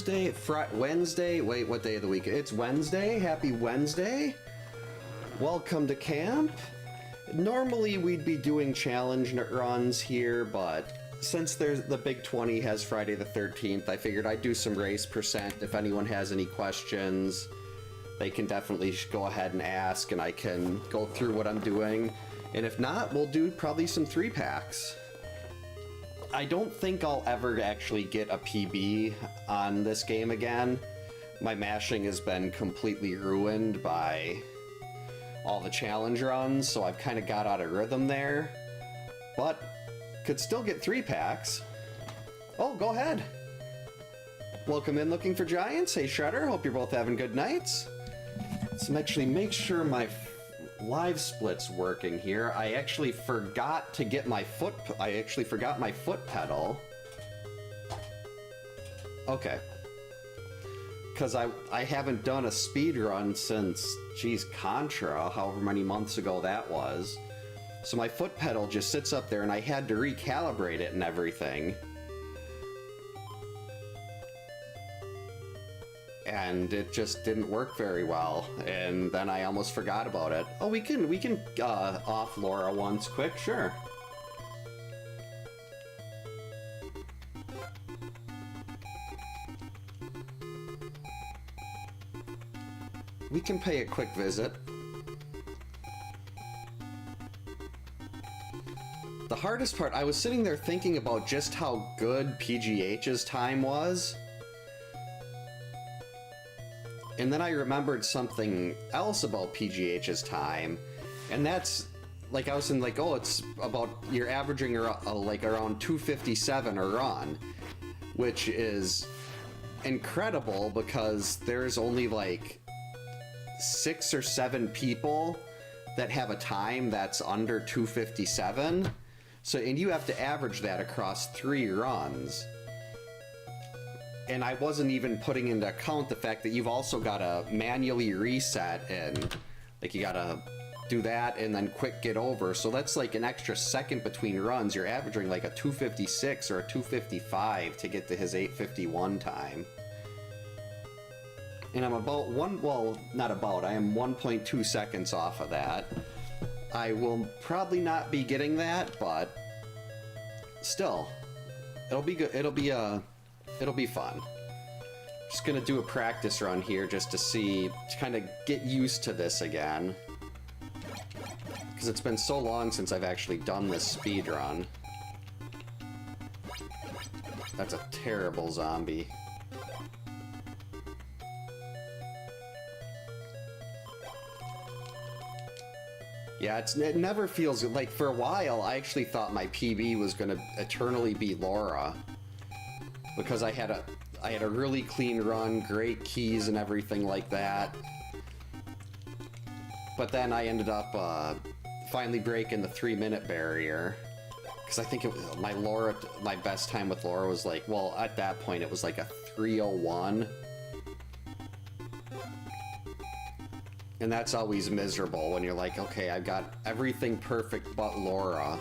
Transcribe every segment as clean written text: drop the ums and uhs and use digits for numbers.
Thursday, Wednesday. Wait, what day of the week? It's Wednesday. Happy Wednesday. Welcome to camp. Normally we'd be doing challenge runs here, but since the Big 20 has Friday the 13th, I figured I'd do some race percent. If anyone has any questions, they can definitely go ahead and ask, and I can go through what I'm doing. And if not, we'll do probably some 3-packs. I don't think I'll ever actually get a PB on this game again. My mashing has been completely ruined by all the challenge runs, so I've kind of got out of rhythm there. But could still get 3-packs. Oh, go ahead. Welcome in Looking for Giants. Hey Shredder, hope you're both having good nights. Let's actually make sure my live split's working here. I actually forgot to get my foot... I actually forgot my foot pedal. Okay. Because I haven't done a speed run since, geez, Contra, however many months ago that was. So my foot pedal just sits up there, and I had to recalibrate it and everything. And it just didn't work very well, and then I almost forgot about it. Oh, we can off Laura once quick, sure. We can pay a quick visit. The hardest part, I was sitting there thinking about just how good PGH's time was. And then I remembered something else about PGH's time, and that's, like, I was in, like, oh, it's about, you're averaging like around 257 a run, which is incredible because there's only like 6 or 7 people that have a time that's under 257. So, and you have to average that across 3 runs. And I wasn't even putting into account the fact that you've also got to manually reset, and like you got to do that and then quick get over. So that's like an extra second between runs. You're averaging like a 256 or a 255 to get to his 851 time. And I'm about I am 1.2 seconds off of that. I will probably not be getting that, but still, it'll be good. It'll be fun. Just gonna do a practice run here just to kind of get used to this again. Because it's been so long since I've actually done this speed run. That's a terrible zombie. Yeah, it never feels like, for a while I actually thought my PB was gonna eternally be Laura. Because I had a really clean run, great keys and everything like that. But then I ended up finally breaking the 3-minute barrier. Because I think my best time with Laura was like, well, at that point it was like a 3:01. And that's always miserable when you're like, okay, I've got everything perfect but Laura.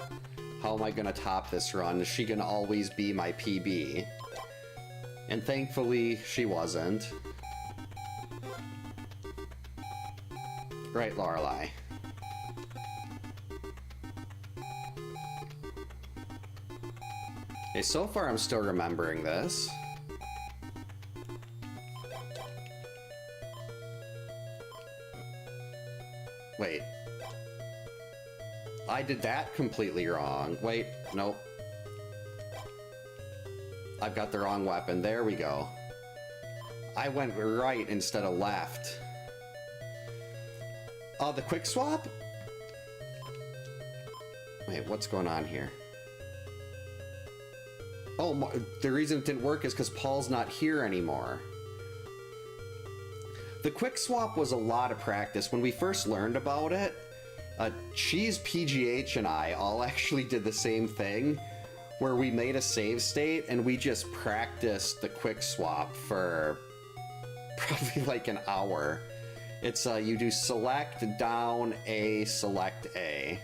How am I gonna top this run? Is she gonna always be my PB? And thankfully, she wasn't. Right, Lorelei. Okay, so far I'm still remembering this. Wait. I did that completely wrong. Wait, nope. I've got the wrong weapon. There we go. I went right instead of left. Oh, the quick swap? Wait, what's going on here? Oh, the reason it didn't work is because Paul's not here anymore. The quick swap was a lot of practice. When we first learned about it, Cheese, PGH, and I all actually did the same thing, where we made a save state and we just practiced the quick swap for probably like an hour. It's you do select down A, select A,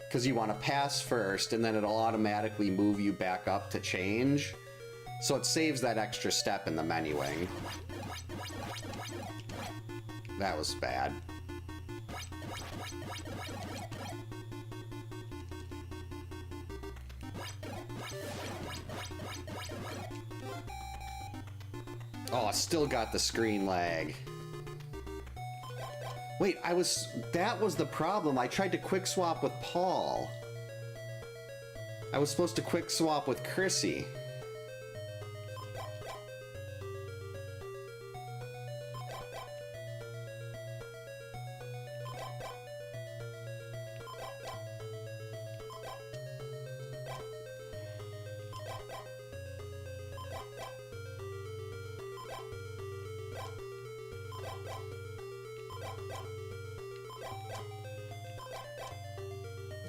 because you want to pass first and then it'll automatically move you back up to change. So it saves that extra step in the menuing. That was bad. Oh, I still got the screen lag. Wait, that was the problem. I tried to quick swap with Paul. I was supposed to quick swap with Chrissy.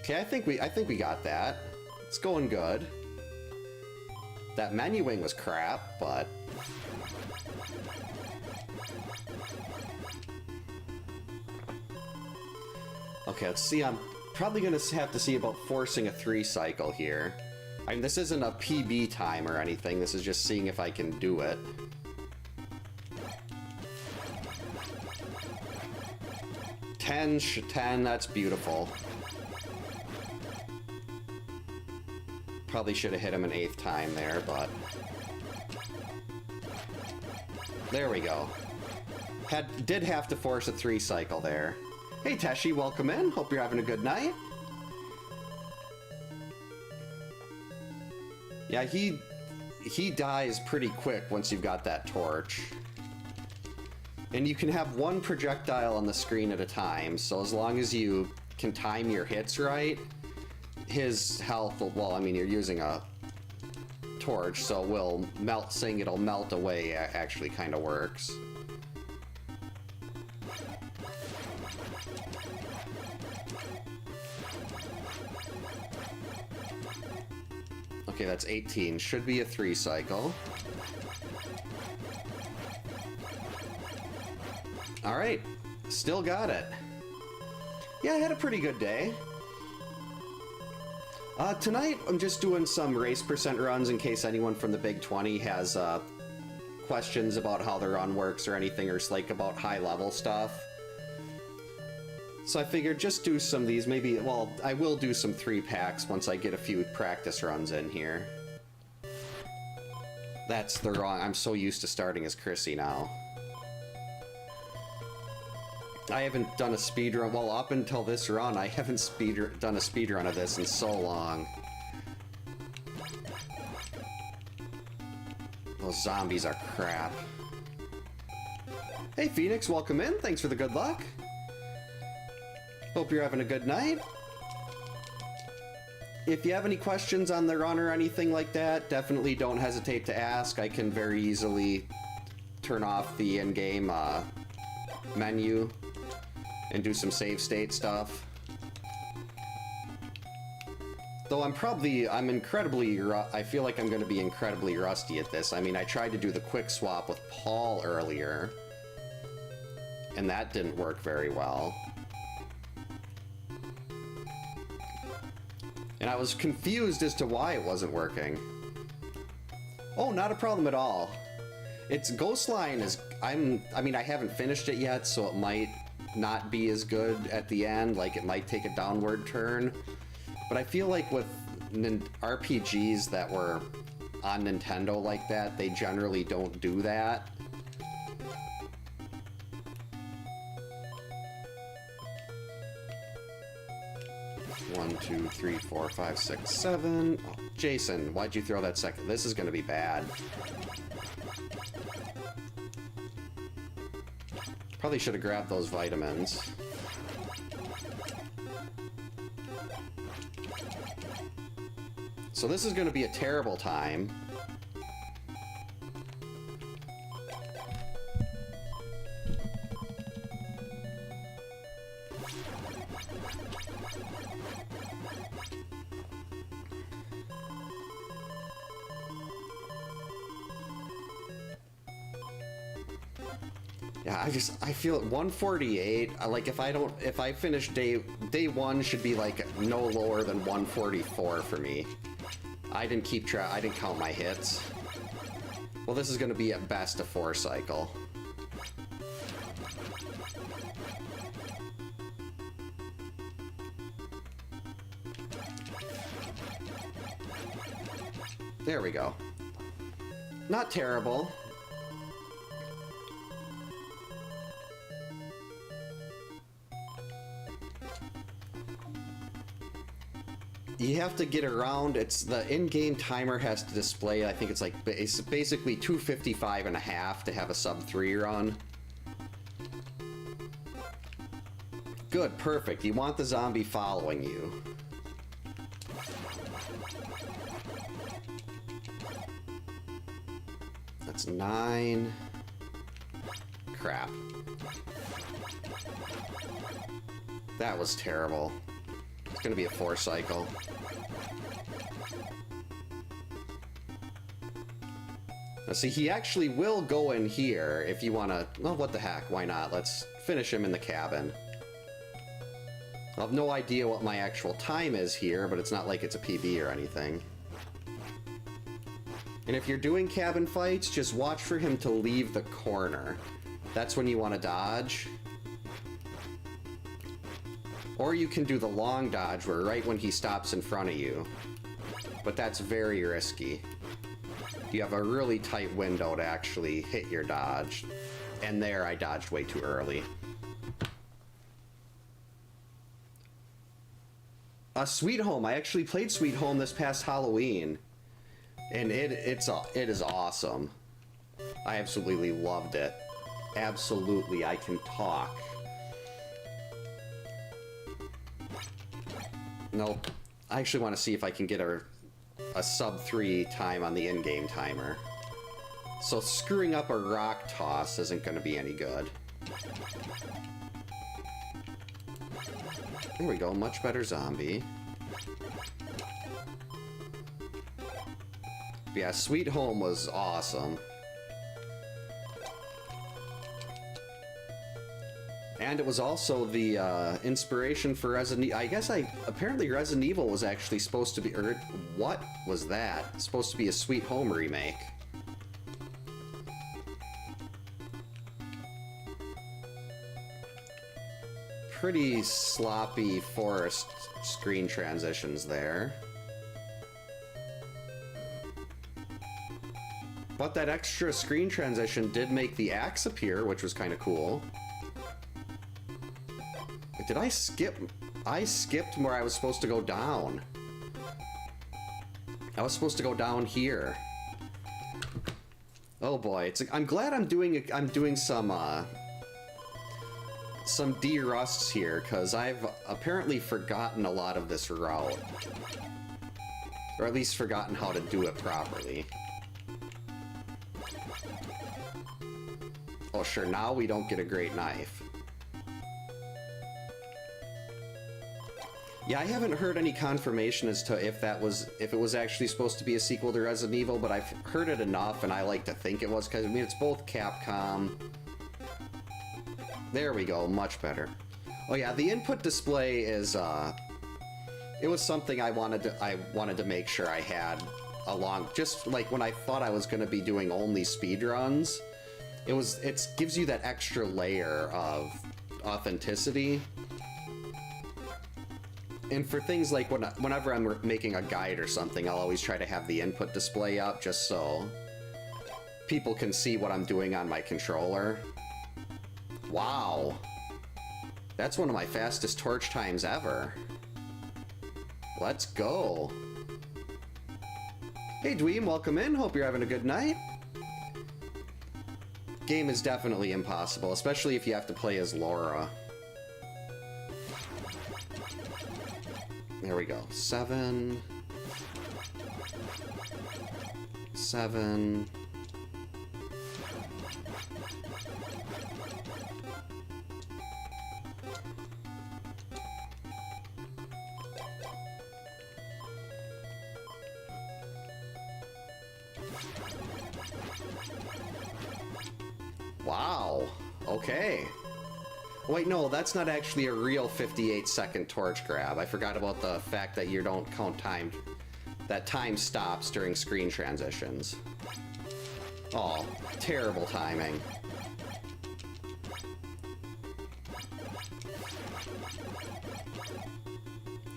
Okay, I think we got that. It's going good. That menuing was crap, but okay, let's see. I'm probably gonna have to see about forcing a 3 cycle here. I mean, this isn't a PB time or anything. This is just seeing if I can do it. Ten, that's beautiful. Probably should have hit him an 8th time there, but there we go. Did have to force a 3 cycle there. Hey Teshi, welcome in. Hope you're having a good night. Yeah, he dies pretty quick once you've got that torch. And you can have 1 projectile on the screen at a time, so as long as you can time your hits right, his health will, well, I mean, you're using a torch, so it will melt, saying it'll melt away actually kind of works. Okay, that's 18. Should be a 3 cycle. Alright, still got it. Yeah, I had a pretty good day. Tonight, I'm just doing some race percent runs in case anyone from the Big 20 has questions about how the run works or anything, or like about high-level stuff. So I figured just do some of these, maybe, well, I will do some 3-packs once I get a few practice runs in here. That's the wrong, I'm so used to starting as Chrissy now. I haven't done a speedrun, well, up until this run, I haven't done a speedrun of this in so long. Those zombies are crap. Hey Phoenix, welcome in, thanks for the good luck. Hope you're having a good night. If you have any questions on the run or anything like that, definitely don't hesitate to ask. I can very easily turn off the in-game menu and do some save state stuff. Though I feel like I'm going to be incredibly rusty at this. I mean, I tried to do the quick swap with Paul earlier, and that didn't work very well. And I was confused as to why it wasn't working. Oh, not a problem at all. It's Ghostline is, I mean, I haven't finished it yet, so it might not be as good at the end, like it might take a downward turn. But I feel like with RPGs that were on Nintendo like that, they generally don't do that. One, two, three, 4, 5, 6, 7. Oh, Jason, why'd you throw that second? This is gonna be bad. Probably should have grabbed those vitamins. So this is gonna be a terrible time. Yeah, I feel at 148, like if I finish day 1 should be like no lower than 144 for me. I didn't keep track, I didn't count my hits. Well, this is going to be at best a 4 cycle. There we go. Not terrible. You have to get around, it's the in-game timer has to display, I think it's like, it's basically 255 and a half to have a sub 3 run. Good, perfect. You want the zombie following you. That's 9. Crap. That was terrible. It's gonna be a 4 cycle. Now see, he actually will go in here if you wanna... Well, what the heck, why not? Let's finish him in the cabin. I have no idea what my actual time is here, but it's not like it's a PB or anything. And if you're doing cabin fights, just watch for him to leave the corner. That's when you want to dodge. Or you can do the long dodge, where right when he stops in front of you. But that's very risky. You have a really tight window to actually hit your dodge. And there, I dodged way too early. Sweet Home. I actually played Sweet Home this past Halloween. And it is awesome. I absolutely loved it. Absolutely, I can talk. Nope. I actually want to see if I can get a sub 3 time on the in-game timer. So screwing up a rock toss isn't going to be any good. There we go, much better zombie. Yeah, Sweet Home was awesome. And it was also the inspiration for Resident Evil. I guess apparently Resident Evil was actually supposed to be, or what was that? It's supposed to be a Sweet Home remake. Pretty sloppy forest screen transitions there. But that extra screen transition did make the axe appear, which was kind of cool. Did I skip? I skipped where I was supposed to go down. I was supposed to go down here. Oh boy, I'm glad I'm doing some de-rusts here, because I've apparently forgotten a lot of this route. Or at least forgotten how to do it properly. Oh sure, now we don't get a great knife. Yeah, I haven't heard any confirmation as to if it was actually supposed to be a sequel to Resident Evil, but I've heard it enough, and I like to think it was, because I mean it's both Capcom. There we go, much better. Oh yeah, the input display is it was something I wanted to make sure I had along, just like when I thought I was going to be doing only speedruns. It gives you that extra layer of authenticity. And for things like whenever I'm making a guide or something, I'll always try to have the input display up just so people can see what I'm doing on my controller. Wow. That's one of my fastest torch times ever. Let's go. Hey Dweem, welcome in. Hope you're having a good night. Game is definitely impossible, especially if you have to play as Laura. There we go. 7. 7. Wow. Okay. Wait, no, that's not actually a real 58-second torch grab. I forgot about the fact that you don't count time. That time stops during screen transitions. Oh, terrible timing.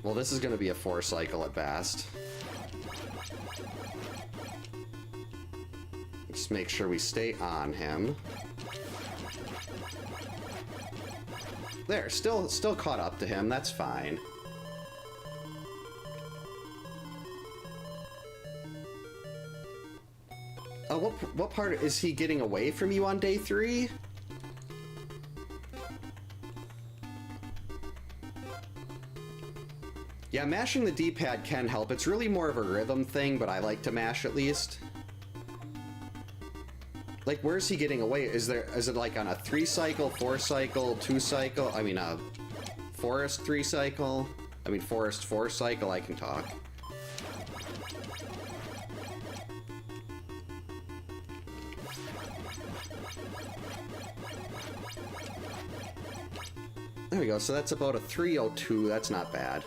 Well, this is going to be a 4 cycle at best. Just make sure we stay on him. There, still caught up to him. That's fine. Oh, what part is he getting away from you on day 3? Yeah, mashing the D-pad can help. It's really more of a rhythm thing, but I like to mash at least. Like, where's he getting away? Is it like on a 3 cycle, 4 cycle, 2 cycle? I mean, a forest 3 cycle? I mean, forest 4 cycle, I can talk. There we go, so that's about a 302, that's not bad.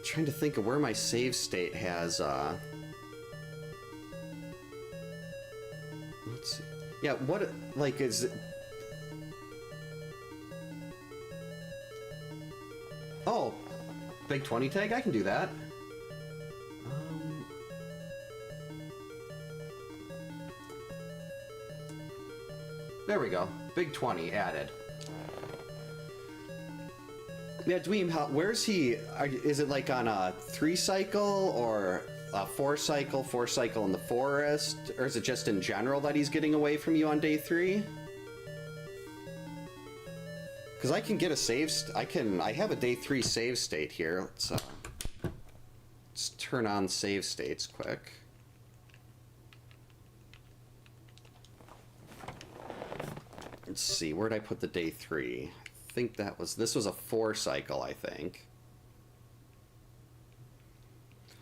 Trying to think of where my save state has, let's see. Yeah, what, like, is it... Oh, big 20 tag? I can do that. There we go. Big 20 added. Yeah, Dweem, where's he? Is it like on a 3 cycle or a 4 cycle in the forest? Or is it just in general that he's getting away from you on day 3? Because I can get a save, I have a day 3 save state here. Let's turn on save states quick. Let's see, where'd I put the day 3? I think this was a 4 cycle, I think.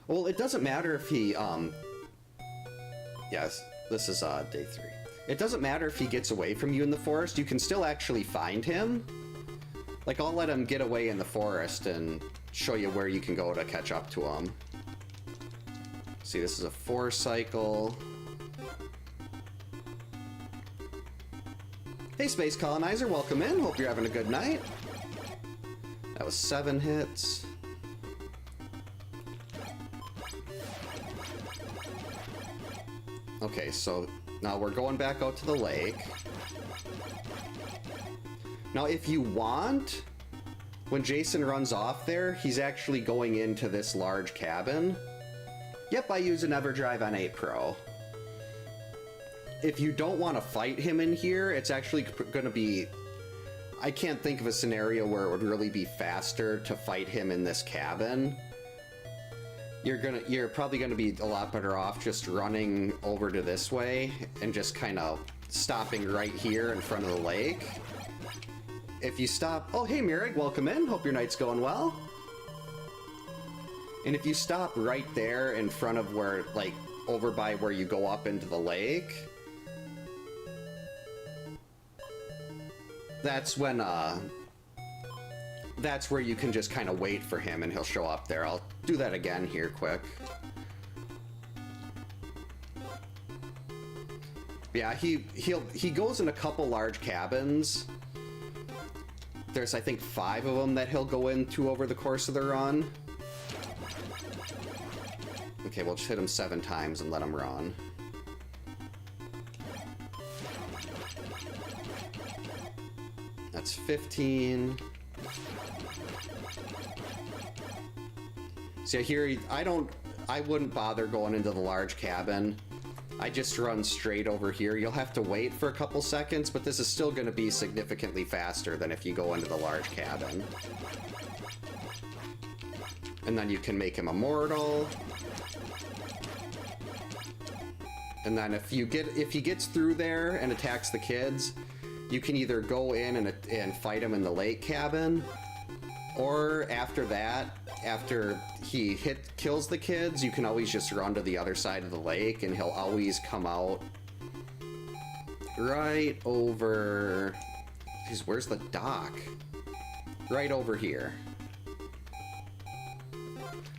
Well, it doesn't matter if he, yes, this is, day 3. It doesn't matter if he gets away from you in the forest, you can still actually find him. Like, I'll let him get away in the forest and show you where you can go to catch up to him. See, this is a 4 cycle. Hey, Space Colonizer, welcome in. Hope you're having a good night. That was 7 hits. Okay, so now we're going back out to the lake. Now, if you want, when Jason runs off there, he's actually going into this large cabin. Yep, I use an EverDrive on 8 Pro. If you don't want to fight him in here, it's actually going to be... I can't think of a scenario where it would really be faster to fight him in this cabin. You're probably gonna be a lot better off just running over to this way and just kind of stopping right here in front of the lake. If you stop... Oh, hey, Mirig, welcome in. Hope your night's going well. And if you stop right there in front of where, like, over by where you go up into the lake... That's when, that's where you can just kind of wait for him and he'll show up there. I'll do that again here quick. Yeah, he goes in a couple large cabins. There's, I think, 5 of them that he'll go into over the course of the run. Okay, we'll just hit him 7 times and let him run. That's 15. So here, I wouldn't bother going into the large cabin. I just run straight over here. You'll have to wait for a couple seconds, but this is still going to be significantly faster than if you go into the large cabin. And then you can make him immortal. And then if he gets through there and attacks the kids, you can either go in and fight him in the lake cabin, or after that, after he kills the kids, you can always just run to the other side of the lake and he'll always come out right over... Jeez, where's the dock? Right over here.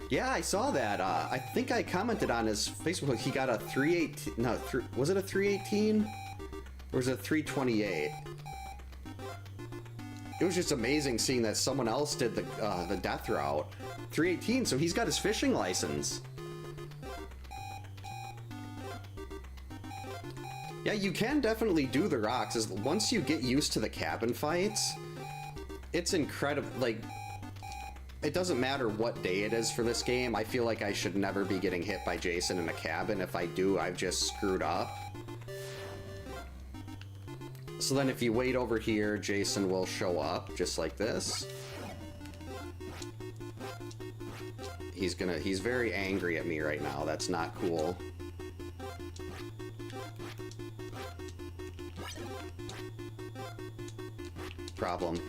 Yeah, I saw that. I think I commented on his Facebook. He got a 318... No, was it a 318? Or was it a 328? It was just amazing seeing that someone else did the death route. 318, so he's got his fishing license. Yeah, you can definitely do the rocks. Once you get used to the cabin fights, it's incredible. Like, it doesn't matter what day it is for this game. I feel like I should never be getting hit by Jason in a cabin. If I do, I've just screwed up. So then if you wait over here, Jason will show up, just like this. He's very angry at me right now. That's not cool. Problem.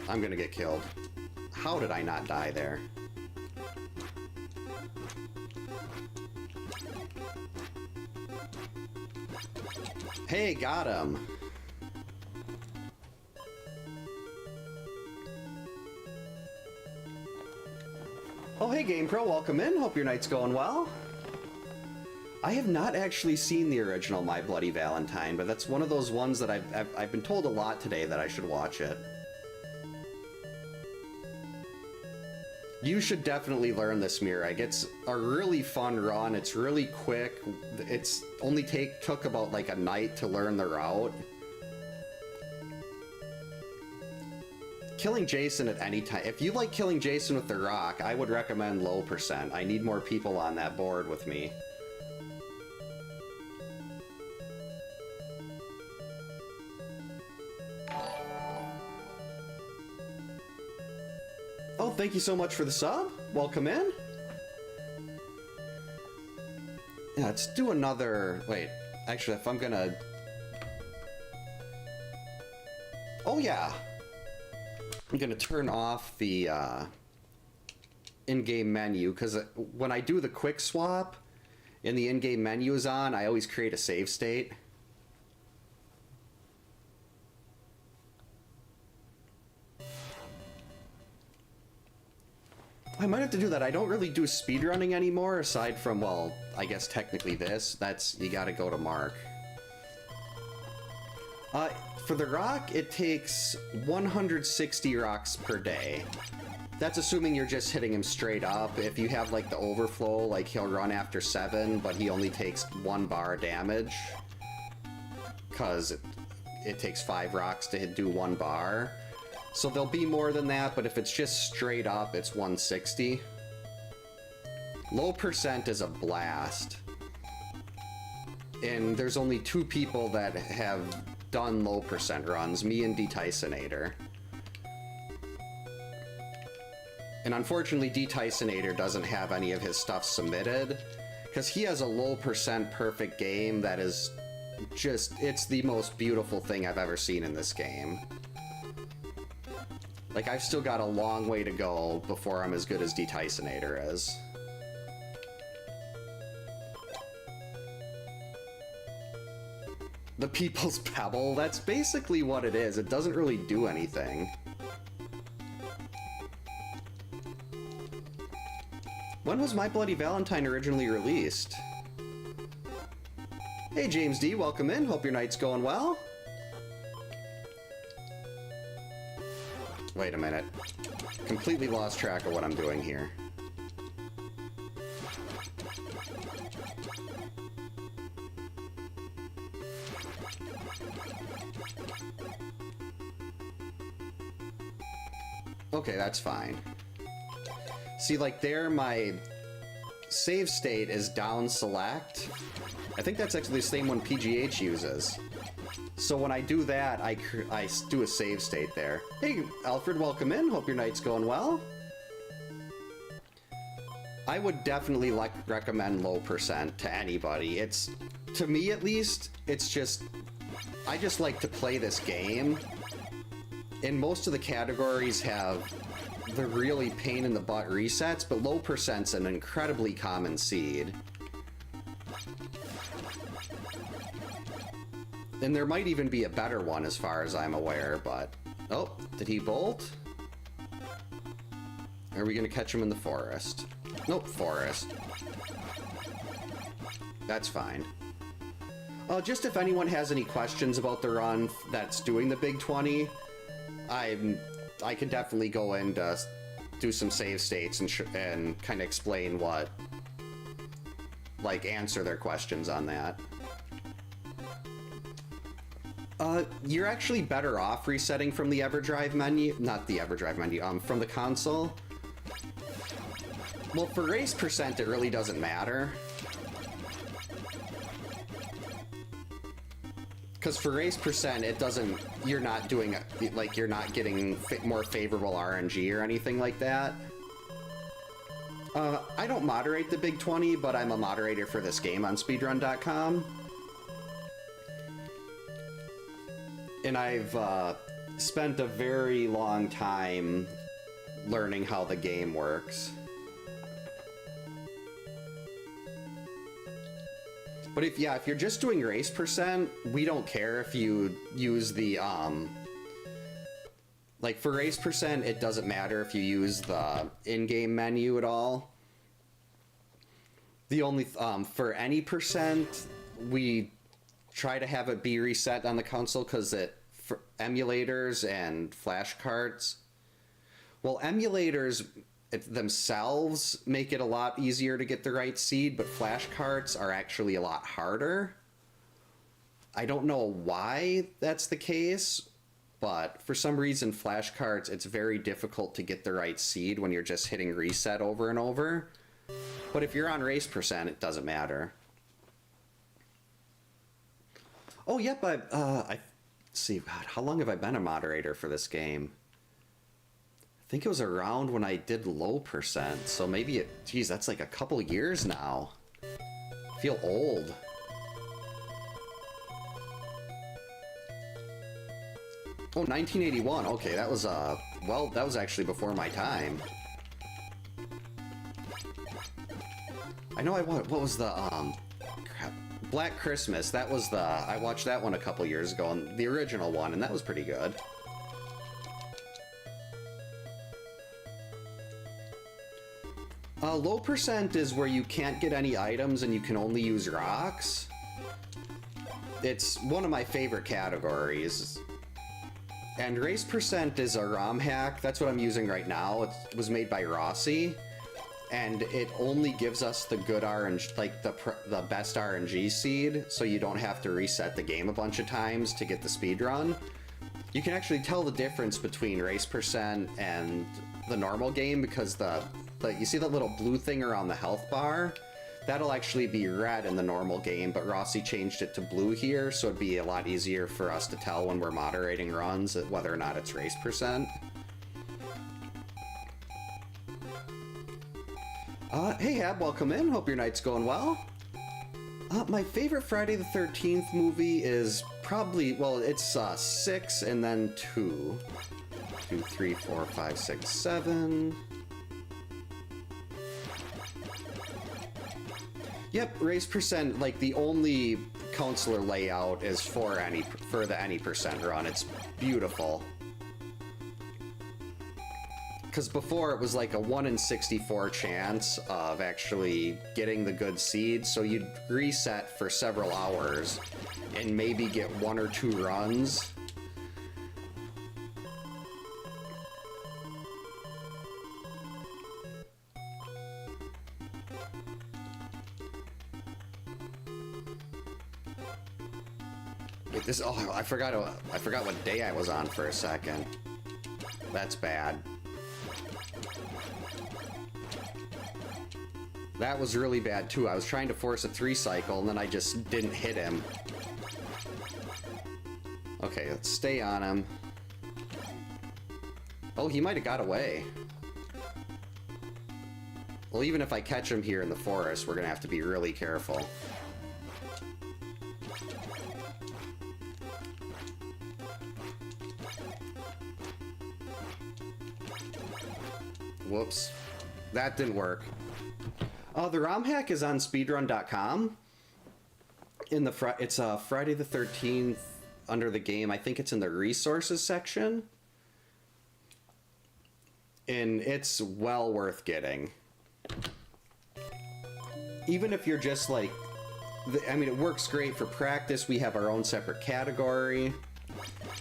I'm gonna get killed. How did I not die there? Hey, got him. Oh, hey, GamePro, welcome in. Hope your night's going well. I have not actually seen the original My Bloody Valentine, but that's one of those ones that I've been told a lot today that I should watch it. You should definitely learn this Mirai. It's a really fun run. It's really quick. It's only took about like a night to learn the route. Killing Jason at any time. If you like killing Jason with the rock, I would recommend low percent. I need more people on that board with me. Oh, thank you so much for the sub. Welcome in. Yeah, let's do another... Wait, actually, if I'm gonna... Oh, yeah. I'm gonna turn off the in-game menu, because when I do the quick swap and the in-game menu is on, I always create a save state. I might have to do that. I don't really do speedrunning anymore, aside from, well, I guess technically this. That's, you gotta go to Mark. For the rock, it takes 160 rocks per day. That's assuming you're just hitting him straight up. If you have, like, the overflow, like, he'll run after 7, but he only takes 1 bar damage. Because it takes 5 rocks to do 1 bar. So there'll be more than that, but if it's just straight up, it's 160. Low percent is a blast. And there's only 2 people that have done low percent runs, me and D-Tysonator. And unfortunately, D-Tysonator doesn't have any of his stuff submitted, because he has a low percent perfect game that is just, it's the most beautiful thing I've ever seen in this game. Like, I've still got a long way to go before I'm as good as D-Tysonator is. The People's Pebble, that's basically what it is. It doesn't really do anything. When was My Bloody Valentine originally released? Hey James D, welcome in. Hope your night's going well. Wait a minute. Completely lost track of what I'm doing here. Okay, that's fine. See, like there, my save state is down select. I think that's actually the same one PGH uses. So when I do that, I do a save state there. Hey, Alfred, welcome in. Hope your night's going well. I would definitely recommend low percent to anybody. It's, to me at least, it's just, I just like to play this game. And most of the categories have the really pain in the butt resets, but low percent's an incredibly common seed. And there might even be a better one as far as I'm aware, but... Oh, did he bolt? Are we gonna catch him in the forest? Nope, forest. That's fine. Just if anyone has any questions about the run that's doing the Big 20, I can definitely go and do some save states and kind of explain what, like, answer their questions on that. You're actually better off resetting from the EverDrive menu, not the EverDrive menu, from the console. Well, for race percent, it really doesn't matter. Because for race percent, it doesn't, you're not doing, like, you're not getting more favorable RNG or anything like that. I don't moderate the Big 20, but I'm a moderator for this game on speedrun.com. And I've spent a very long time learning how the game works. But if you're just doing race percent, we don't care if you use the, like for race percent, it doesn't matter if you use the in-game menu at all. The only, for any percent, we try to have it be reset on the console because for emulators and flashcards, well, emulators themselves make it a lot easier to get the right seed, but flashcards are actually a lot harder. I don't know why that's the case, but for some reason flashcards, it's very difficult to get the right seed when you're just hitting reset over and over. But if you're on race percent, it doesn't matter. Oh, yep, I see, God, how long have I been a moderator for this game? I think it was around when I did low percent, so maybe geez, that's like a couple years now. I feel old. Oh, 1981, okay, that was, well, that was actually before my time. I know what was the, crap, Black Christmas, that was I watched that one a couple years ago, and the original one, and that was pretty good. Low percent is where you can't get any items and you can only use rocks. It's one of my favorite categories. And race percent is a ROM hack. That's what I'm using right now. It was made by Rossi. And it only gives us the good RNG, like the best RNG seed, so you don't have to reset the game a bunch of times to get the speed run. You can actually tell the difference between race percent and the normal game because you see that little blue thing around the health bar? That'll actually be red in the normal game, but Rossi changed it to blue here, so it'd be a lot easier for us to tell when we're moderating runs whether or not it's race percent. Hey Hab, welcome in. Hope your night's going well. My favorite Friday the 13th movie is probably, well, it's 6 and then 2. 2, 3, 4, 5, 6, 7. Yep, race percent, like the only counselor layout is for the any percent run. It's beautiful. Because before it was like a 1 in 64 chance of actually getting the good seed, so you'd reset for several hours and maybe get 1 or 2 runs. Wait, I forgot what day I was on for a second. That's bad. That was really bad too. I was trying to force a 3 cycle and then I just didn't hit him. Okay, let's stay on him. Oh, he might have got away. Well, even if I catch him here in the forest, we're gonna have to be really careful. Whoops. That didn't work. The ROM hack is on speedrun.com. It's Friday the 13th under the game. I think it's in the resources section. And it's well worth getting. Even if you're just like, I mean, it works great for practice. We have our own separate category.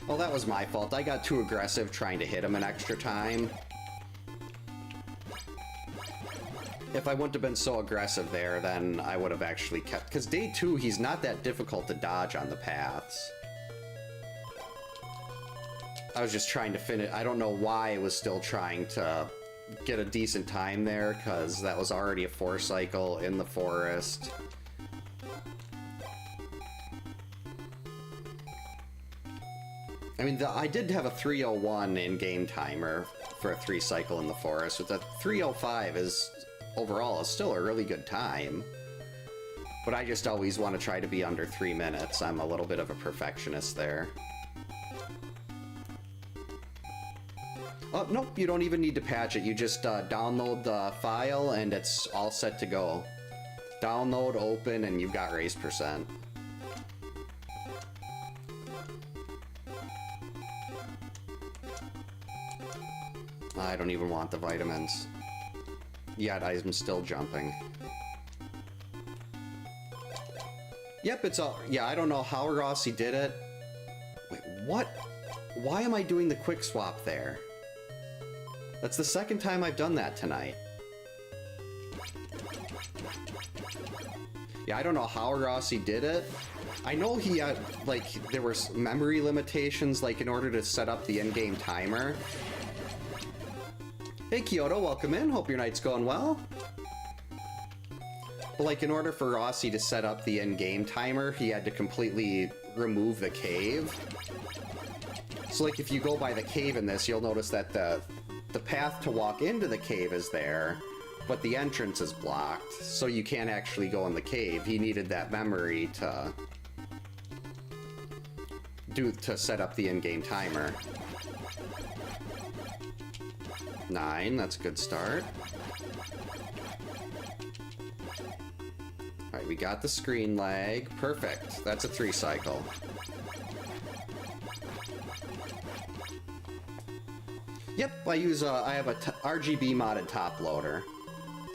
Well, that was my fault. I got too aggressive trying to hit him an extra time. If I wouldn't have been so aggressive there, then I would have actually kept... Because day 2, he's not that difficult to dodge on the paths. I was just trying to finish... I don't know why I was still trying to get a decent time there, because that was already a 4 cycle in the forest. I mean, I did have a 301 in-game timer for a 3 cycle in the forest, but the 305 is... overall is still a really good time, but I just always want to try to be under 3 minutes. I'm a little bit of a perfectionist there. Oh, nope, you don't even need to patch it. You just download the file and it's all set to go. Download, open, and you've got race percent. I don't even want the vitamins. Yet I'm still jumping. Yep, it's all... Yeah, I don't know how Rossi did it. Wait, what? Why am I doing the quick swap there? That's the second time I've done that tonight. Yeah, I don't know how Rossi did it. I know he had, like, there were memory limitations, like, in order to set up the in-game timer. Hey Kyoto, welcome in. Hope your night's going well. But like, in order for Rossi to set up the in-game timer, he had to completely remove the cave. So like, if you go by the cave in this, you'll notice that the path to walk into the cave is there, but the entrance is blocked, so you can't actually go in the cave. He needed that memory to set up the in-game timer. 9, that's a good start. Alright, we got the screen lag. Perfect. That's a 3 cycle. Yep, I have a RGB modded top loader.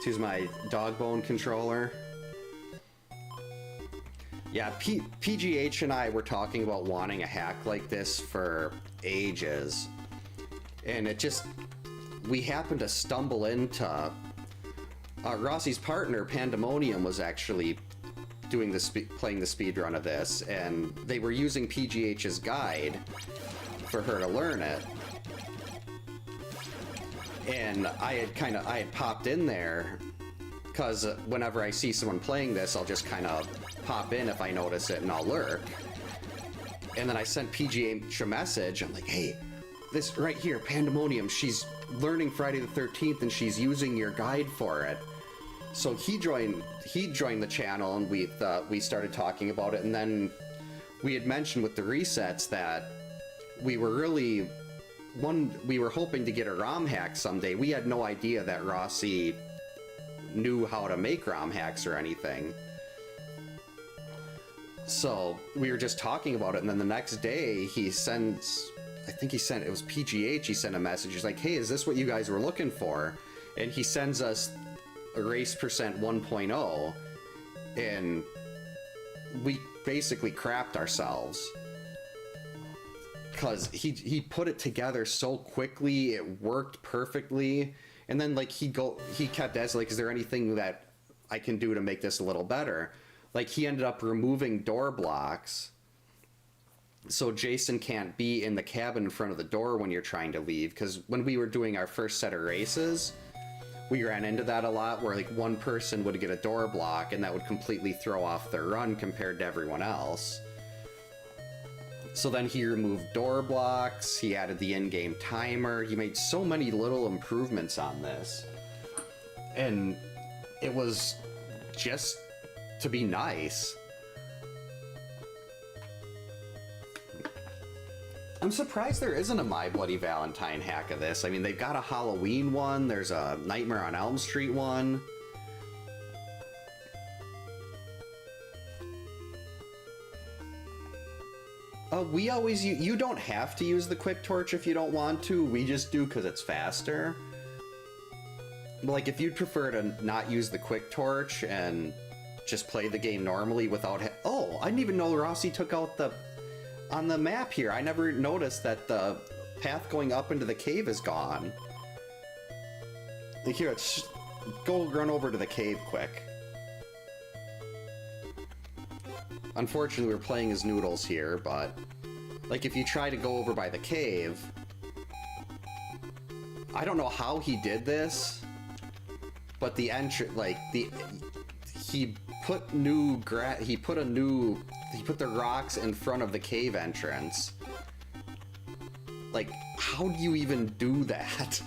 To use my dog bone controller. Yeah, PGH and I were talking about wanting a hack like this for ages. And it just... we happened to stumble into... Rossi's partner, Pandemonium, was actually playing the speedrun of this, and they were using PGH's guide for her to learn it. And I had popped in there, because whenever I see someone playing this, I'll just kind of pop in if I notice it, and I'll lurk. And then I sent PGH a message. I'm like, hey, this right here, Pandemonium, she's learning Friday the 13th, and she's using your guide for it. So he joined the channel, and we started talking about it. And then we had mentioned with the resets that we were hoping to get a ROM hack someday. We had no idea that Rossi knew how to make ROM hacks or anything. So we were just talking about it, and then the next day he sends, I think he sent, it was PGH, he sent a message. He's like, hey, is this what you guys were looking for? And he sends us a race percent 1.0, and we basically crapped ourselves. Because he put it together so quickly, it worked perfectly, and then like he kept asking, like, is there anything that I can do to make this a little better? Like, he ended up removing door blocks, so Jason can't be in the cabin in front of the door when you're trying to leave. Because when we were doing our first set of races, we ran into that a lot, where like one person would get a door block, and that would completely throw off their run compared to everyone else. So then he removed door blocks, he added the in-game timer, he made so many little improvements on this. And it was just to be nice. I'm surprised there isn't a My Bloody Valentine hack of this. I mean, they've got a Halloween one, there's a Nightmare on Elm Street one. We always use, you don't have to use the quick torch if you don't want to. We just do because it's faster. Like, if you'd prefer to not use the quick torch and just play the game normally without... Oh, I didn't even know Rossi took out the... On the map here, I never noticed that the path going up into the cave is gone. Like, here, go run over to the cave quick. Unfortunately, we're playing as Noodles here, but... Like, if you try to go over by the cave... I don't know how he did this, but the entrance, like, he put the rocks in front of the cave entrance. Like, how do you even do that?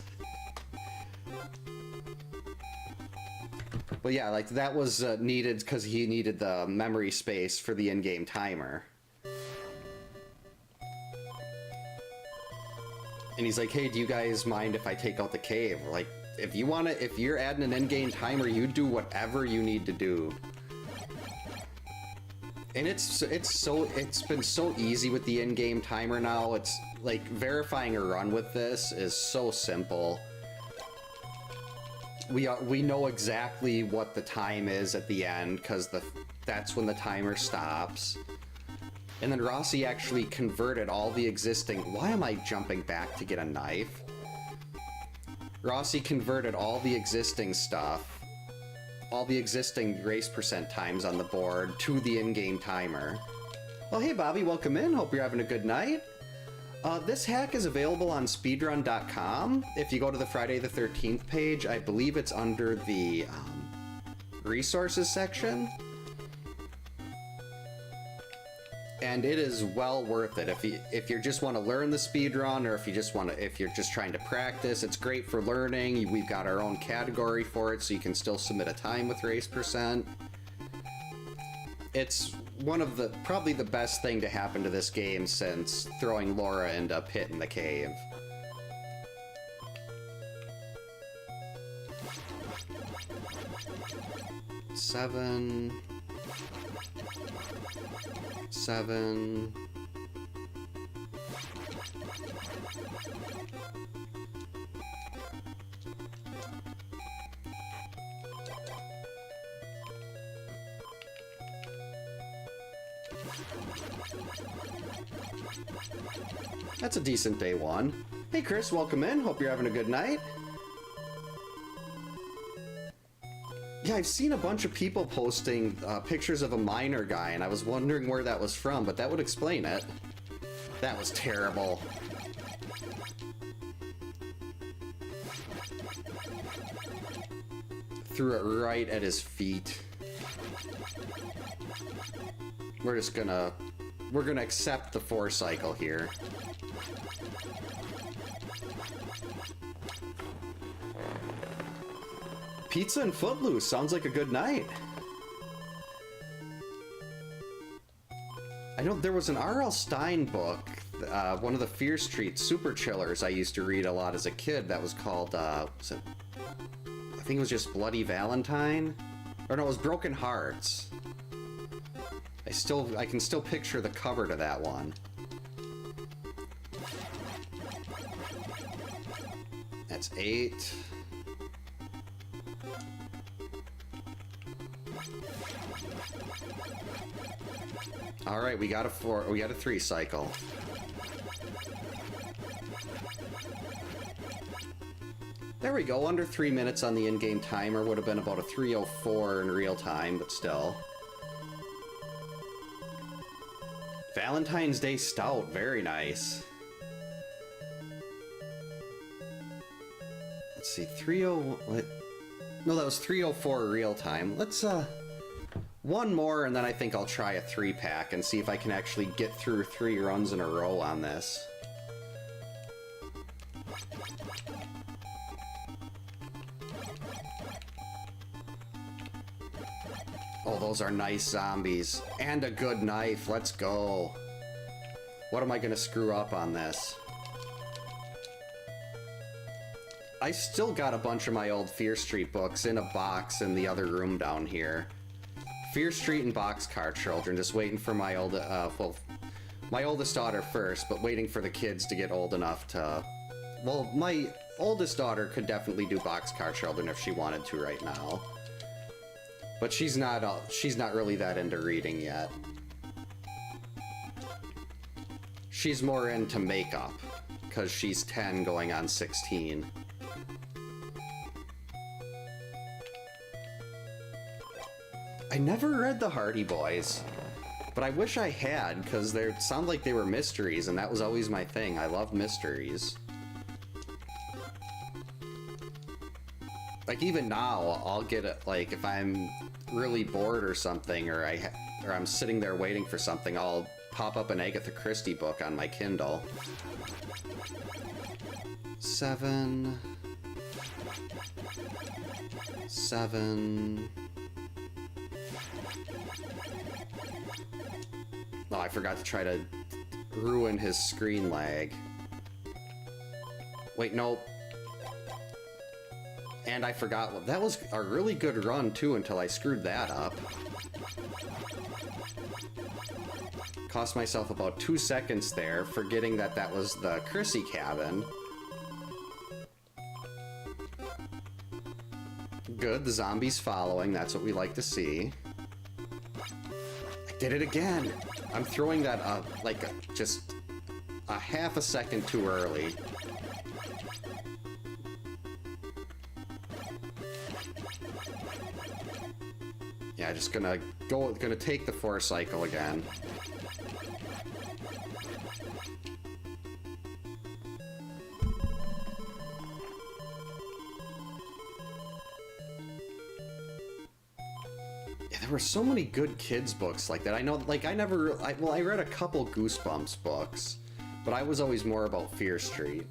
But yeah, like, that was needed because he needed the memory space for the in-game timer. And he's like, hey, do you guys mind if I take out the cave? Like, if you want to, if you're adding an in-game timer, you do whatever you need to do. And it's been so easy with the in-game timer now. It's like verifying a run with this is so simple. We know exactly what the time is at the end because that's when the timer stops. And then Rossi actually converted all the existing... Why am I jumping back to get a knife? Rossi converted all the existing stuff, all the existing race percent times on the board to the in-game timer. Well, hey Bobby, welcome in. Hope you're having a good night. This hack is available on speedrun.com. If you go to the Friday the 13th page, I believe it's under the resources section. And it is well worth it if you just want to learn the speedrun, or if you're just trying to practice. It's great for learning. We've got our own category for it, so you can still submit a time with race percent. It's one of probably the best thing to happen to this game since throwing Laura into a pit in the cave. Seven. That's a decent day one. Hey Chris, welcome in. Hope you're having a good night. Yeah, I've seen a bunch of people posting pictures of a miner guy, and I was wondering where that was from, but that would explain it. That was terrible. Threw it right at his feet. We're gonna accept the 4 cycle here. Pizza and Footloose sounds like a good night. I know there was an R.L. Stine book, one of the Fear Street super chillers I used to read a lot as a kid, that was called, I think it was just Bloody Valentine? Or no, it was Broken Hearts. I can still picture the cover to that one. That's 8. All right, we got a 4. We got a 3 cycle. There we go. Under 3 minutes on the in-game timer. Would have been about a 3:04 in real time, but still. Valentine's Day Stout. Very nice. Let's see. 3:01. No, that was 3:04 real time. Let's one more, and then I think I'll try a 3-pack and see if I can actually get through 3 runs in a row on this. Oh, those are nice zombies. And a good knife. Let's go. What am I going to screw up on this? I still got a bunch of my old Fear Street books in a box in the other room down here. Fear Street and Boxcar Children, just waiting for my old, well, My oldest daughter first, but waiting for the kids to get old enough to... Well, my oldest daughter could definitely do Boxcar Children if she wanted to right now. But she's not really that into reading yet. She's more into makeup, because she's 10 going on 16. I never read the Hardy Boys, but I wish I had, because they sound like they were mysteries, and that was always my thing. I love mysteries. Like, even now, I'll get it, like, if I'm really bored or something, or I'm sitting there waiting for something, I'll pop up an Agatha Christie book on my Kindle. 7... Oh, I forgot to try to ruin his screen lag. Wait, nope. And I forgot, that was a really good run too until I screwed that up. Cost myself about 2 seconds there, forgetting that that was the Chrissy cabin. Good, the zombie's following, that's what we like to see. I did it again! I'm throwing that up, like, just a half a second too early. Yeah, just gonna take the 4 cycle again. There were so many good kids books like that. I know, like, I read a couple Goosebumps books, but I was always more about Fear Street.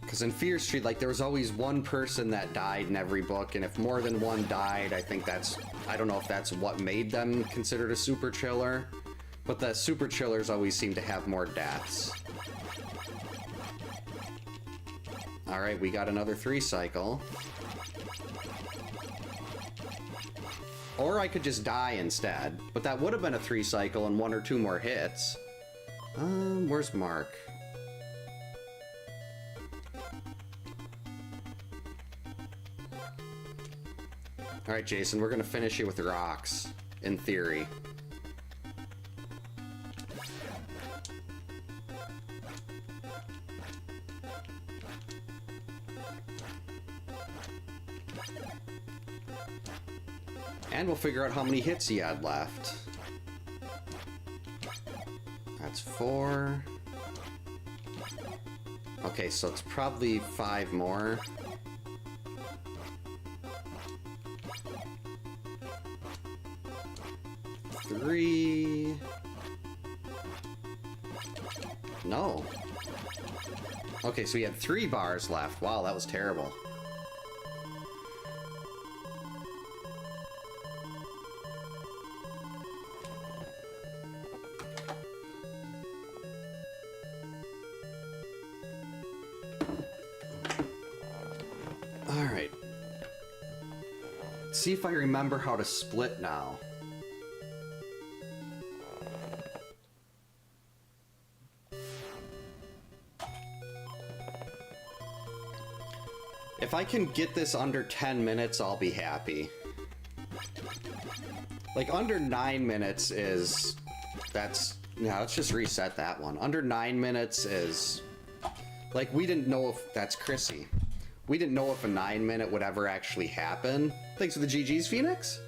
Because in Fear Street, like, there was always one person that died in every book, and if more than one died, I think I don't know if that's what made them considered a super chiller, but the super chillers always seem to have more deaths. Alright, we got another 3 cycle. Or I could just die instead, but that would have been a 3 cycle and 1 or 2 more hits. Where's Mark? Alright, Jason, we're gonna finish you with rocks, in theory. And we'll figure out how many hits he had left. That's 4. Okay, so it's probably 5 more. Three. No. Okay, so we had 3 bars left. Wow, that was terrible. Alright. Let's see if I remember how to split now. If I can get this under 10 minutes, I'll be happy. Like, under 9 minutes is... Yeah, let's just reset that one. Under 9 minutes is... Like, we didn't know if... That's Chrissy. We didn't know if a 9-minute would ever actually happen. Thanks for the GG's, Phoenix.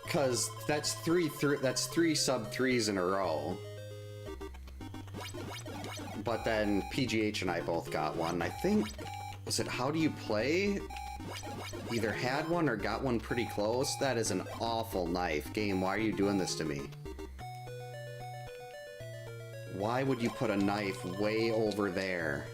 Because that's three sub 3s in a row. But then PGH and I both got one. I think, was it How Do You Play? Either had one or got one pretty close. That is an awful knife. Game, why are you doing this to me? Why would you put a knife way over there?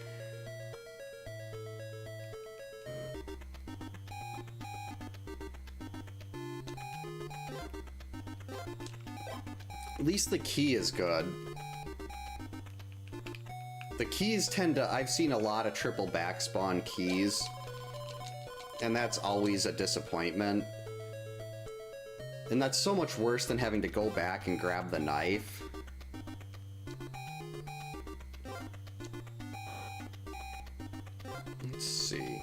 At least the key is good. The keys tend to... I've seen a lot of triple backspawn keys And that's always a disappointment. And that's so much worse than having to go back and grab the knife. Let's see.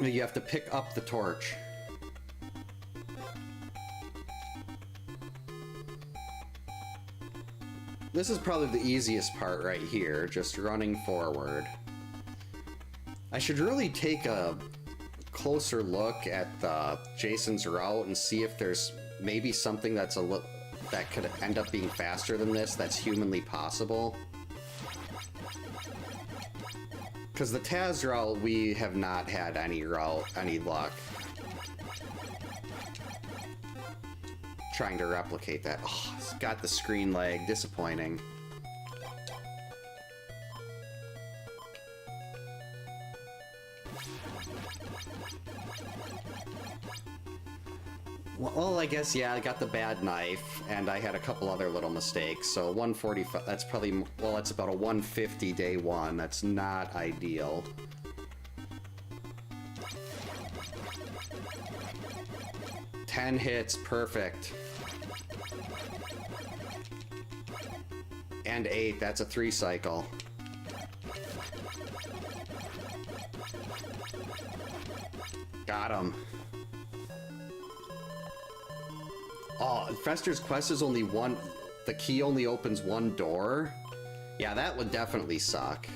You have to pick up the torch. This is probably the easiest part right here, just running forward. I should really take a closer look at Jason's route and see if there's maybe something that's that could end up being faster than this that's humanly possible. Because the Taz route, we have not had any luck trying to replicate that. Oh, it's got the screen lag. Disappointing. Well, I guess, yeah, I got the bad knife, and I had a couple other little mistakes, so 145, that's probably, well, that's about a 150 day one. That's not ideal. Ten hits, perfect. And 8, that's a 3 cycle. Got him. Oh, Fester's Quest is only one... The key only opens one door? Yeah, that would definitely suck.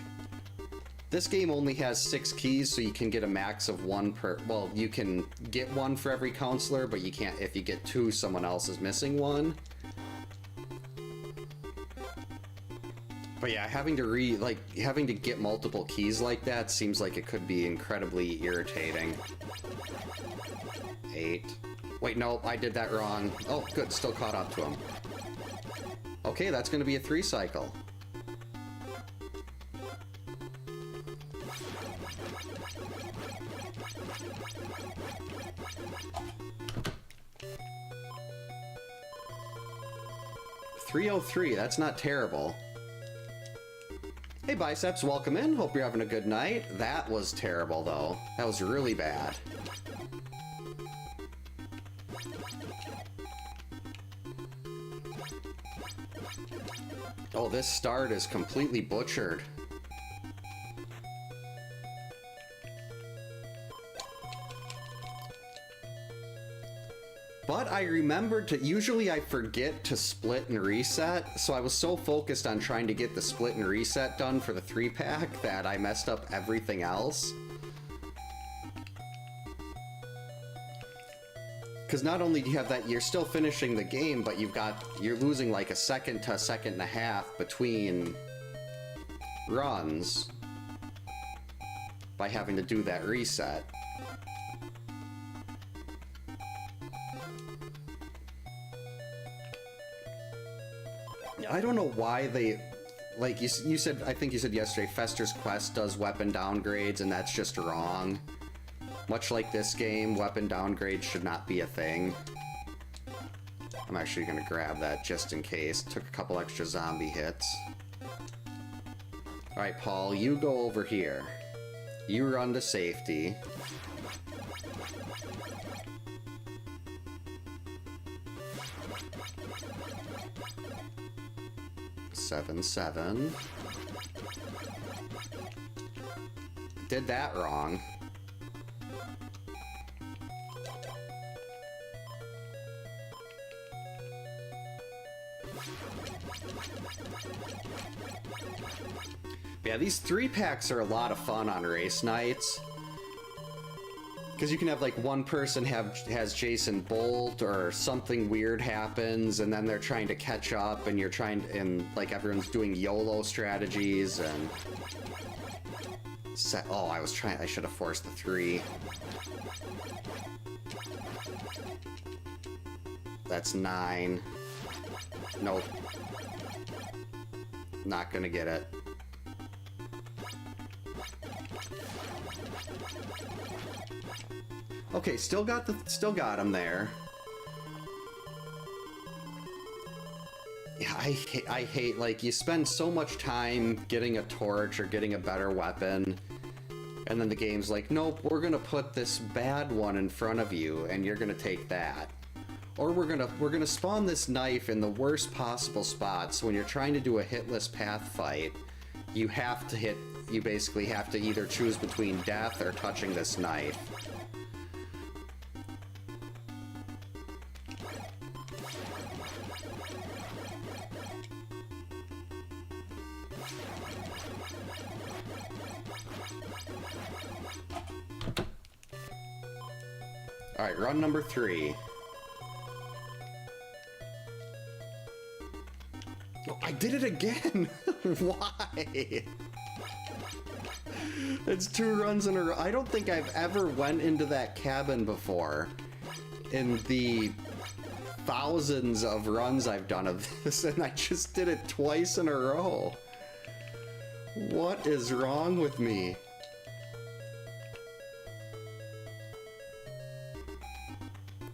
This game only has 6 keys, so you can get a max of 1 per... Well, you can get 1 for every counselor, but you can't... If you get 2, someone else is missing 1. But yeah, having to get multiple keys like that seems like it could be incredibly irritating. 8. Wait, no, I did that wrong. Oh, good, still caught up to him. Okay, that's gonna be a 3 cycle. $303, that's not terrible. Hey Biceps, welcome in. Hope you're having a good night. That was terrible, though. That was really bad. Oh, this start is completely butchered. But I remembered to... Usually I forget to split and reset, so I was so focused on trying to get the split and reset done for the 3-pack that I messed up everything else. Because not only do you have that, you're still finishing the game, but you're losing like a second to a second and a half between runs by having to do that reset. I don't know why they, like you said, I think you said yesterday, Fester's Quest does weapon downgrades, and that's just wrong. Much like this game, weapon downgrades should not be a thing. I'm actually going to grab that just in case. Took a couple extra zombie hits. Alright, Paul, you go over here. You run to safety. Seven. Did that wrong. Yeah, these 3-packs are a lot of fun on race nights. Because you can have like one person has Jason Bolt or something weird happens and then they're trying to catch up and and like everyone's doing YOLO strategies and oh, I should have forced the 3. That's 9. Nope. Not gonna get it. Okay, still got him there. Yeah, I hate, like, you spend so much time getting a torch or getting a better weapon, and then the game's like, nope, we're gonna put this bad one in front of you, and you're gonna take that. Or we're gonna spawn this knife in the worst possible spot, so when you're trying to do a hitless path fight, you basically have to either choose between death or touching this knife. Alright, run number 3. Oh, I did it again! Why? It's 2 runs in a row. I don't think I've ever went into that cabin before in the thousands of runs I've done of this, and I just did it twice in a row. What is wrong with me?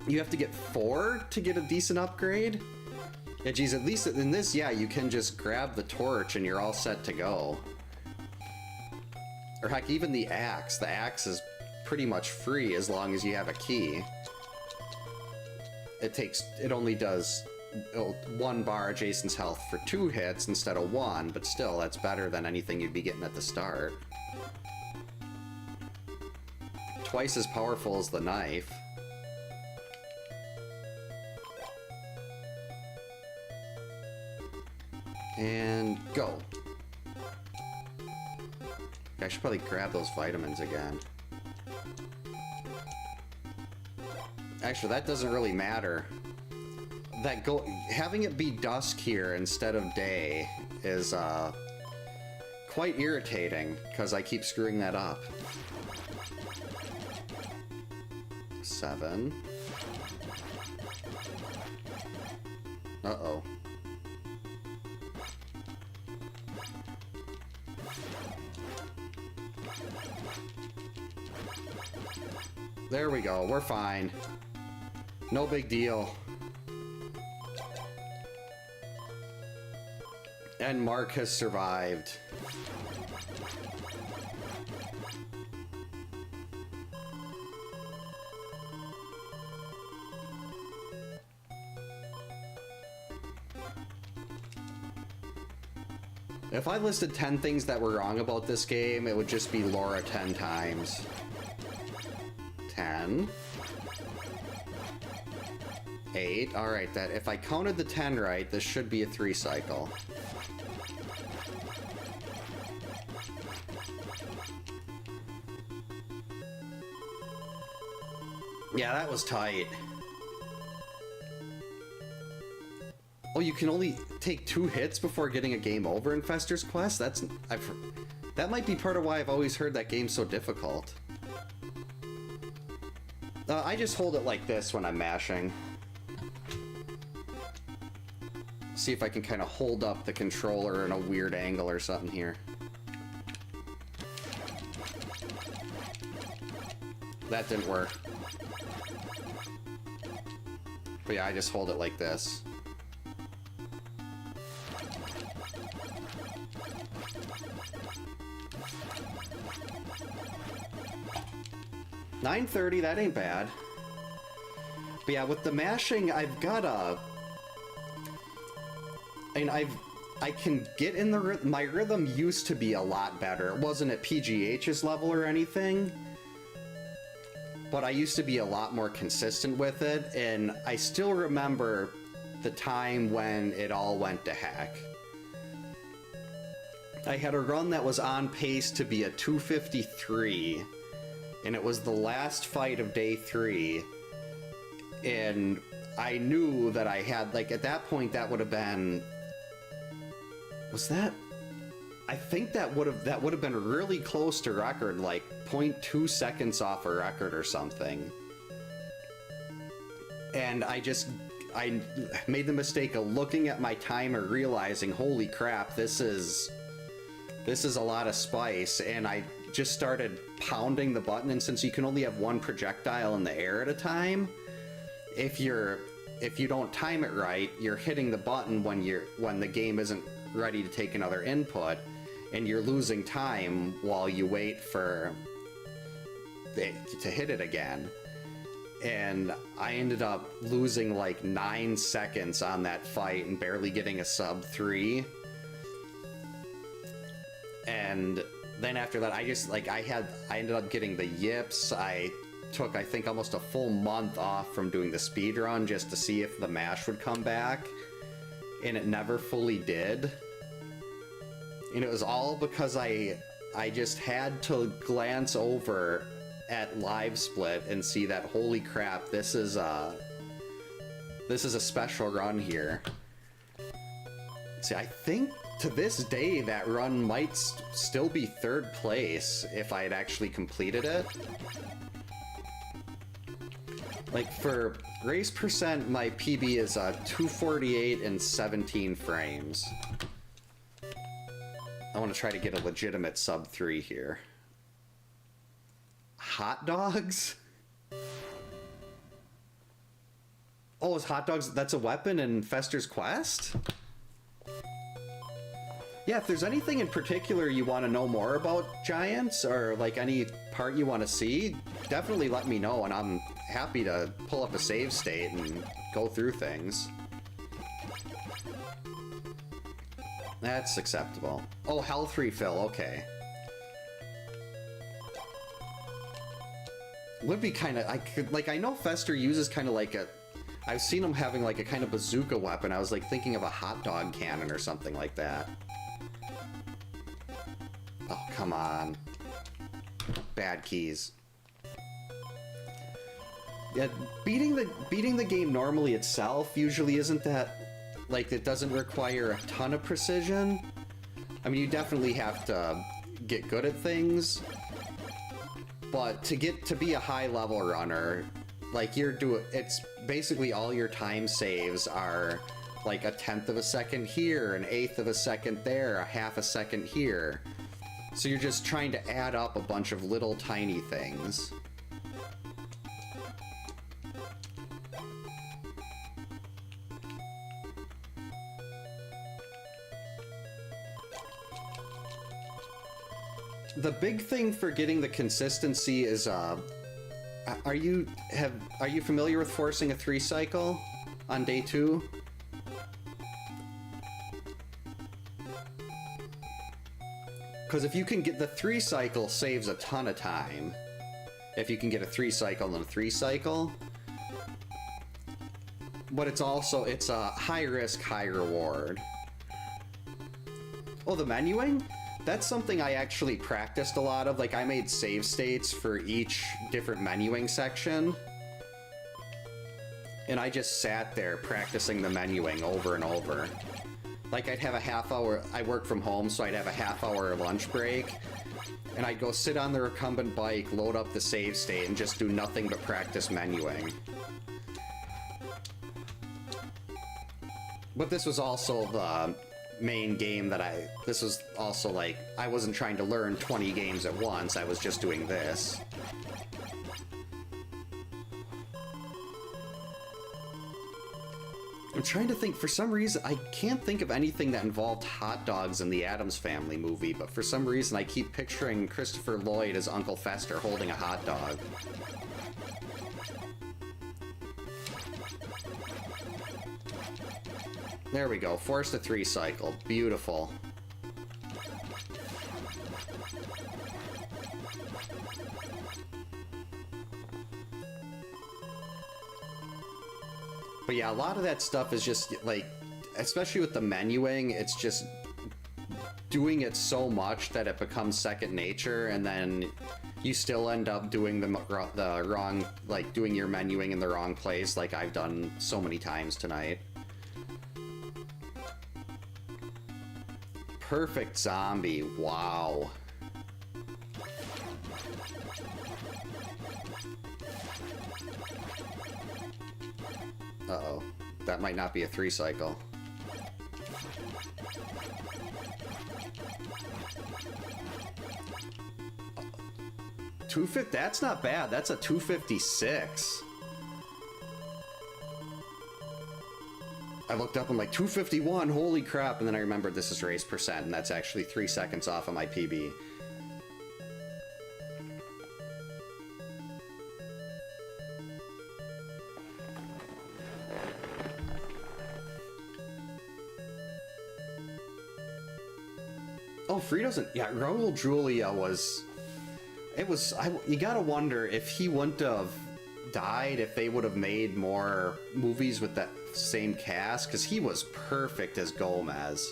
You have to get 4 to get a decent upgrade? Yeah, geez, at least in this, yeah, you can just grab the torch and you're all set to go. Or heck, even the axe. The axe is pretty much free as long as you have a key. It only does 1 bar Jason's health for 2 hits instead of 1, but still, that's better than anything you'd be getting at the start. Twice as powerful as the knife. And go. I should probably grab those vitamins again. Actually, that doesn't really matter. Having it be dusk here instead of day is quite irritating because I keep screwing that up. 7. Uh-oh. There we go, we're fine. No big deal. And Mark has survived. If I listed 10 things that were wrong about this game, it would just be Laura 10 times. 10. 8. Alright, that if I counted the 10 right, this should be a 3 cycle. Yeah, that was tight. Oh, you can only take 2 hits before getting a game over in Fester's Quest? That might be part of why I've always heard that game's so difficult. I just hold it like this when I'm mashing. See if I can kind of hold up the controller in a weird angle or something here. That didn't work. But yeah, I just hold it like this. $9.30, that ain't bad. But yeah, with the mashing, I've got I can get in the rhythm. My rhythm used to be a lot better. It wasn't at PGH's level or anything, but I used to be a lot more consistent with it, and I still remember the time when it all went to heck. I had a run that was on pace to be a 253, and it was the last fight of day 3, and I knew that I had, like, at that point that would have been... Was that... I think that would have been really close to record, like 0.2 seconds off a record or something. And I made the mistake of looking at my timer, realizing, holy crap, this is a lot of spice, and I just started pounding the button, and since you can only have 1 projectile in the air at a time, if you're if you don't time it right, you're hitting the button when the game isn't ready to take another input, and you're losing time while you wait for it to hit it again. And I ended up losing like 9 seconds on that fight and barely getting a sub 3. And then after that, I just like I ended up getting the yips. I took, I think, almost a full month off from doing the speedrun just to see if the mash would come back, and it never fully did. And it was all because I just had to glance over at Live Split and see that, holy crap, this is a special run here. See, I think to this day that run might still be 3rd place if I had actually completed it. Like, for race percent, my PB is 248 and 17 frames. I want to try to get a legitimate sub 3 here. Hot dogs? Oh, is hot dogs, that's a weapon in Fester's Quest? Yeah, if there's anything in particular you want to know more about Giants, or like any part you want to see, definitely let me know, and I'm happy to pull up a save state and go through things. That's acceptable. Oh, health refill, okay. Would be kind of, I know Fester uses kind of like a, I've seen him having like a kind of bazooka weapon. I was like thinking of a hot dog cannon or something like that. Oh, come on. Bad keys. Yeah, beating the game normally itself usually isn't that, like, it doesn't require a ton of precision. I mean, you definitely have to get good at things, but to be a high level runner, like, it's basically all your time saves are like 1/10 of a second here, 1/8 of a second there, 1/2 a second here. So you're just trying to add up a bunch of little tiny things. The big thing for getting the consistency is, are you familiar with forcing a 3 cycle on day 2? Because if you can get the 3 cycle, saves a ton of time. If you can get a 3 cycle and a 3 cycle. But it's a high risk, high reward. Oh, the menuing? That's something I actually practiced a lot of. Like, I made save states for each different menuing section. And I just sat there practicing the menuing over and over. Like, I'd have a half hour, I work from home, so I'd have a half-hour lunch break, and I'd go sit on the recumbent bike, load up the save state, and just do nothing but practice menuing. But this was also the main game that this was also like, I wasn't trying to learn 20 games at once, I was just doing this. I'm trying to think, for some reason, I can't think of anything that involved hot dogs in the Addams Family movie, but for some reason I keep picturing Christopher Lloyd as Uncle Fester holding a hot dog. There we go, forced a 3 cycle, beautiful. But yeah, a lot of that stuff is just, like, especially with the menuing, it's just doing it so much that it becomes second nature, and then you still end up doing the wrong, like, doing your menuing in the wrong place, like I've done so many times tonight. Perfect zombie, wow. Uh-oh. That might not be a 3 cycle. That's not bad. That's a 256. I looked up, I'm like, 251, holy crap, and then I remembered this is race percent, and that's actually 3 seconds off of my PB. Oh, Frito's, yeah, Raul Julia was, you gotta wonder if he wouldn't have died, if they would have made more movies with that same cast, because he was perfect as Gomez.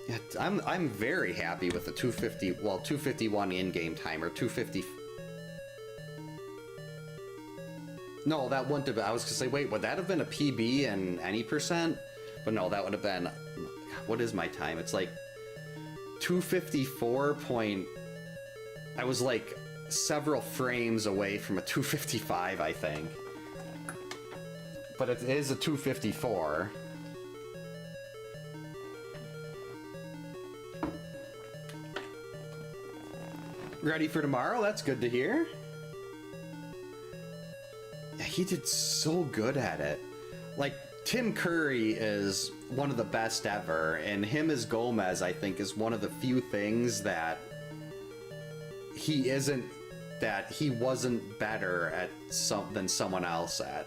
Yeah, I'm very happy with the 250, well, 251 in-game timer, 250. No, that wouldn't have, I was gonna say, wait, would that have been a PB in any percent? But no, that would have been, what is my time? It's like 254 point, I was like several frames away from a 255, I think. But it is a 254. Ready for tomorrow? That's good to hear. Yeah, he did so good at it. Like, Tim Curry is one of the best ever, and him as Gomez, I think, is one of the few things that he wasn't better at than someone else at.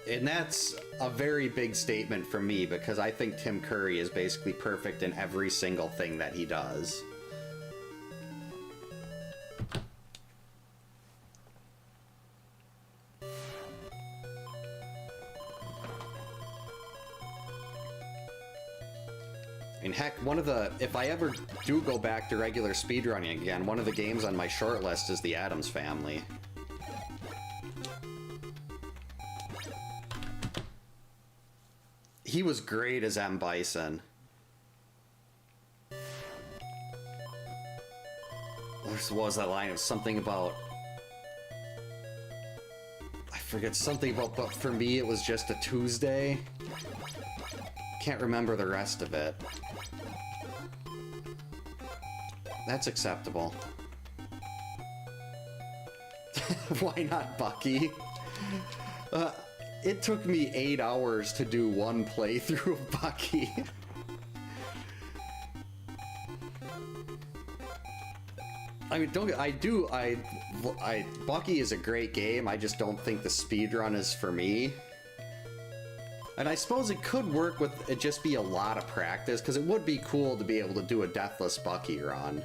And that's a very big statement from me, because I think Tim Curry is basically perfect in every single thing that he does. And heck, if I ever do go back to regular speedrunning again, one of the games on my short list is the Addams Family. He was great as M. Bison. What was that line? It was something about, I forget, something about, but for me it was just a Tuesday. Can't remember the rest of it. That's acceptable. Why not Bucky? It took me 8 hours to do one playthrough of Bucky. I mean, Bucky is a great game, I just don't think the speedrun is for me. And I suppose it could work with it just be a lot of practice, because it would be cool to be able to do a Deathless Bucky run.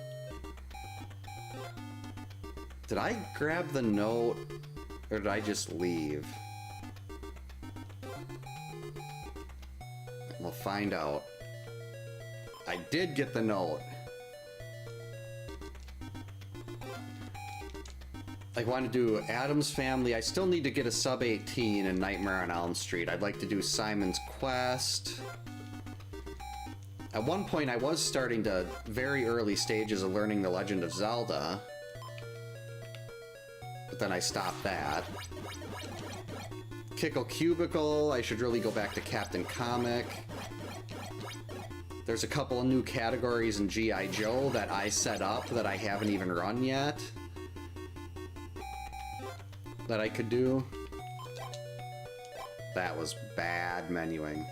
Did I grab the note, or did I just leave? We'll find out. I did get the note. I want to do Addams Family. I still need to get a sub 18 in Nightmare on Elm Street. I'd like to do Simon's Quest. At one point, I was starting to very early stages of learning The Legend of Zelda. But then I stopped that. Kickle Cubicle. I should really go back to Captain Comic. There's a couple of new categories in G.I. Joe that I set up that I haven't even run yet. That I could do. That was bad menuing.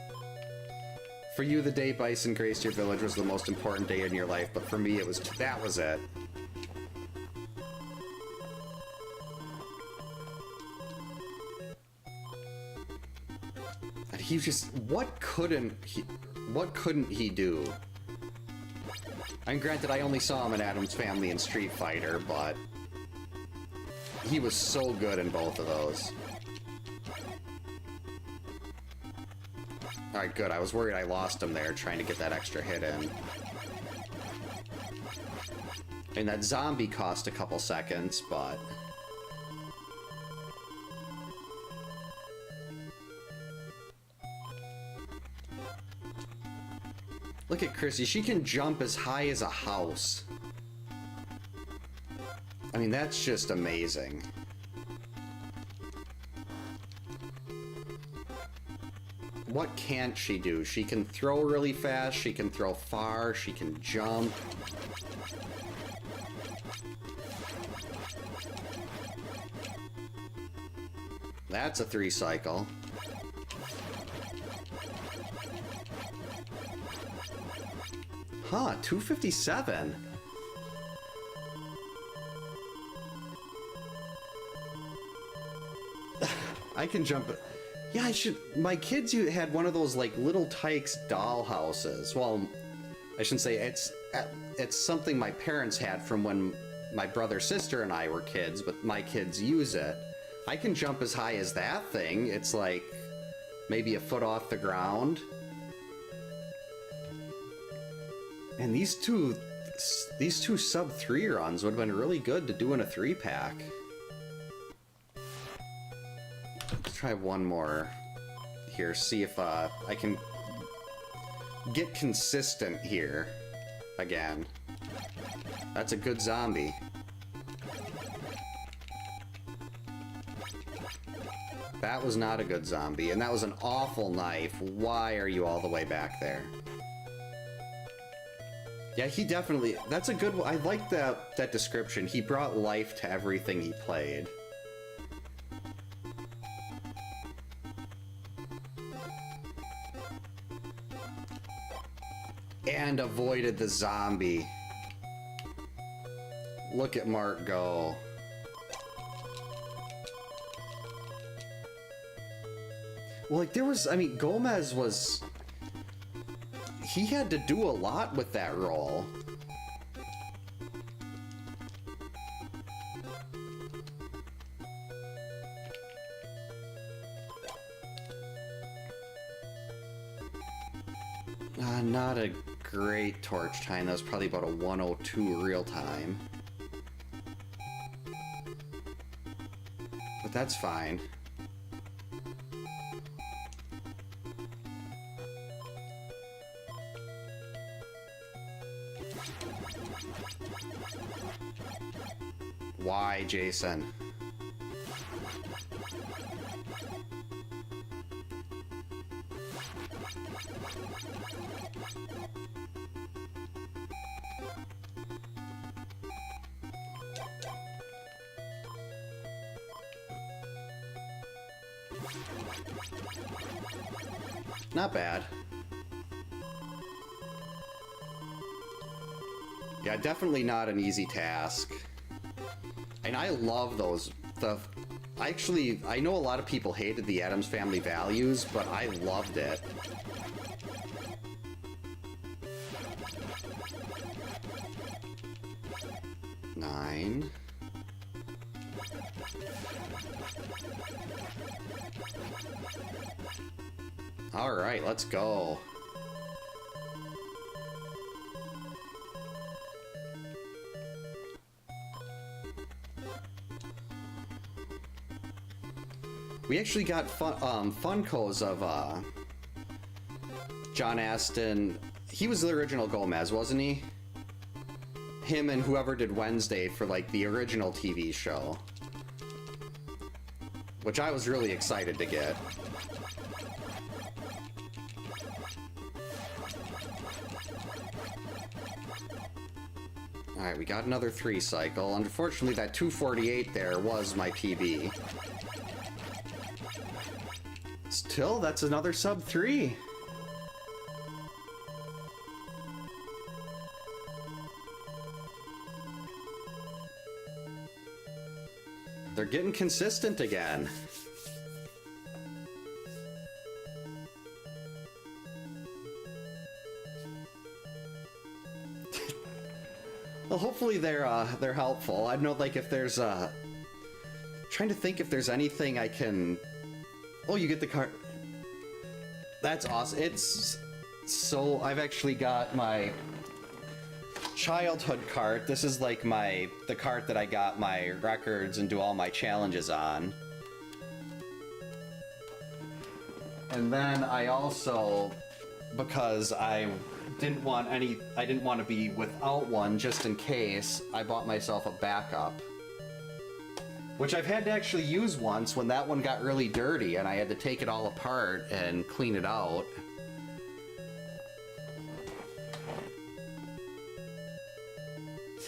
For you, the day Bison graced your village was the most important day in your life, but for me, that was it. And he just, what couldn't he do? I mean, granted, I only saw him in Addams Family and Street Fighter, but he was so good in both of those. Alright, good. I was worried I lost him there trying to get that extra hit in. And that zombie cost a couple seconds, but... Look at Chrissy. She can jump as high as a house. I mean, that's just amazing. What can't she do? She can throw really fast, she can throw far, she can jump. That's a 3 cycle. Huh, 257. I can jump. Yeah, I should. My kids had one of those like little Tykes doll houses. Well, I shouldn't say it's something my parents had from when my brother, sister, and I were kids, but my kids use it. I can jump as high as that thing. It's like maybe a foot off the ground. And these two sub 3 runs would have been really good to do in a 3-pack. Let's try one more here, see if I can get consistent here again. That's a good zombie. That was not a good zombie, and that was an awful knife. Why are you all the way back there? Yeah, he definitely... That's a good one. I like that description. He brought life to everything he played. And avoided the zombie. Look at Mark go. Well, like, there was... I mean, Gomez was... He had to do a lot with that roll. Not a great torch time. That was probably about a 102 real time. But that's fine. Why, Jason? Not bad. Yeah, definitely not an easy task. And I love those. I know a lot of people hated the Addams Family values, but I loved it. Nine. All right, let's go. We actually got Funkos of John Aston. He was the original Gomez, wasn't he? Him and whoever did Wednesday for like the original TV show. Which I was really excited to get. Alright, we got another 3 cycle. Unfortunately, that 248 there was my PB. Still, that's another sub 3. They're getting consistent again. Well, hopefully they're helpful. I don't know, like, if there's trying to think if there's anything I can... Oh, you get the card. That's awesome. It's so... I've actually got my childhood cart. This is like the cart that I got my records and do all my challenges on. And then I also, because I didn't want to be without one just in case, I bought myself a backup. Which I've had to actually use once when that one got really dirty and I had to take it all apart and clean it out.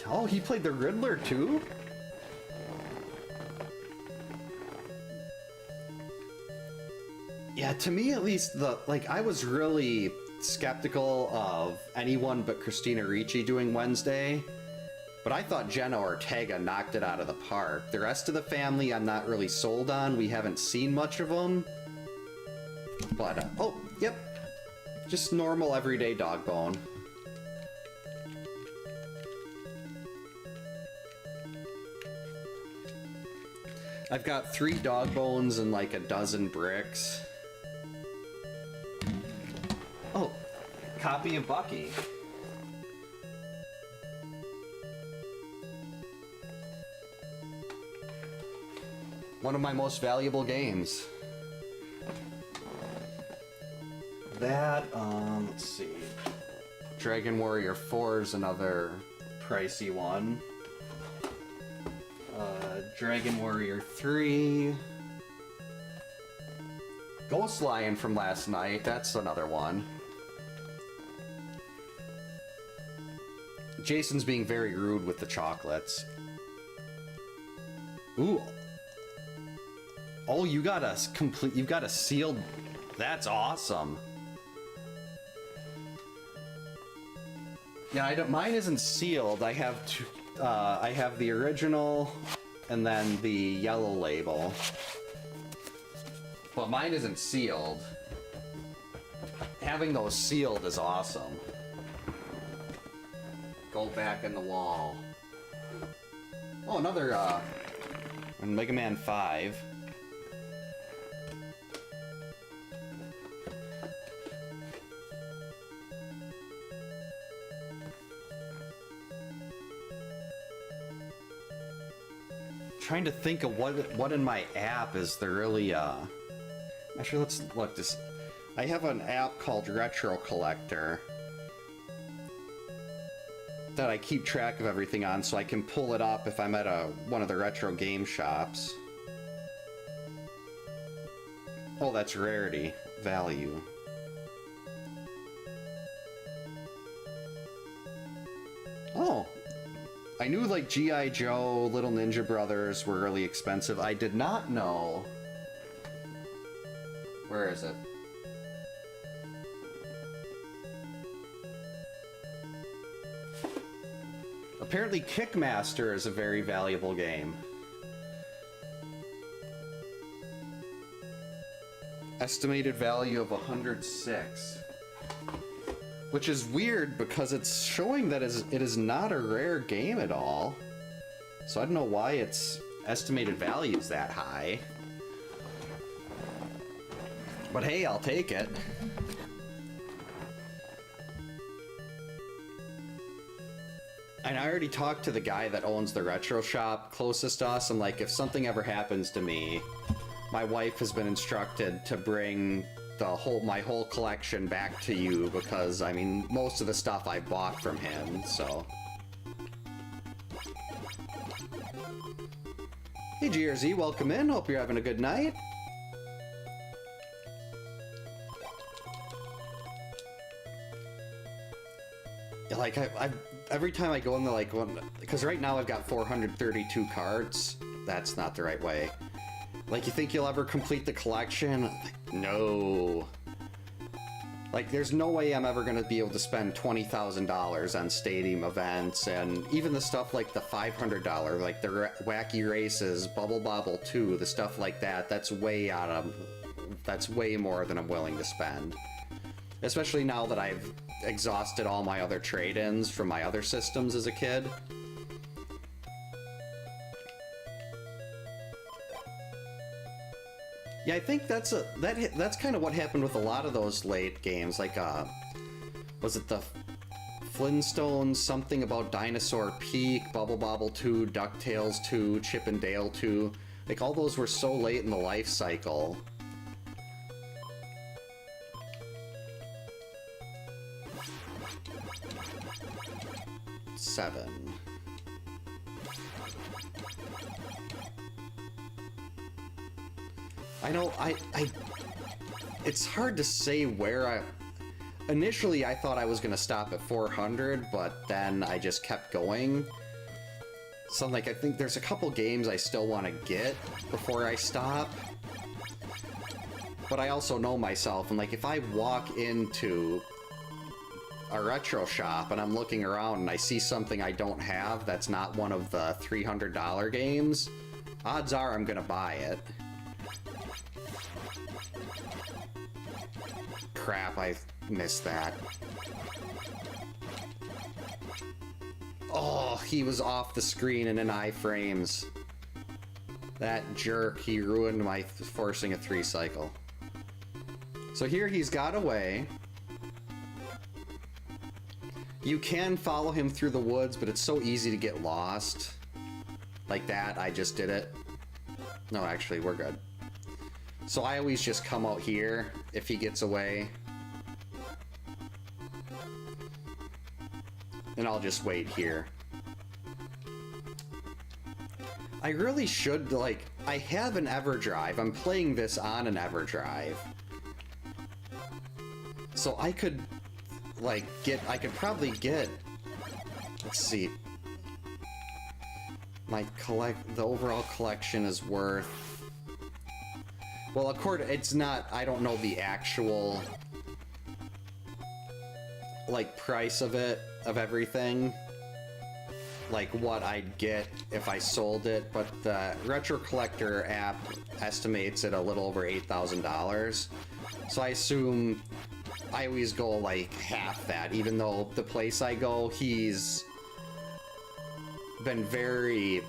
Oh, he played the Riddler too? Yeah, to me at least, I was really skeptical of anyone but Christina Ricci doing Wednesday, but I thought Jenna Ortega knocked it out of the park. The rest of the family I'm not really sold on. We haven't seen much of them. But, oh, yep. Just normal everyday dog bone. I've got 3 dog bones and like a dozen bricks. Oh, copy of Bucky. One of my most valuable games. That, let's see. Dragon Warrior 4 is another pricey one. Dragon Warrior 3. Ghost Lion from last night, that's another one. Jason's being very rude with the chocolates. Ooh. Oh, you got a sealed, that's awesome. Yeah, mine isn't sealed. I have two, I have the original and then the yellow label. But mine isn't sealed. Having those sealed is awesome. Go back in the wall. Oh, another Mega Man 5. Trying to think of what in my app is the really actually, let's look this. I have an app called Retro Collector that I keep track of everything on, so I can pull it up if I'm at one of the retro game shops. Oh, that's rarity value. Oh, I knew like G.I. Joe, Little Ninja Brothers were really expensive. I did not know. Where is it? Apparently Kickmaster is a very valuable game. Estimated value of 106. Which is weird because it's showing that it is not a rare game at all. So I don't know why its estimated value is that high. But hey, I'll take it. And I already talked to the guy that owns the retro shop closest to us. I'm like, if something ever happens to me, my wife has been instructed to bring my whole collection back to you, because I mean most of the stuff I bought from him. So hey GRZ, welcome in, hope you're having a good night. Like every time I go in there, because right now I've got 432 cards. That's not the right way. Like, you think you'll ever complete the collection? No. Like, there's no way I'm ever gonna be able to spend $20,000 on stadium events, and even the stuff like the $500, like the Wacky Races, Bubble Bobble 2, the stuff like that, that's way more than I'm willing to spend. Especially now that I've exhausted all my other trade-ins from my other systems as a kid. Yeah, I think that's kind of what happened with a lot of those late games. Like, was it the Flintstones, something about Dinosaur Peak, Bubble Bobble 2, DuckTales 2, Chip and Dale 2? Like, all those were so late in the life cycle. I know, it's hard to say where initially I thought I was gonna stop at 400, but then I just kept going. So like, I think there's a couple games I still want to get before I stop. But I also know myself, and like, if I walk into a retro shop and I'm looking around and I see something I don't have that's not one of the $300 games, odds are I'm gonna buy it. Crap, I missed that. Oh, he was off the screen and in iframes. That jerk, he ruined my forcing a 3 cycle. So here he's got away. You can follow him through the woods, but it's so easy to get lost. Like that, I just did it. No, actually, we're good. So I always just come out here if he gets away. And I'll just wait here. I really should, like, I have an EverDrive. I'm playing this on an EverDrive. So I could, like, I could probably get, let's see. The overall collection is worth, well, it's not, I don't know the actual, like, price of everything, like what I'd get if I sold it, but the Retro Collector app estimates it a little over $8,000. So I assume I always go like half that, even though the place I go, he's been very,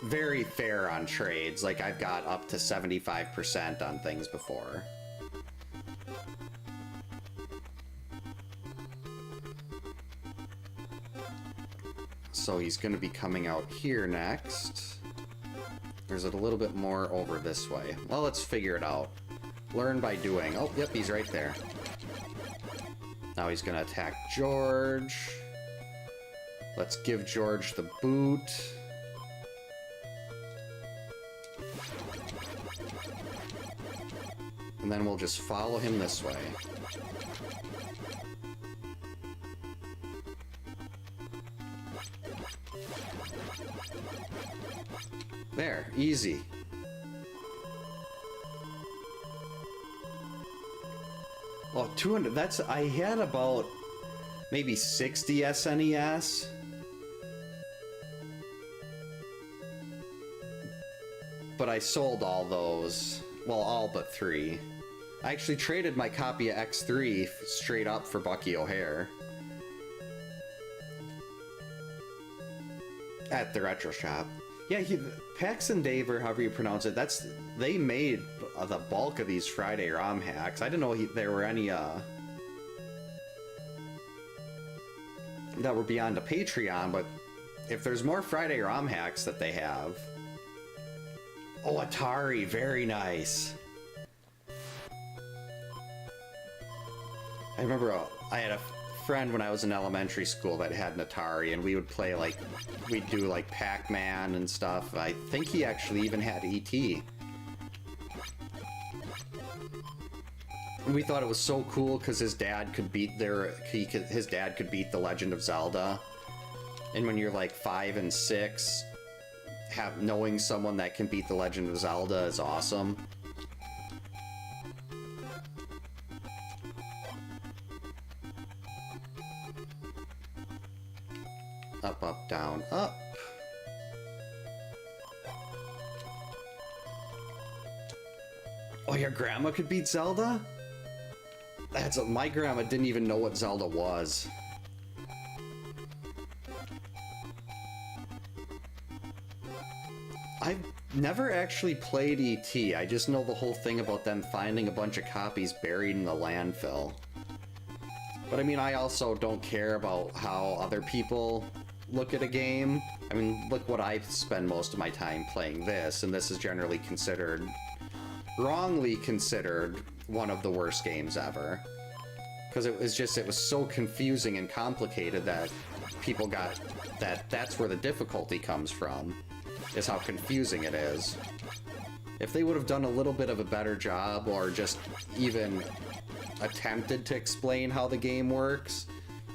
very fair on trades. Like, I've got up to 75% on things before. So he's going to be coming out here next. Or is it a little bit more over this way? Well, let's figure it out. Learn by doing. Oh, yep, he's right there. Now he's going to attack George. Let's give George the boot. And then we'll just follow him this way. There, easy. Well, 200, I had about maybe 60 SNES. But I sold all those. Well, all but 3. I actually traded my copy of X3 straight up for Bucky O'Hare. At the retro shop. Yeah, Pax and Dave, or however you pronounce it, they made the bulk of these Friday ROM hacks. I didn't know there were any, that were beyond a Patreon, but if there's more Friday ROM hacks that they have... Oh, Atari, very nice. I remember I had a friend when I was in elementary school that had an Atari, and we would play, like, we'd do, like, Pac-Man and stuff. I think he actually even had E.T. And we thought it was so cool because his dad could beat his dad could beat The Legend of Zelda. And when you're like 5 and 6, knowing someone that can beat The Legend of Zelda is awesome. Up, up, down, up. Oh, your grandma could beat Zelda? My grandma didn't even know what Zelda was. I've never actually played E.T. I just know the whole thing about them finding a bunch of copies buried in the landfill. But I mean, I also don't care about how other people look at a game. I mean, look what I spend most of my time playing this, and this is generally wrongly considered one of the worst games ever. Because it was so confusing and complicated that people got that's where the difficulty comes from, is how confusing it is. If they would have done a little bit of a better job, or just even attempted to explain how the game works,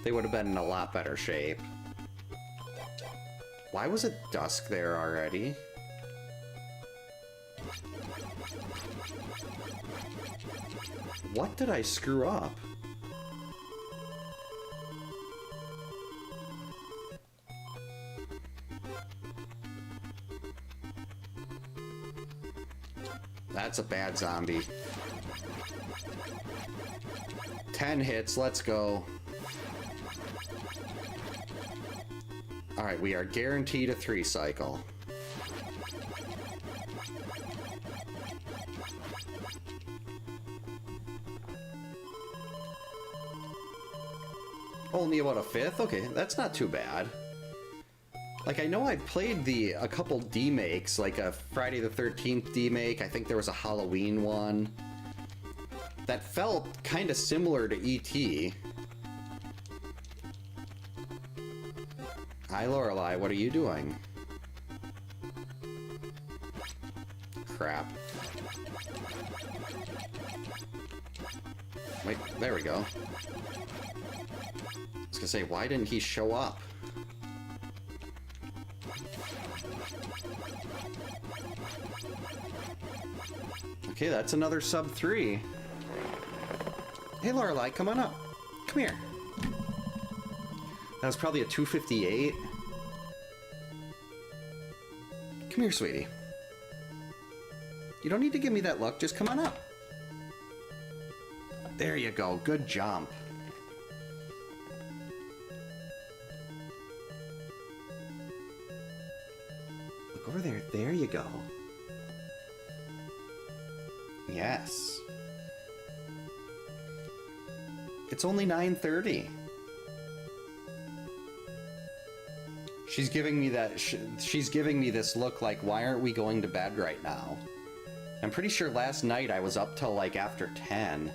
they would have been in a lot better shape. Why was it dusk there already? What did I screw up? That's a bad zombie. 10 hits, let's go. Alright, we are guaranteed a 3 cycle. Only about a 5th? Okay, that's not too bad. Like, I know I've played a couple D-makes, like a Friday the 13th D-make. I think there was a Halloween one that felt kind of similar to E.T. Hi, Lorelei, what are you doing? Crap. Wait, there we go. I was gonna say, why didn't he show up? Okay, that's another sub 3. Hey, Lorelei, come on up. Come here. That was probably a 258. Come here, sweetie. You don't need to give me that look. Just come on up. There you go. Good jump. Look over there. There you go. Yes. It's only 9:30. She's giving me that. She's giving me this look like, why aren't we going to bed right now? I'm pretty sure last night I was up till like after 10.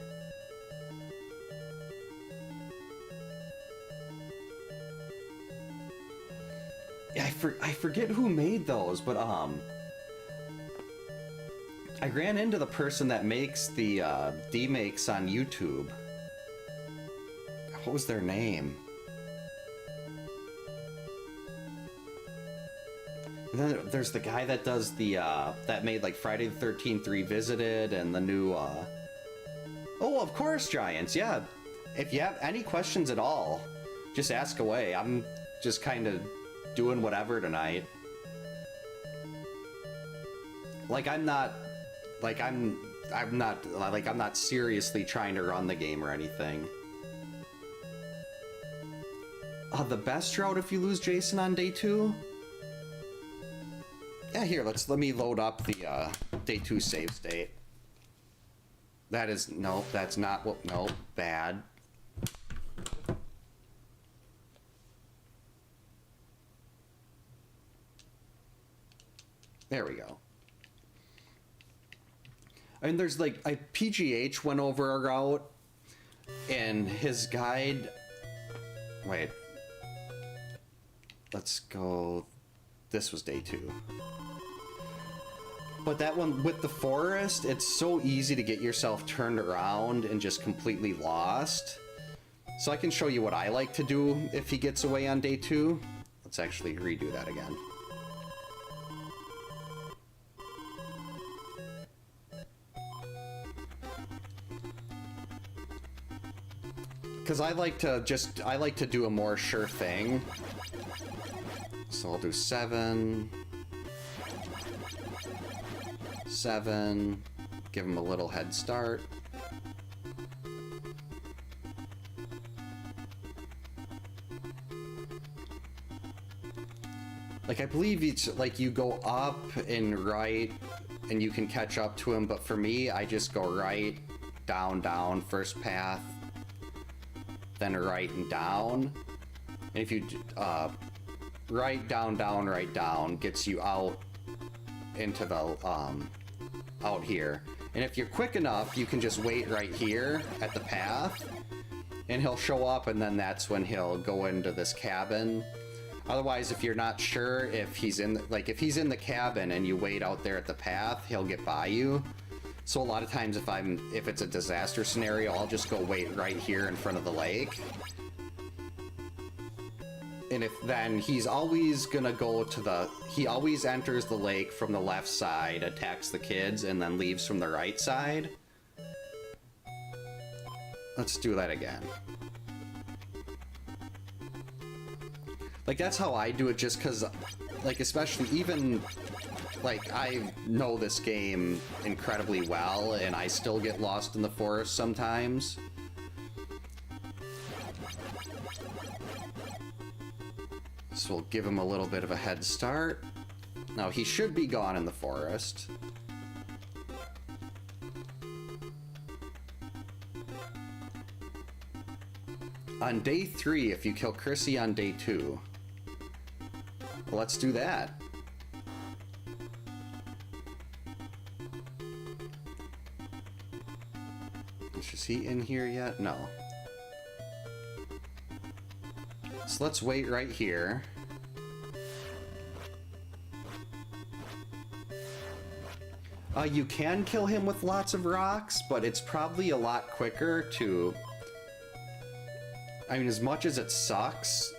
Yeah, I forget who made those, but I ran into the person that makes the D-makes on YouTube. What was their name? And then there's the guy that does the, that made like Friday the 13th Revisited and the new, Oh, of course, Giants, yeah. If you have any questions at all, just ask away. I'm just kind of doing whatever tonight. Like, I'm not seriously trying to run the game or anything. The best route if you lose Jason on day 2? Yeah, here, let me load up the day 2 save state. That is, no, that's not what, no, bad. There we go. I mean, there's like, PGH went over a route, and his guide, wait, let's go, this was day 2. But that one, with the forest, it's so easy to get yourself turned around and just completely lost. So I can show you what I like to do if he gets away on day 2. Let's actually redo that again. Because I like to do a more sure thing. So I'll do 7. 7, give him a little head start. Like, I believe it's like you go up and right and you can catch up to him, but for me, I just go right, down, down, first path, then right and down. And if you, right, down gets you out into the, out here. And if you're quick enough, you can just wait right here at the path and he'll show up, and then that's when he'll go into this cabin. Otherwise, if you're not sure if he's in, like, if he's in the cabin and you wait out there at the path, he'll get by you. So a lot of times if it's a disaster scenario, I'll just go wait right here in front of the lake. And then he's always gonna go to he always enters the lake from the left side, attacks the kids, and then leaves from the right side. Let's do that again. Like, that's how I do it, just because, like, especially even, like, I know this game incredibly well, and I still get lost in the forest sometimes. So we'll give him a little bit of a head start. Now, he should be gone in the forest. On day 3, if you kill Chrissy on day 2. Well, let's do that. Is he in here yet? No. So let's wait right here. You can kill him with lots of rocks, but it's probably a lot quicker to... I mean, as much as it sucks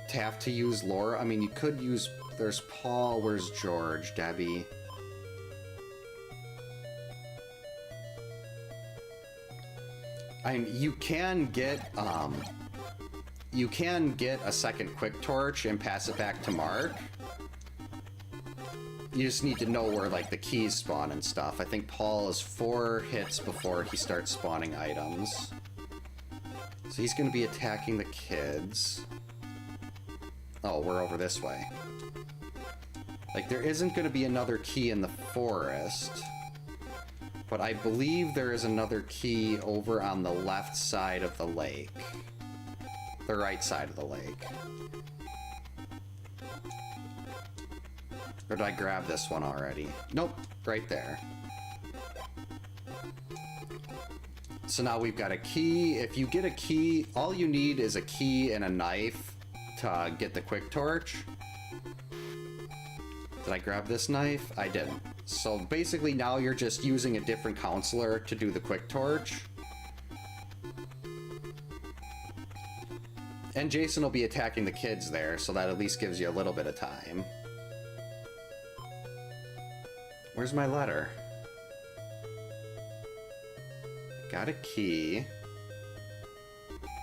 to have to use Laura, I mean, you could use... There's Paul, where's George, Debbie? I mean, you can get a second quick torch and pass it back to Mark. You just need to know where, like, the keys spawn and stuff. I think Paul is 4 hits before he starts spawning items. So he's going to be attacking the kids. Oh, we're over this way. Like, there isn't going to be another key in the forest. But I believe there is another key over on the left side of the lake. The right side of the lake. Or did I grab this one already? Nope, right there. So now we've got a key. If you get a key, all you need is a key and a knife to get the quick torch. Did I grab this knife? I didn't. So basically now you're just using a different counselor to do the quick torch. And Jason will be attacking the kids there, so that at least gives you a little bit of time. Where's my letter? Got a key.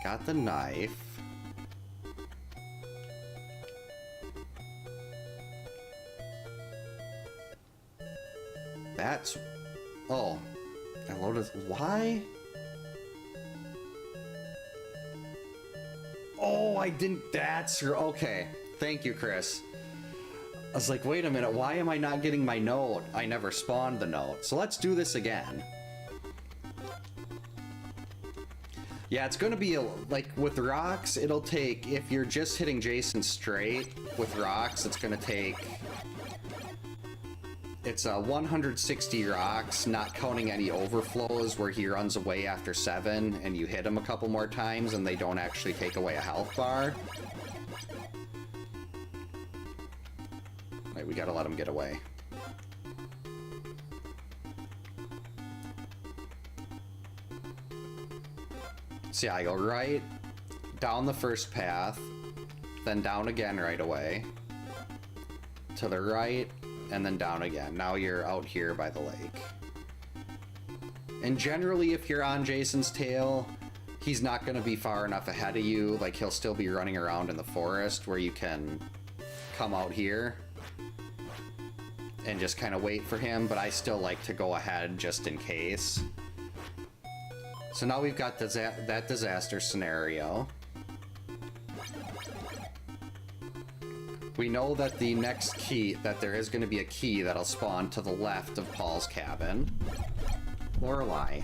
Got the knife. That's... Oh. I loaded... Why? Oh, I didn't... That's... Okay. Thank you, Chris. I was like, wait a minute, why am I not getting my note? I never spawned the note. So let's do this again. Yeah, it's gonna be, like, with rocks, it'll take... If you're just hitting Jason straight with rocks, it's gonna take... It's 160 rocks, not counting any overflows where he runs away after 7 and you hit him a couple more times and they don't actually take away a health bar. Wait, we gotta let him get away. So yeah, I go right, down the first path, then down again right away, to the right, and then down again. Now you're out here by the lake. And generally, if you're on Jason's tail, he's not going to be far enough ahead of you. Like, he'll still be running around in the forest where you can come out here and just kind of wait for him, but I still like to go ahead just in case. So now we've got that disaster scenario. We know that the next key, that there is going to be a key that'll spawn to the left of Paul's cabin. Lorelei,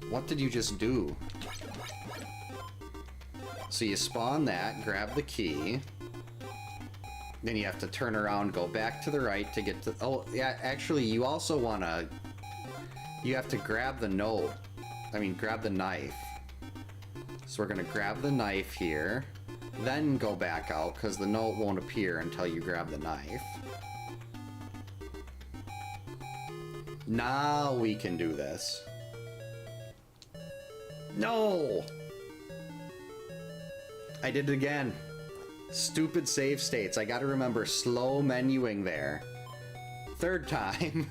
what did you just do? So you spawn that, grab the key. Then you have to turn around, go back to the right to get to... Oh, yeah, actually, you also want to... You have to grab the note. I mean, grab the knife. So we're going to grab the knife here. then go back out, because the note won't appear until you grab the knife. Now we can do this. No! I did it again. Stupid save states. I gotta remember slow menuing there. Third time.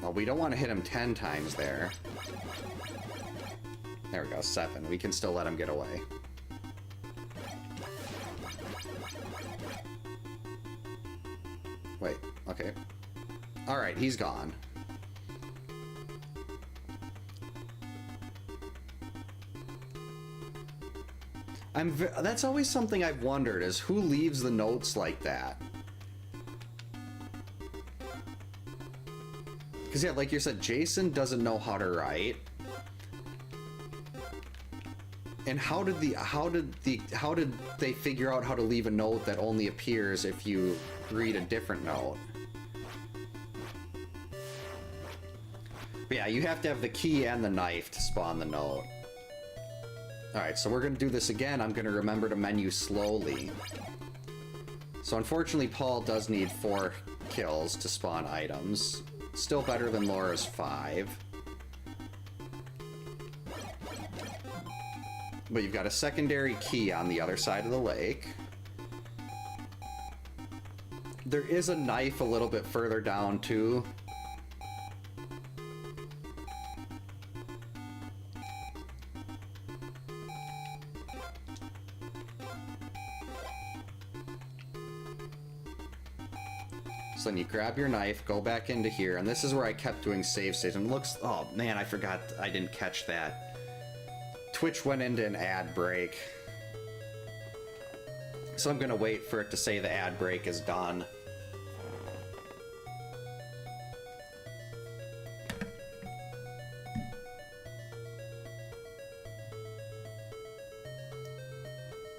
Well, we don't want to hit him 10 times there. There we go, 7. We can still let him get away. Wait, okay. Alright, he's gone. That's always something I've wondered, is who leaves the notes like that? Because yeah, like you said, Jason doesn't know how to write. And how did they figure out how to leave a note that only appears if you read a different note? But yeah, you have to have the key and the knife to spawn the note. Alright, so we're gonna do this again. I'm gonna remember to menu slowly. So unfortunately, Paul does need 4 kills to spawn items. Still better than Laura's 5. But you've got a secondary key on the other side of the lake. There is a knife a little bit further down, too. So then you grab your knife, go back into here, and this is where I kept doing save states. And it looks... Oh, man, I forgot. I didn't catch that. Twitch went into an ad break. So I'm gonna wait for it to say the ad break is done.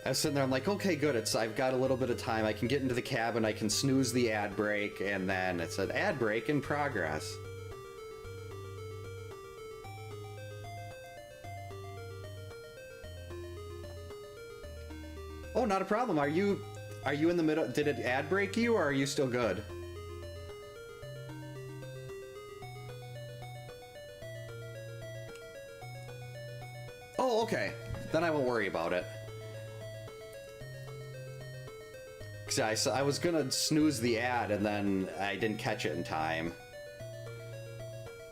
I was sitting there, I'm like, okay, good, I've got a little bit of time. I can get into the cabin, I can snooze the ad break, and then it said ad break in progress. Oh, not a problem. Are you in the middle? Did it ad break you, or are you still good? Oh, okay. Then I won't worry about it. Cause I was gonna snooze the ad, and then I didn't catch it in time.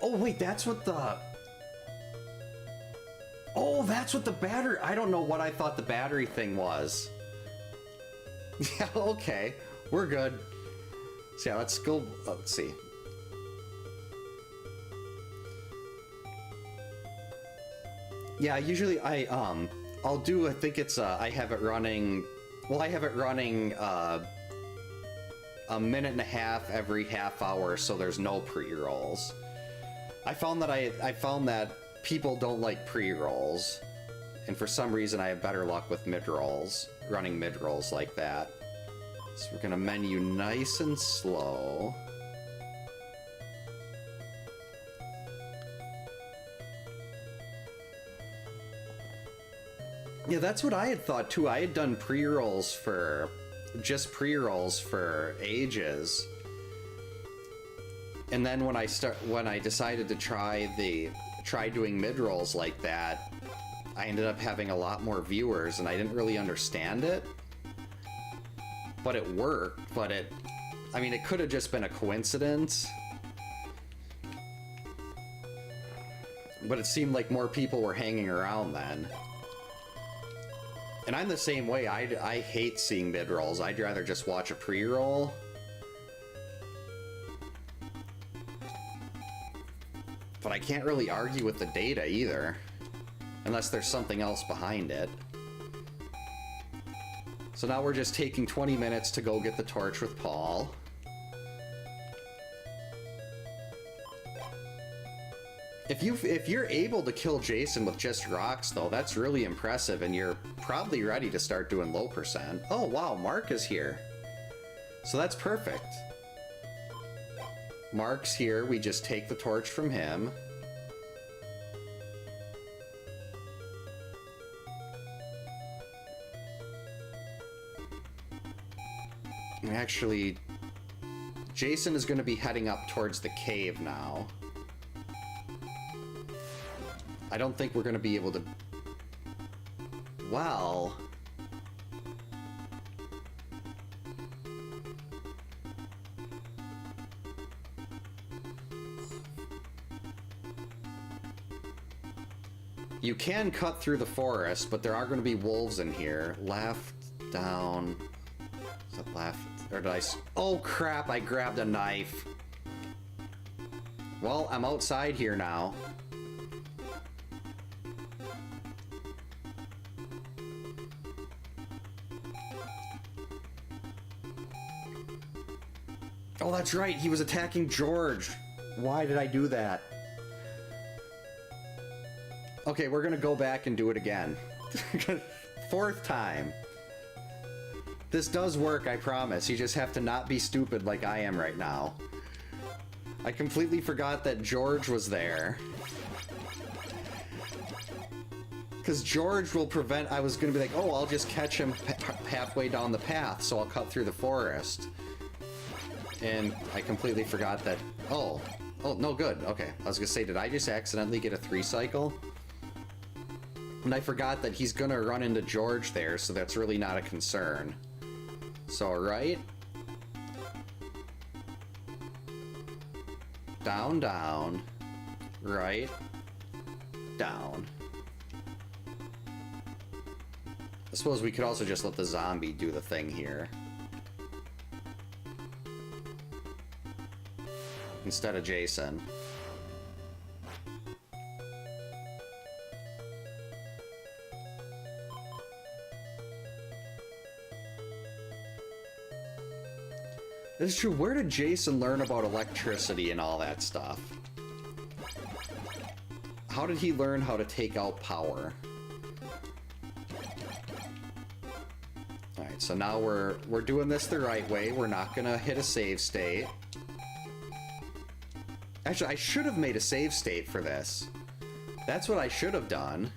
Oh, wait, that's what the... Oh, that's what the battery... I don't know what I thought the battery thing was. Yeah, okay. We're good. So yeah, let's go... Let's see. Yeah, usually I'll do, I think it's, I have it running... Well, I have it running, a minute and a half every half hour, so there's no pre-rolls. I found that people don't like pre-rolls, and for some reason I have better luck with mid-rolls, running mid-rolls like that. So we're gonna menu nice and slow. Yeah, that's what I had thought too. I had done pre-rolls for... just pre-rolls for ages. And then when I decided to try doing mid-rolls like that, I ended up having a lot more viewers, and I didn't really understand it. But it worked, I mean, it could have just been a coincidence. But it seemed like more people were hanging around then. And I'm the same way. I hate seeing mid-rolls. I'd rather just watch a pre-roll. But I can't really argue with the data either. Unless there's something else behind it. So now we're just taking 20 minutes to go get the torch with Paul. If you're able to kill Jason with just rocks, though, that's really impressive, and you're probably ready to start doing low percent. Oh, wow, Mark is here. So that's perfect. Mark's here. We just take the torch from him. Actually, Jason is going to be heading up towards the cave now. I don't think we're going to be able to... Well... You can cut through the forest, but there are going to be wolves in here. Left, down... Is that left? Or did I... Oh crap, I grabbed a knife. Well, I'm outside here now. Oh, that's right, he was attacking George. Why did I do that? Okay, we're gonna go back and do it again. 4th time. This does work, I promise. You just have to not be stupid like I am right now. I completely forgot that George was there. Because George will prevent... I was gonna be like, oh, I'll just catch him halfway down the path, so I'll cut through the forest. And I completely forgot that... Oh, no, good. Okay, I was gonna say, did I just accidentally get a 3-cycle? And I forgot that he's gonna run into George there, so that's really not a concern. So, right? Down, down. Right. Down. I suppose we could also just let the zombie do the thing here. Instead of Jason. It's true, where did Jason learn about electricity and all that stuff? How did he learn how to take out power? Alright, so now we're doing this the right way. We're not gonna hit a save state. Actually, I should have made a save state for this. That's what I should have done.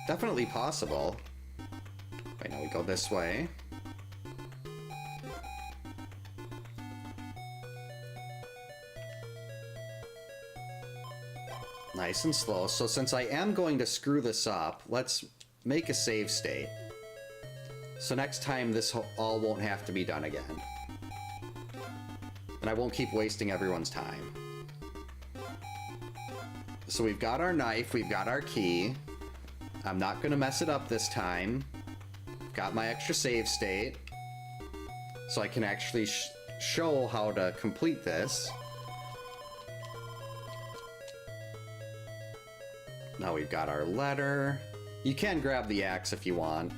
Definitely possible. Wait, now we go this way. Nice and slow. So since I am going to screw this up, let's make a save state. So next time this all won't have to be done again. And I won't keep wasting everyone's time. So we've got our knife, we've got our key. I'm not gonna mess it up this time. Got my extra save state. So I can actually show how to complete this. Now we've got our letter. You can grab the axe if you want.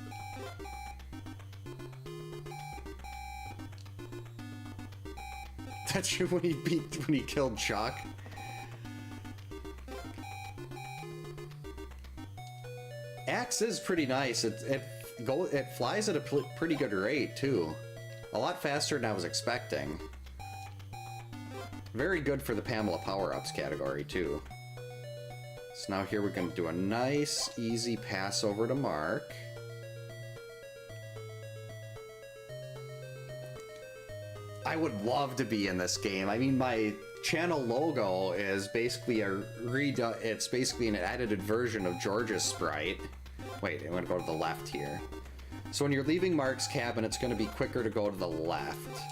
That's when he killed Chuck. Axe is pretty nice. It flies at a pretty good rate too. A lot faster than I was expecting. Very good for the Pamela power-ups category too. So now here we're going to do a nice, easy pass over to Mark. I would love to be in this game. I mean, my channel logo is basically it's basically an edited version of George's sprite. Wait, I'm going to go to the left here. So when you're leaving Mark's cabin, it's going to be quicker to go to the left.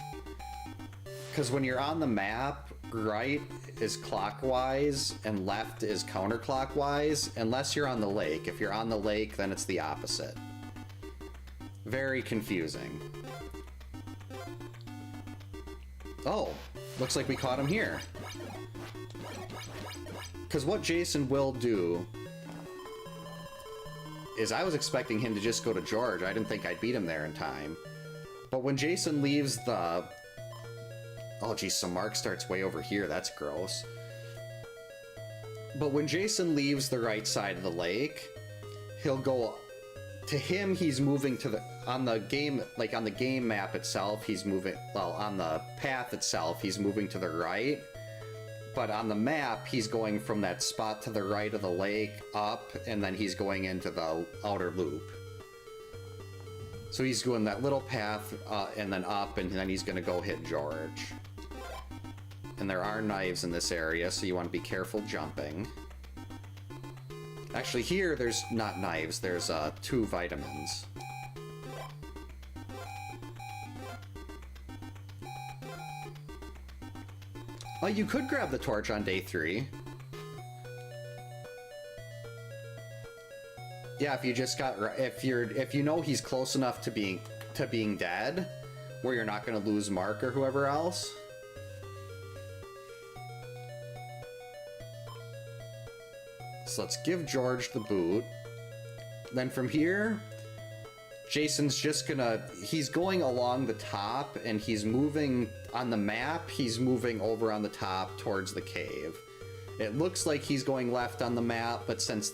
Because when you're on the map, right is clockwise and left is counterclockwise, unless you're on the lake. If you're on the lake, then it's the opposite. Very confusing. Oh, looks like we caught him here. Because what Jason will do is, I was expecting him to just go to George. I didn't think I'd beat him there in time. But when Jason leaves the... Oh geez, so Mark starts way over here. That's gross. But when Jason leaves the right side of the lake, he'll go to him, he's moving to the, on the game, like on the game map itself, he's moving, well, on the path itself, he's moving to the right. But on the map, he's going from that spot to the right of the lake up, and then he's going into the outer loop. So he's doing that little path, and then up, and then he's gonna go hit George. And there are knives in this area, so you want to be careful jumping. Actually, here, there's not knives, there's 2 vitamins. Oh, you could grab the torch on day 3. Yeah, if you just got, if you know he's close enough to being dead, where you're not gonna lose Mark or whoever else. So let's give George the boot. Then from here, Jason's just gonna, he's going along the top and he's moving on the map, he's moving over on the top towards the cave. It looks like he's going left on the map, but since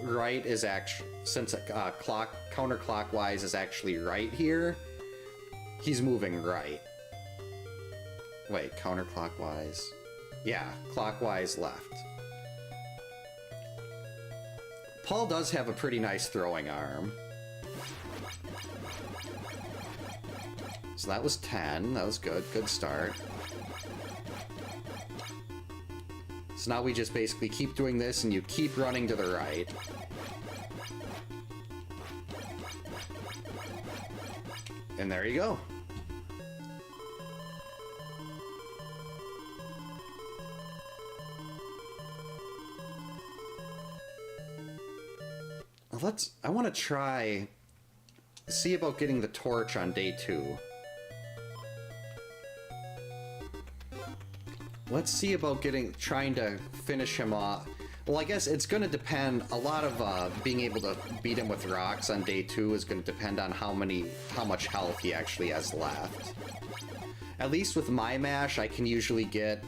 right is actually, since counterclockwise is actually right here, he's moving right. Wait, counterclockwise? Yeah, clockwise left. Paul does have a pretty nice throwing arm. So that was 10. That was good. Good start. So now we just basically keep doing this and you keep running to the right. And there you go. I want to try, see about getting the torch on day 2. Let's see about trying to finish him off. Well, I guess it's going to depend, a lot of being able to beat him with rocks on day 2 is going to depend on how much health he actually has left. At least with my mash, I can usually get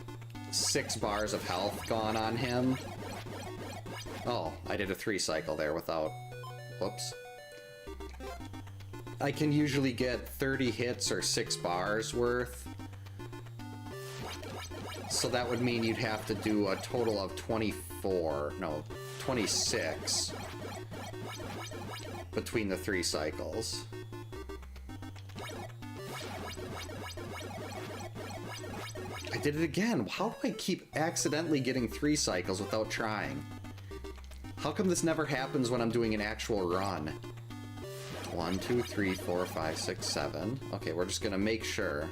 6 bars of health gone on him. Oh, I did a 3 cycle there without... Whoops. I can usually get 30 hits or 6 bars worth. So that would mean you'd have to do a total of 26 between the 3 cycles. I did it again. How do I keep accidentally getting 3 cycles without trying? How come this never happens when I'm doing an actual run? 1, 2, 3, 4, 5, 6, 7. Okay, we're just gonna make sure.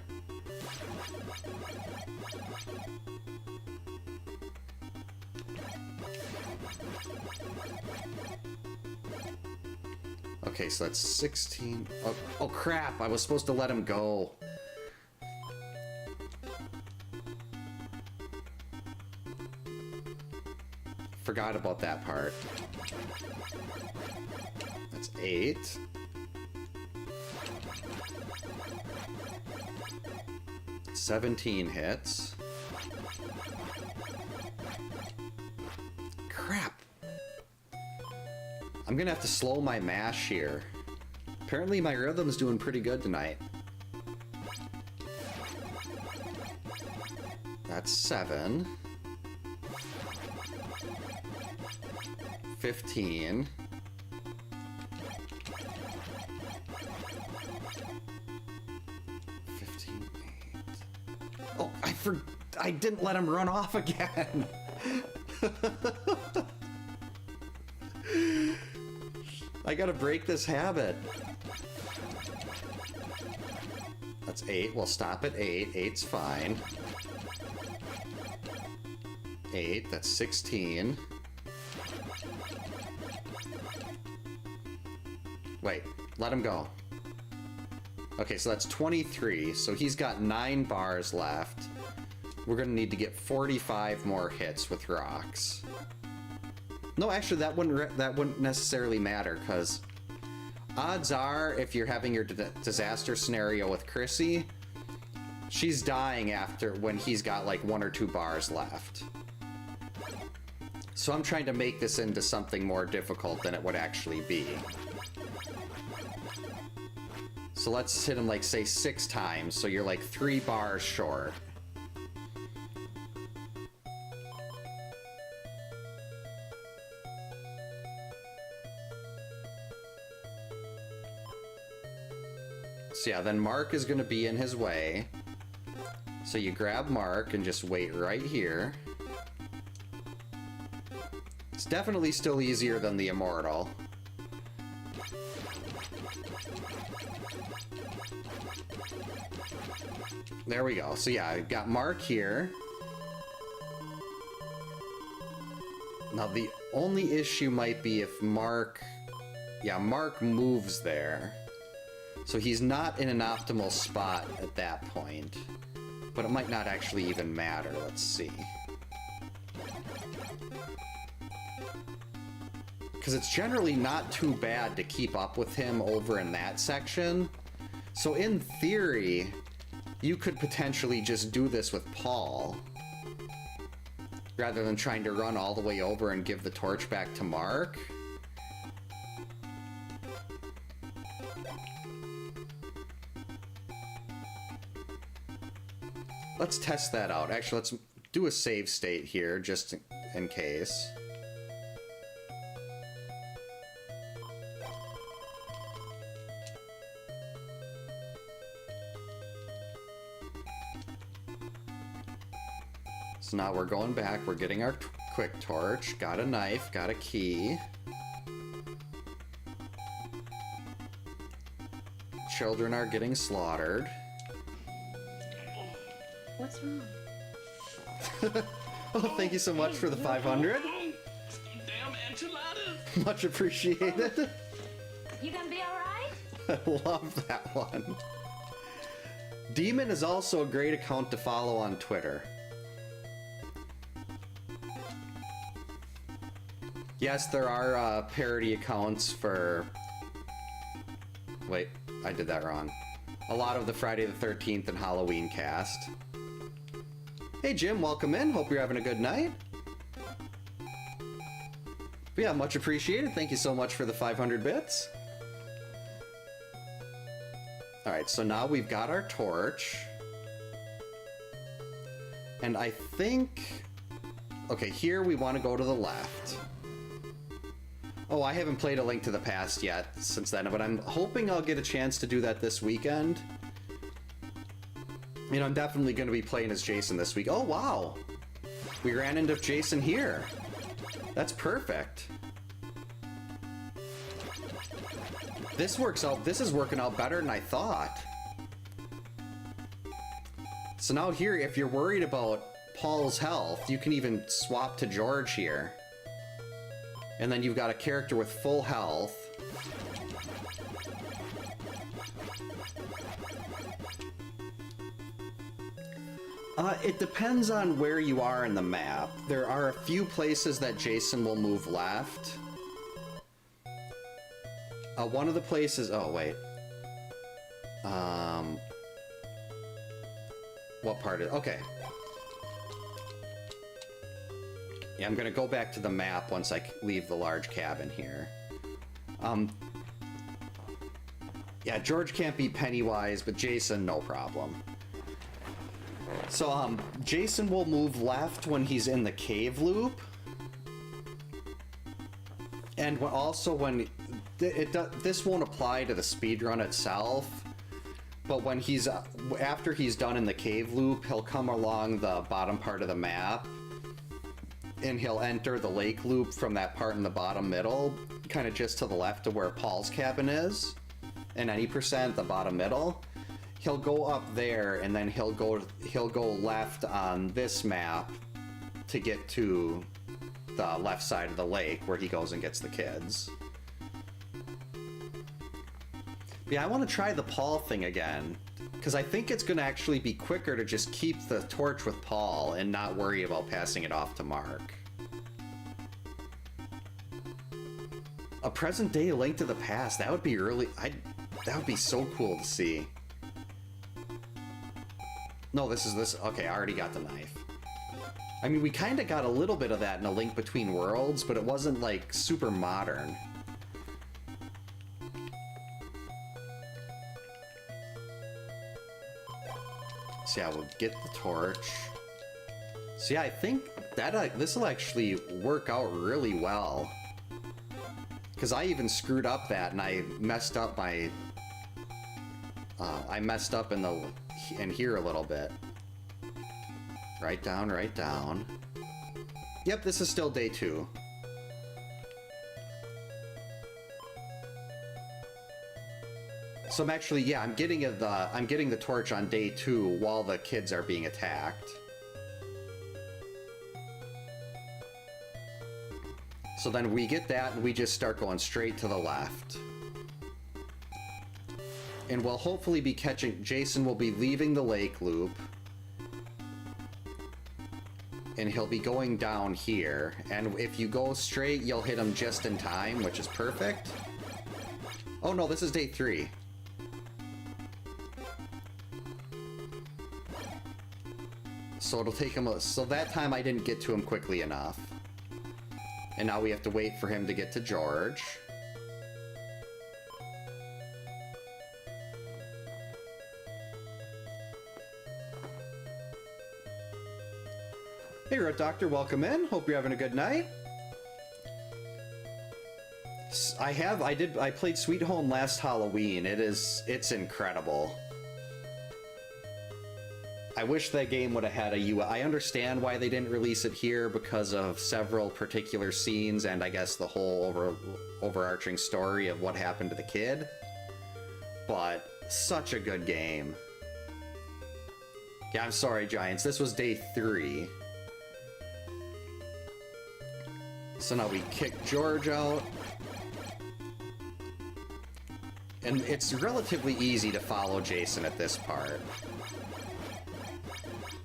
Okay, so that's 16. Oh crap, I was supposed to let him go. Forgot about that part. That's 8. $17 hits. Crap. I'm gonna have to slow my mash here. Apparently my rhythm's doing pretty good tonight. That's 7. 15. 15, 8. Oh, I didn't let him run off again. I gotta break this habit. That's 8. We'll stop at 8. 8's fine. 8. That's 16. Wait, let him go. Okay, so that's 23. So he's got 9 bars left. We're gonna need to get 45 more hits with rocks. No, actually, that wouldn't necessarily matter, because odds are, if you're having your disaster scenario with Chrissy, she's dying when he's got like 1 or 2 bars left. So I'm trying to make this into something more difficult than it would actually be. So let's hit him like, say, 6 times, so you're like 3 bars short. So yeah, then Mark is gonna be in his way. So you grab Mark and just wait right here. It's definitely still easier than the Immortal. There we go. So yeah, I've got Mark here. Now the only issue might be if Mark... Yeah, Mark moves there. So he's not in an optimal spot at that point. But it might not actually even matter. Let's see. Because it's generally not too bad to keep up with him over in that section. So in theory, you could potentially just do this with Paul. Rather than trying to run all the way over and give the torch back to Mark. Let's test that out. Actually, let's do a save state here, just in case. So now we're going back, we're getting our quick torch, got a knife, got a key. Children are getting slaughtered. What's wrong? Oh, thank you so much for the 500. Damn enchiladas! Much appreciated. You gonna be alright? I love that one. Demon is also a great account to follow on Twitter. Yes, there are parody accounts for... Wait, I did that wrong. A lot of the Friday the 13th and Halloween cast. Hey Jim, welcome in. Hope you're having a good night. But yeah, much appreciated. Thank you so much for the 500 bits. Alright, so now we've got our torch. And I think... Okay, here we want to go to the left. Oh, I haven't played A Link to the Past yet since then, but I'm hoping I'll get a chance to do that this weekend. You know, I'm definitely going to be playing as Jason this week. Oh, wow! We ran into Jason here. That's perfect. This is working out better than I thought. So now here, if you're worried about Paul's health, you can even swap to George here. And then you've got a character with full health. It depends on where you are in the map. There are a few places that Jason will move left. One of the places... Oh, wait. What part is... Okay. Yeah, I'm gonna go back to the map once I leave the large cabin here. Yeah, George can't beat Pennywise, but Jason, no problem. So, Jason will move left when he's in the cave loop. And also when... this won't apply to the speedrun itself, but when he's... after he's done in the cave loop, he'll come along the bottom part of the map, and he'll enter the lake loop from that part in the bottom middle, kind of just to the left of where Paul's cabin is, and any percent the bottom middle. He'll go up there, and then he'll go left on this map to get to the left side of the lake where he goes and gets the kids. Yeah, I want to try the Paul thing again, because I think it's going to actually be quicker to just keep the torch with Paul and not worry about passing it off to Mark. A present-day Link to the Past, that would be really... that would be so cool to see. No, this is this... Okay, I already got the knife. I mean, we kind of got a little bit of that in A Link Between Worlds, but it wasn't, like, super modern. So yeah, we'll get the torch. So yeah, I think that this will actually work out really well. Because I even screwed up that, and I messed up my... I messed up in here a little bit. Write down, write down. Yep, this is still day 2. So I'm actually, yeah, I'm getting the torch on day 2 while the kids are being attacked. So then we get that and we just start going straight to the left. And we'll hopefully be catching, Jason will be leaving the lake loop. And he'll be going down here. And if you go straight, you'll hit him just in time, which is perfect. Oh no, this is day 3. So it'll take him so that time I didn't get to him quickly enough. And now we have to wait for him to get to George. Hey Road Doctor, welcome in. Hope you're having a good night. I played Sweet Home last Halloween. It's incredible. I wish that game would have had a UI. I understand why they didn't release it here because of several particular scenes and I guess the whole overarching story of what happened to the kid. But such a good game. Yeah, I'm sorry, Giants. This was day 3. So now we kick George out. And it's relatively easy to follow Jason at this part.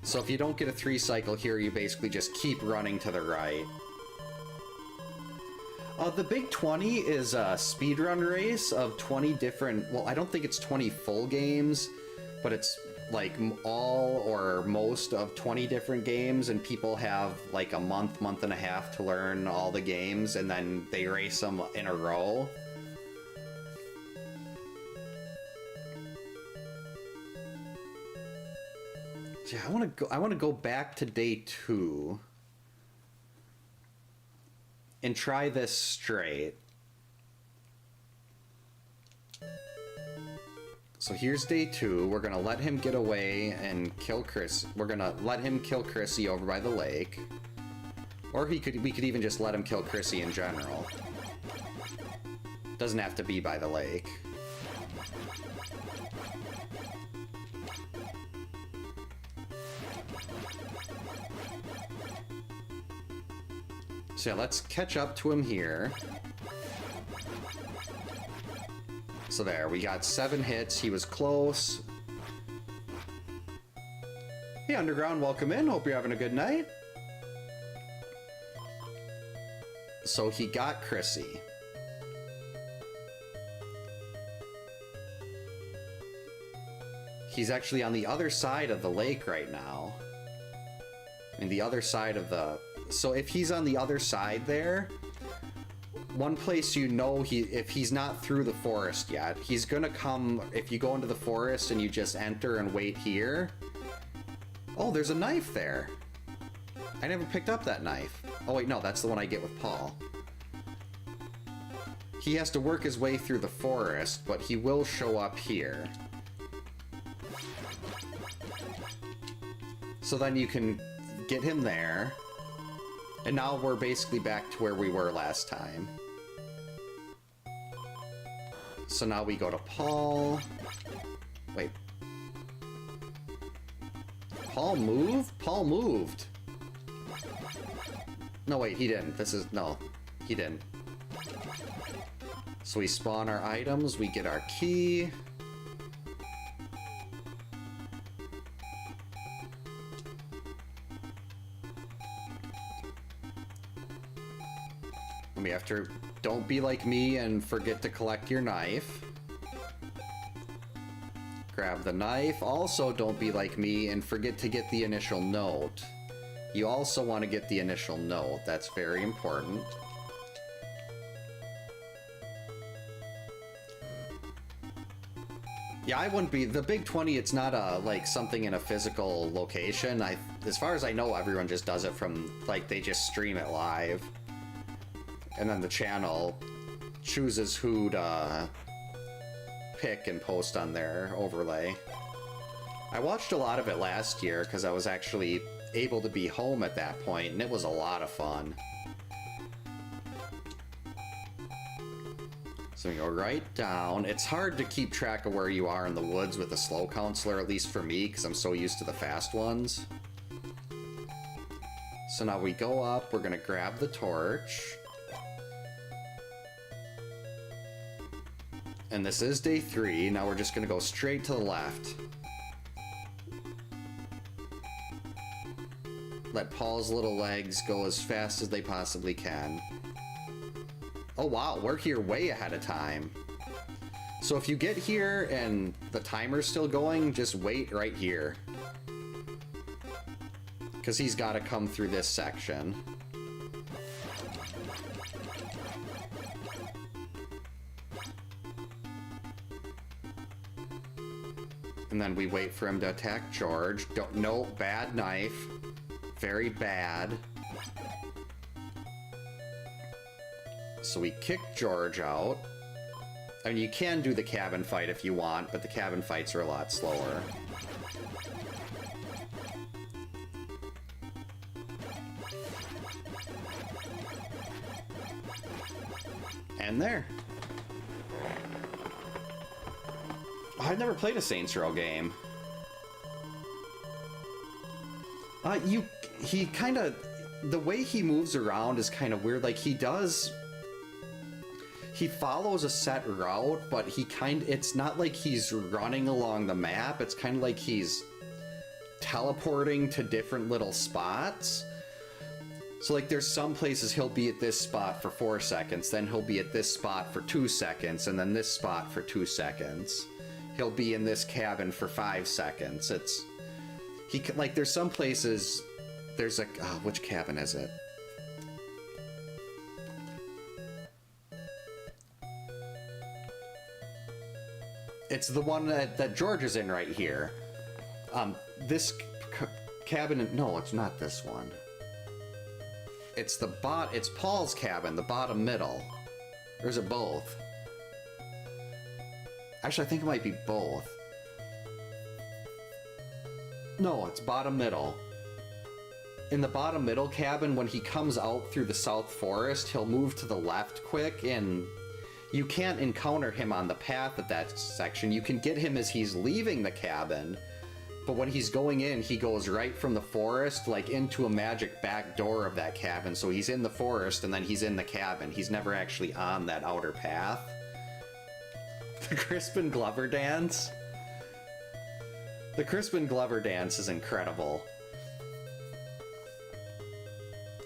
So if you don't get a 3 cycle here, you basically just keep running to the right. The Big 20 is a speedrun race of 20 different... Well, I don't think it's 20 full games, but it's like all or most of 20 different games, and people have like a month and a half to learn all the games, and then they race them in a row. Yeah, I want to go back to day 2 and try this straight. So here's day 2. We're gonna let him get away and kill Chris. We're gonna let him kill Chrissy over by the lake, or we could even just let him kill Chrissy in general. Doesn't have to be by the lake. So yeah, let's catch up to him here. So there, we got 7 hits. He was close. Hey, Underground, welcome in. Hope you're having a good night. So he got Chrissy. He's actually on the other side of the lake right now. I mean, the other side of the... So if he's on the other side there, one place you know if he's not through the forest yet, he's gonna come... If you go into the forest and you just enter and wait here... Oh, there's a knife there. I never picked up that knife. Oh wait, no, that's the one I get with Paul. He has to work his way through the forest, but he will show up here. So then you can get him there. And now we're basically back to where we were last time. So now we go to Paul. Wait. Paul moved? Paul moved. No, wait, he didn't. No, he didn't. So we spawn our items, we get our key. We have to... Don't be like me and forget to collect your knife. Grab the knife. Also, don't be like me and forget to get the initial note. You also want to get the initial note. That's very important. Yeah, I wouldn't be. The Big 20, it's not a, like, something in a physical location. As far as I know, everyone just does it from, like, they just stream it live. And then the channel chooses who to pick and post on their overlay. I watched a lot of it last year because I was actually able to be home at that point, and it was a lot of fun. So we go right down. It's hard to keep track of where you are in the woods with a slow counselor, at least for me, because I'm so used to the fast ones. So now we go up, we're gonna grab the torch. And this is day 3, now we're just gonna go straight to the left. Let Paul's little legs go as fast as they possibly can. Oh wow, we're here way ahead of time. So if you get here and the timer's still going, just wait right here. Because he's got to come through this section. And then we wait for him to attack George. No, bad knife. Very bad. So we kick George out. I mean, you can do the cabin fight if you want, but the cabin fights are a lot slower. And there. Oh, I've never played a Saints Row game. He kind of, the way he moves around is kind of weird. Like, he follows a set route, but it's not like he's running along the map. It's kind of like he's teleporting to different little spots. So, like, there's some places he'll be at this spot for 4 seconds, then he'll be at this spot for 2 seconds, and then this spot for 2 seconds. He'll be in this cabin for 5 seconds. Like, there's some places, there's a, which cabin is it? It's the one that George is in right here. This cabin, no, it's not this one. It's it's Paul's cabin, the bottom middle. Or is it both? Actually, I think it might be both. No, it's bottom middle. In the bottom middle cabin, when he comes out through the South Forest, he'll move to the left quick, and you can't encounter him on the path at that section. You can get him as he's leaving the cabin, but when he's going in, he goes right from the forest, like, into a magic back door of that cabin. So he's in the forest, and then he's in the cabin. He's never actually on that outer path. The Crispin Glover dance? The Crispin Glover dance is incredible.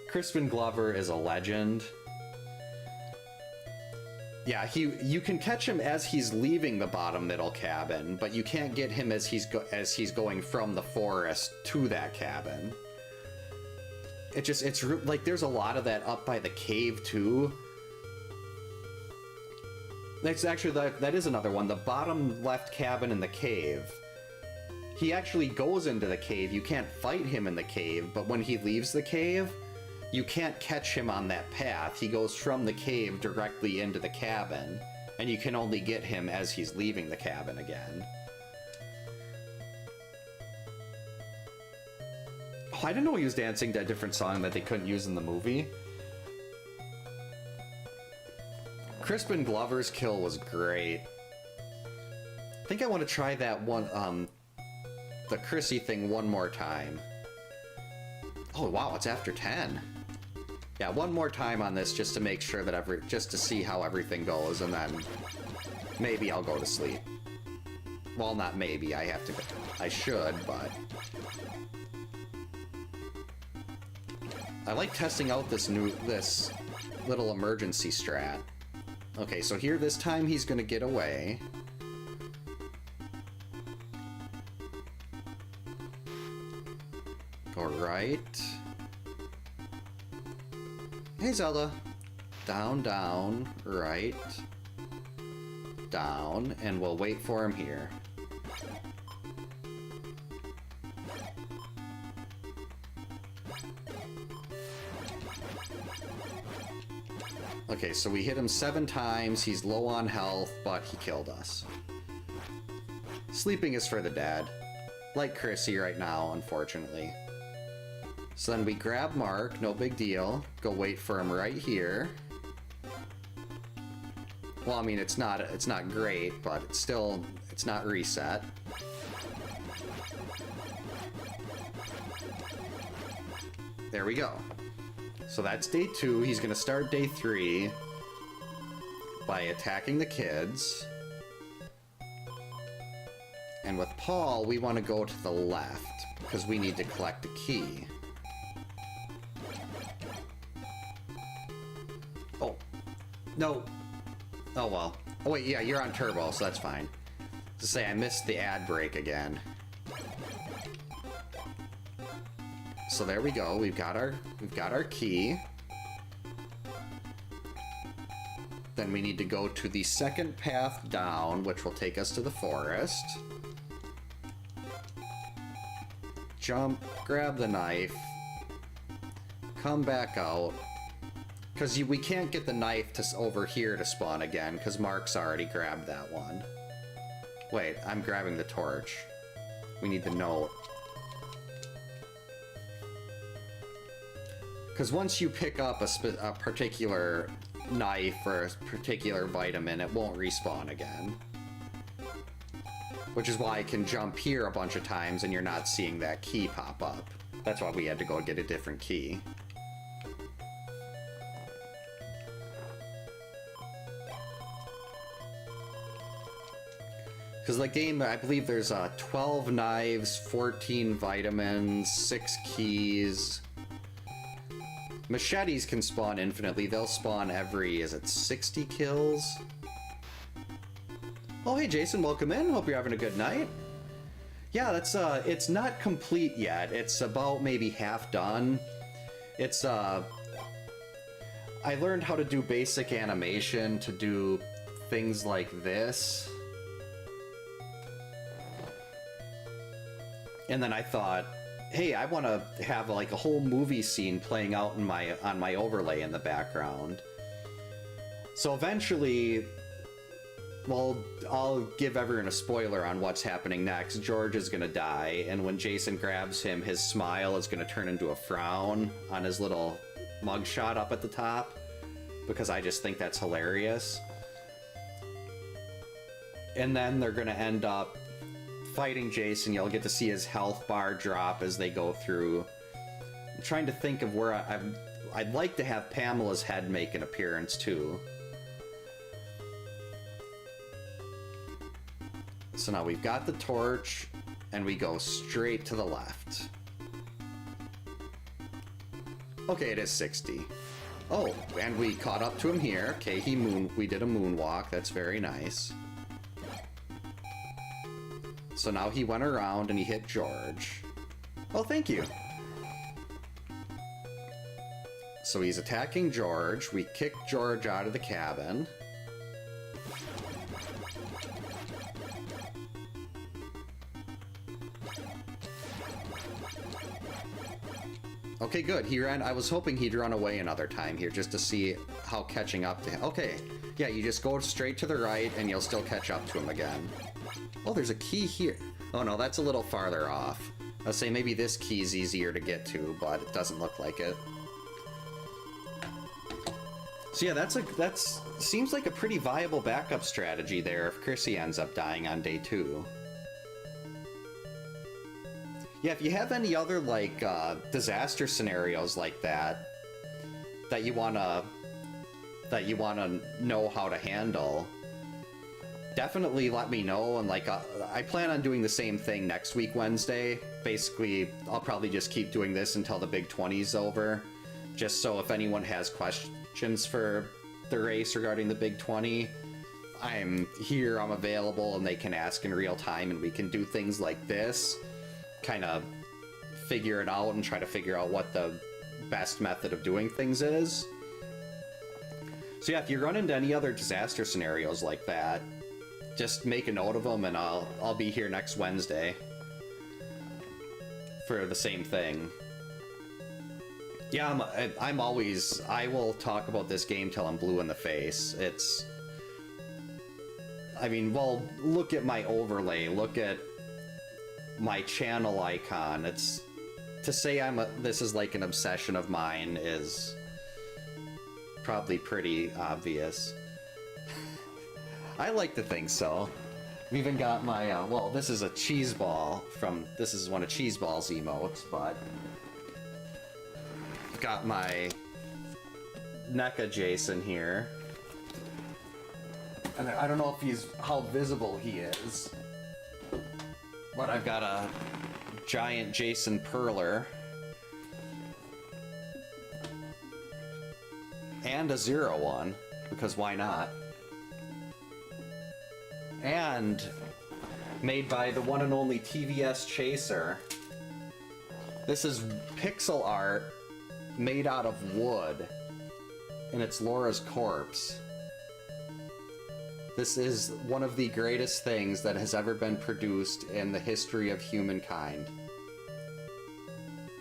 Crispin Glover is a legend. Yeah, you can catch him as he's leaving the bottom middle cabin, but you can't get him as he's going from the forest to that cabin. It's like there's a lot of that up by the cave too. That's actually that is another one. The bottom left cabin in the cave. He actually goes into the cave. You can't fight him in the cave, but when he leaves the cave, you can't catch him on that path. He goes from the cave directly into the cabin, and you can only get him as he's leaving the cabin again. Oh, I didn't know he was dancing to a different song that they couldn't use in the movie. Crispin Glover's kill was great. I think I want to try that one, the Chrissy thing one more time. Oh wow, it's after 10. Yeah, one more time on this just to make sure that just to see how everything goes, and then maybe I'll go to sleep. Well, not maybe, I should, but I like testing out this little emergency strat. Okay, so here this time he's gonna get away. Go right. Hey Zelda. Down, down, right. Down, and we'll wait for him here. Okay, so we hit him 7 times. He's low on health, but he killed us. Sleeping is for the dead. Like Chrissy right now, unfortunately. So then we grab Mark, no big deal. Go wait for him right here. Well, I mean, it's not great, but it's not reset. There we go. So that's day 2. He's gonna start day 3 by attacking the kids. And with Paul, we want to go to the left because we need to collect a key. Oh, no. Oh well. Oh wait, yeah, you're on turbo, so that's fine. To say I missed the ad break again. So there we go. We've got our key. Then we need to go to the second path down, which will take us to the forest. Jump, grab the knife, come back out. Because we can't get the knife to over here to spawn again, because Mark's already grabbed that one. Wait, I'm grabbing the torch. We need the note. Because once you pick up a particular knife or a particular vitamin, it won't respawn again. Which is why I can jump here a bunch of times and you're not seeing that key pop up. That's why we had to go get a different key. Because the game, I believe there's 12 knives, 14 vitamins, 6 keys. Machetes can spawn infinitely. They'll spawn every, is it 60 kills? Oh, hey Jason, welcome in. Hope you're having a good night. Yeah, that's it's not complete yet. It's about maybe half done. It's I learned how to do basic animation to do things like this. And then I thought, hey, I want to have like a whole movie scene playing out in on my overlay in the background. So eventually, well, I'll give everyone a spoiler on what's happening next. George is going to die, and when Jason grabs him, his smile is going to turn into a frown on his little mugshot up at the top, because I just think that's hilarious. And then they're going to end up fighting Jason. You'll get to see his health bar drop as they go through. I'm trying to think of where I'd like to have Pamela's head make an appearance too. So now we've got the torch and we go straight to the left. Okay, it is 60. Oh, and we caught up to him here. Okay, we did a moonwalk. That's very nice. So now he went around and he hit George. Oh, thank you. So he's attacking George. We kick George out of the cabin. Okay, good. He ran. I was hoping he'd run away another time here just to see how catching up to him. Okay. Yeah, you just go straight to the right and you'll still catch up to him again. Oh, there's a key here. Oh no, that's a little farther off. I'll say maybe this key's easier to get to, but it doesn't look like it. So yeah, that's seems like a pretty viable backup strategy there if Chrissy ends up dying on day 2. Yeah, if you have any other like disaster scenarios like that you wanna know how to handle, definitely let me know. And like I plan on doing the same thing next week Wednesday. Basically, I'll probably just keep doing this until the Big 20's over, just so if anyone has questions for the race regarding the Big 20, I'm here, I'm available, and they can ask in real time, and we can do things like this, kind of figure it out and try to figure out what the best method of doing things is. So yeah, if you run into any other disaster scenarios like that, just make a note of them, and I'll be here next Wednesday for the same thing. Yeah, I'm always... I will talk about this game till I'm blue in the face. It's... I mean, well, look at my overlay. Look at my channel icon. It's... To say this is like an obsession of mine is probably pretty obvious. I like to think so. I've even got my, well, this is a cheese ball from... This is one of Cheese Ball's emotes, but... Got my NECA Jason here. And I don't know if how visible he is. But I've got a giant Jason Perler. And a 0-1, because why not? And made by the one and only TVS Chaser. This is pixel art made out of wood, and it's Laura's corpse. This is one of the greatest things that has ever been produced in the history of humankind.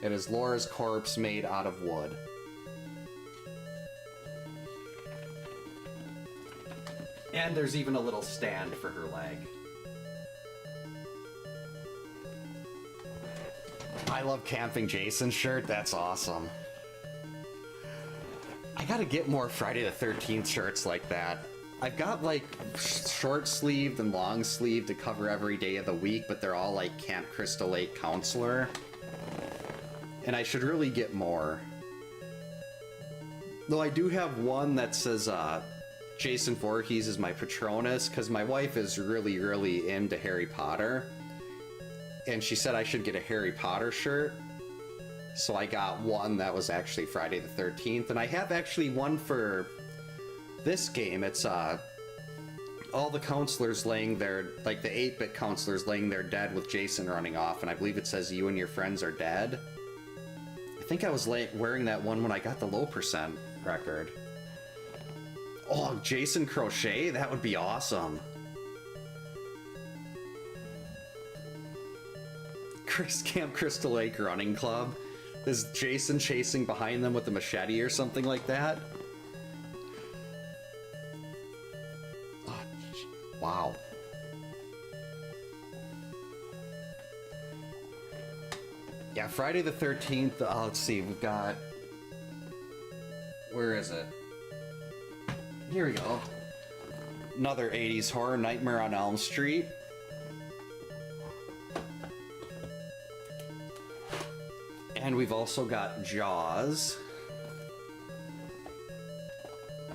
It is Laura's corpse made out of wood. And there's even a little stand for her leg. I love Camping Jason shirt, that's awesome. I gotta get more Friday the 13th shirts like that. I've got like short sleeved and long sleeved to cover every day of the week, but they're all like Camp Crystal Lake Counselor. And I should really get more. Though I do have one that says Jason Voorhees is my Patronus, because my wife is really, really into Harry Potter. And she said I should get a Harry Potter shirt. So I got one that was actually Friday the 13th. And I have actually one for this game. It's all the counselors laying there, like the 8-bit counselors laying there dead with Jason running off. And I believe it says you and your friends are dead. I think I was wearing that one when I got the low percent record. Oh, Jason Crochet? That would be awesome. Camp Crystal Lake Running Club. Is Jason chasing behind them with a machete or something like that? Oh, wow. Yeah, Friday the 13th, let's see, we've got... Where is it? Here we go. Another 80s horror, Nightmare on Elm Street. And we've also got Jaws.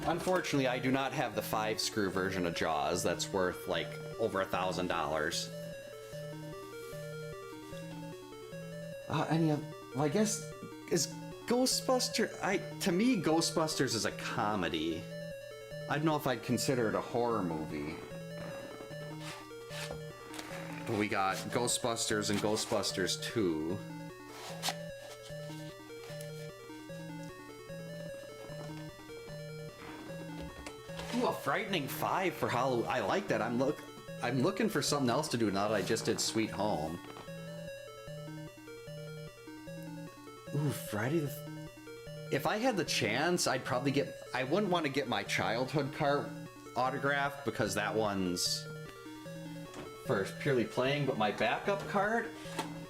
Unfortunately, I do not have the 5-screw version of Jaws. That's worth like over $1,000. Well, I guess is Ghostbuster. To me, Ghostbusters is a comedy. I don't know if I'd consider it a horror movie. But we got Ghostbusters and Ghostbusters 2. Ooh, a Frightening 5 for Halloween. I like that. I'm looking for something else to do now that I just did Sweet Home. Ooh, Friday the... If I had the chance, I'd probably get... I wouldn't want to get my childhood cart autographed because that one's for purely playing, but my backup card?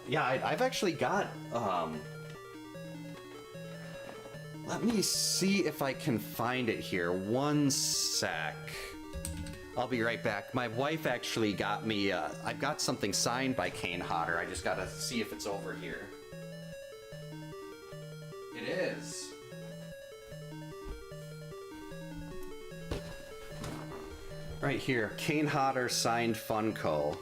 Yeah, I've actually got... Let me see if I can find it here. One sec. I'll be right back. My wife actually got me, I've got something signed by Kane Hodder. I just gotta see if it's over here. It is. Right here. Kane Hodder signed Funko.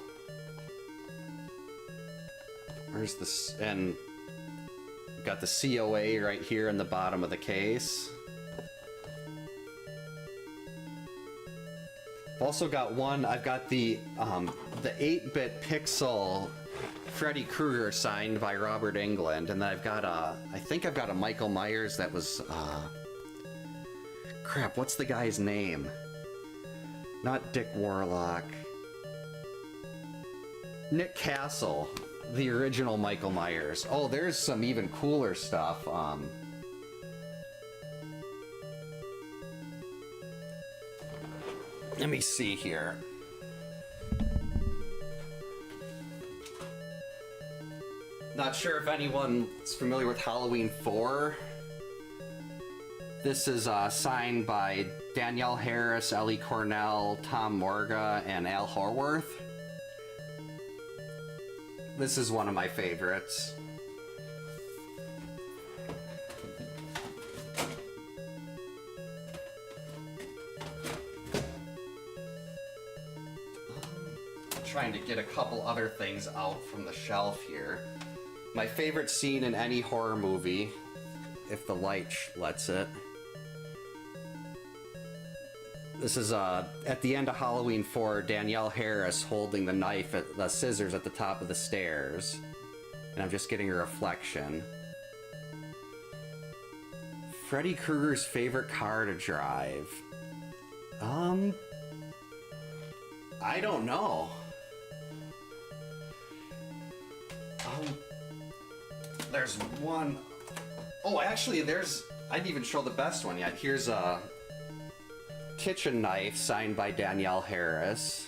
Where's this? And got the COA right here in the bottom of the case. I've also got one, I've got the 8-bit pixel Freddy Krueger signed by Robert Englund, and then I've got I think I've got a Michael Myers that was, crap, what's the guy's name? Not Dick Warlock. Nick Castle. The original Michael Myers. Oh, there's some even cooler stuff. Let me see here. Not sure if anyone's familiar with Halloween 4. This is signed by Danielle Harris, Ellie Cornell, Tom Morga, and Al Horworth. This is one of my favorites. Trying to get a couple other things out from the shelf here. My favorite scene in any horror movie, if the light lets it. This is at the end of Halloween 4, Danielle Harris holding the knife, the scissors at the top of the stairs. And I'm just getting a reflection. Freddy Krueger's favorite car to drive. I don't know. There's one. Oh, actually, there's. I didn't even show the best one yet. Here's a kitchen knife signed by Danielle Harris.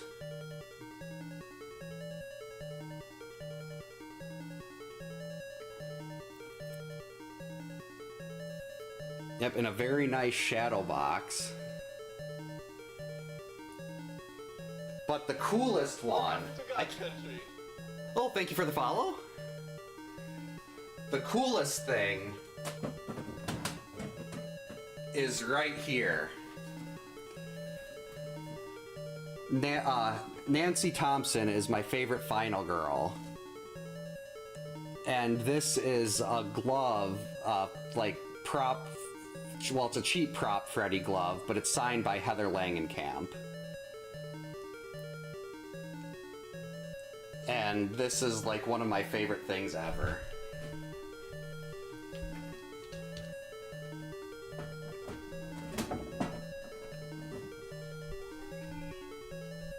Yep, in a very nice shadow box. But the coolest one. Oh, thank you for the follow. The coolest thing is right here. Nancy Thompson is my favorite final girl. And this is a glove, like prop, well, it's a cheap prop Freddy glove, but it's signed by Heather Langenkamp. And this is like one of my favorite things ever.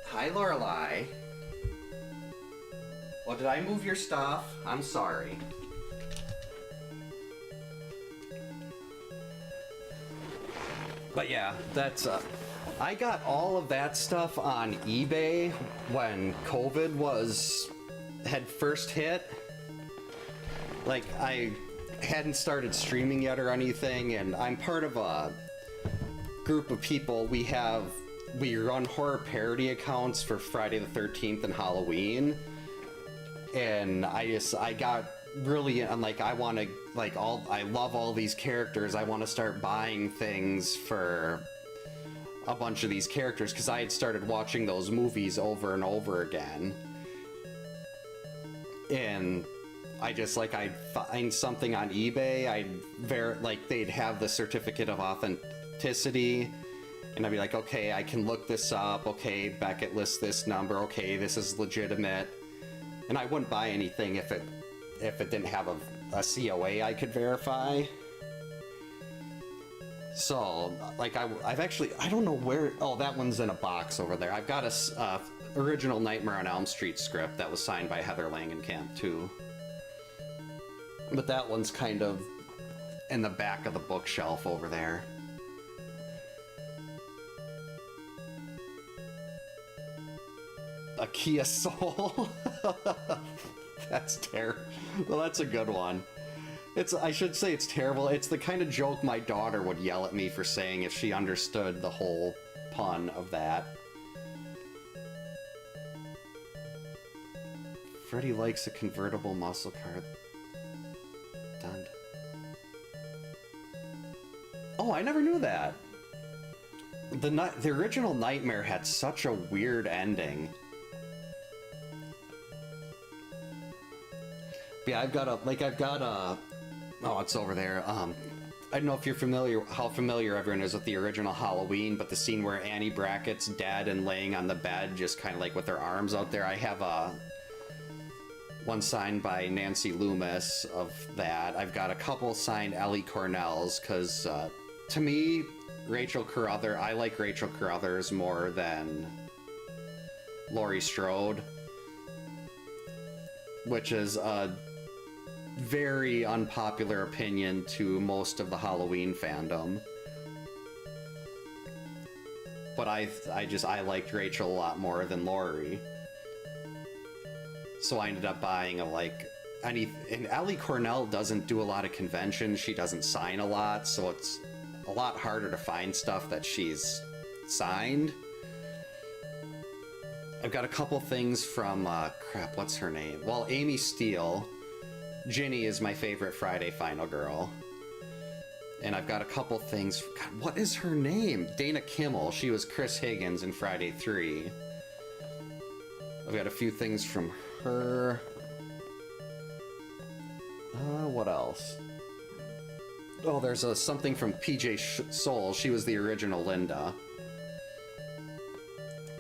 Hi, Lorelai. Well, did I move your stuff? I'm sorry. But yeah, that's I got all of that stuff on eBay when COVID had first hit. Like, I hadn't started streaming yet or anything, and I'm part of a group of people. We run horror parody accounts for Friday the 13th and Halloween. And I got really, I'm like, I want to, like, I love all these characters. I want to start buying things for a bunch of these characters because I had started watching those movies over and over again. And I just, like, I'd find something on eBay, like, they'd have the certificate of authenticity, and I'd be like, okay, I can look this up, okay, Beckett lists this number, okay, this is legitimate. And I wouldn't buy anything if it didn't have a COA I could verify. So, like, I've actually, I don't know where, oh, that one's in a box over there. I've got a original Nightmare on Elm Street script that was signed by Heather Langenkamp, too. But that one's kind of in the back of the bookshelf over there. A Kia Soul? That's terrible. Well, that's a good one. I should say it's terrible. It's the kind of joke my daughter would yell at me for saying if she understood the whole pun of that. Freddy likes a convertible muscle car. Done. Oh, I never knew that. The original Nightmare had such a weird ending. Yeah, I've got a, oh, it's over there. I don't know if you're how familiar everyone is with the original Halloween, but the scene where Annie Brackett's dead and laying on the bed, just kind of like with her arms out there. I have one signed by Nancy Loomis of that. I've got a couple signed Ellie Cornells, because to me, I like Rachel Carruthers more than Laurie Strode, which is a very unpopular opinion to most of the Halloween fandom. but I liked Rachel a lot more than Lori. So I ended up buying and Ellie Cornell doesn't do a lot of conventions. She doesn't sign a lot, so it's a lot harder to find stuff that she's signed. I've got a couple things from, crap, what's her name? Well, Amy Steele. Ginny is my favorite Friday Final Girl. And I've got a couple things, God, what is her name? Dana Kimmel. She was Chris Higgins in Friday 3. I've got a few things from her. What else? Oh, there's something from PJ Soul. She was the original Linda.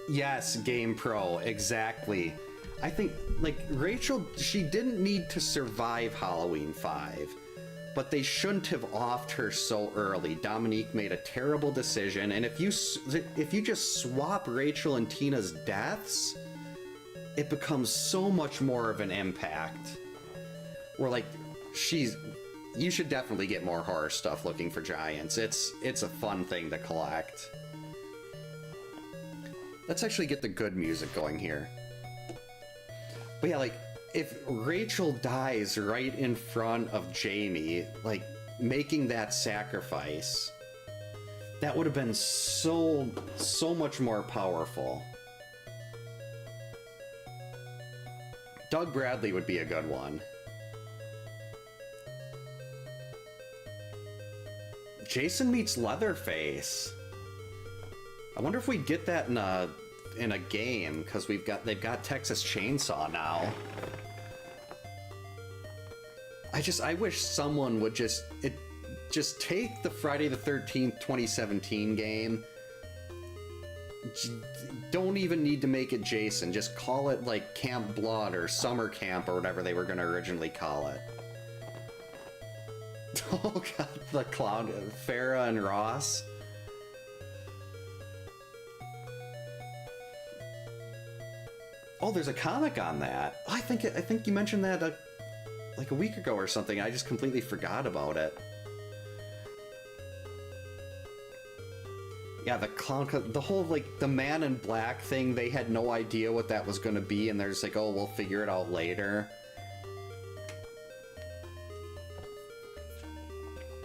Yes, Game Pro, exactly. I think, like, Rachel, she didn't need to survive Halloween 5, but they shouldn't have offed her so early. Dominique made a terrible decision, and if you just swap Rachel and Tina's deaths, it becomes so much more of an impact. Where, like, you should definitely get more horror stuff looking for giants. It's a fun thing to collect. Let's actually get the good music going here. But yeah, like, if Rachel dies right in front of Jamie, like, making that sacrifice, that would have been so much more powerful. Doug Bradley would be a good one. Jason meets Leatherface. I wonder if we'd get that in a game, because they've got Texas Chainsaw now. I wish someone would just take the Friday the 13th 2017 game. Don't even need to make it Jason. Just call it like Camp Blood or Summer Camp or whatever they were going to originally call it. Oh god, the clown, Farrah and Ross. Oh, there's a comic on that. I think you mentioned that like a week ago or something. I just completely forgot about it. Yeah, the clown, the whole, like, the Man in Black thing, they had no idea what that was going to be, and they're just like, oh, we'll figure it out later.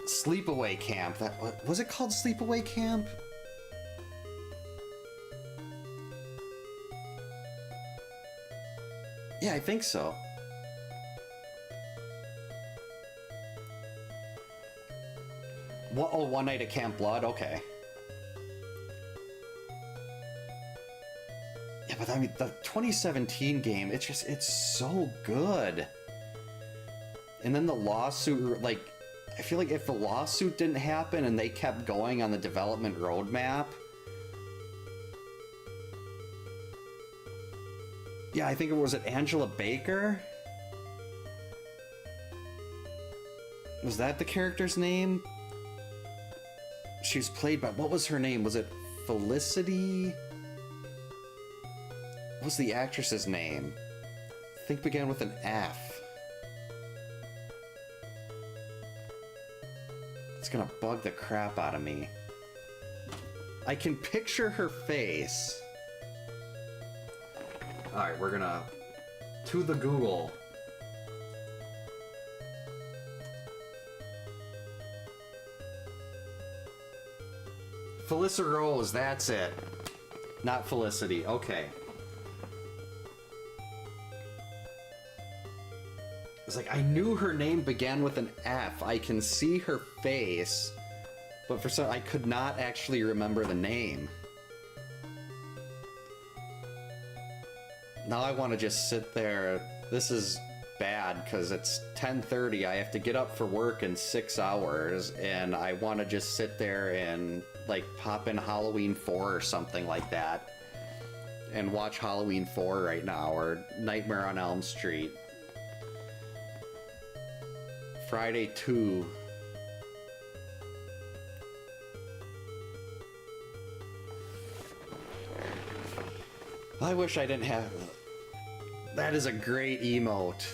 Sleepaway Camp. Was it called Sleepaway Camp? Yeah, I think so. What? Oh, One Night at Camp Blood? Okay. Yeah, but I mean, the 2017 game, it's so good. And then the lawsuit, like, I feel like if the lawsuit didn't happen and they kept going on the development roadmap... Yeah, I think it was Angela Baker? Was that the character's name? She was played by... What was her name? Was it Felicity? What was the actress's name? I think began with an F. It's gonna bug the crap out of me. I can picture her face. Alright, we're gonna... To the Google. Felissa Rose, that's it. Not Felicity, okay. It's like, I knew her name began with an F. I can see her face, but for some, I could not actually remember the name. Now I want to just sit there. This is bad, because it's 10:30. I have to get up for work in 6 hours, and I want to just sit there and, like, pop in Halloween 4 or something like that, and watch Halloween 4 right now, or Nightmare on Elm Street. Friday 2. I wish I didn't have... That is a great emote.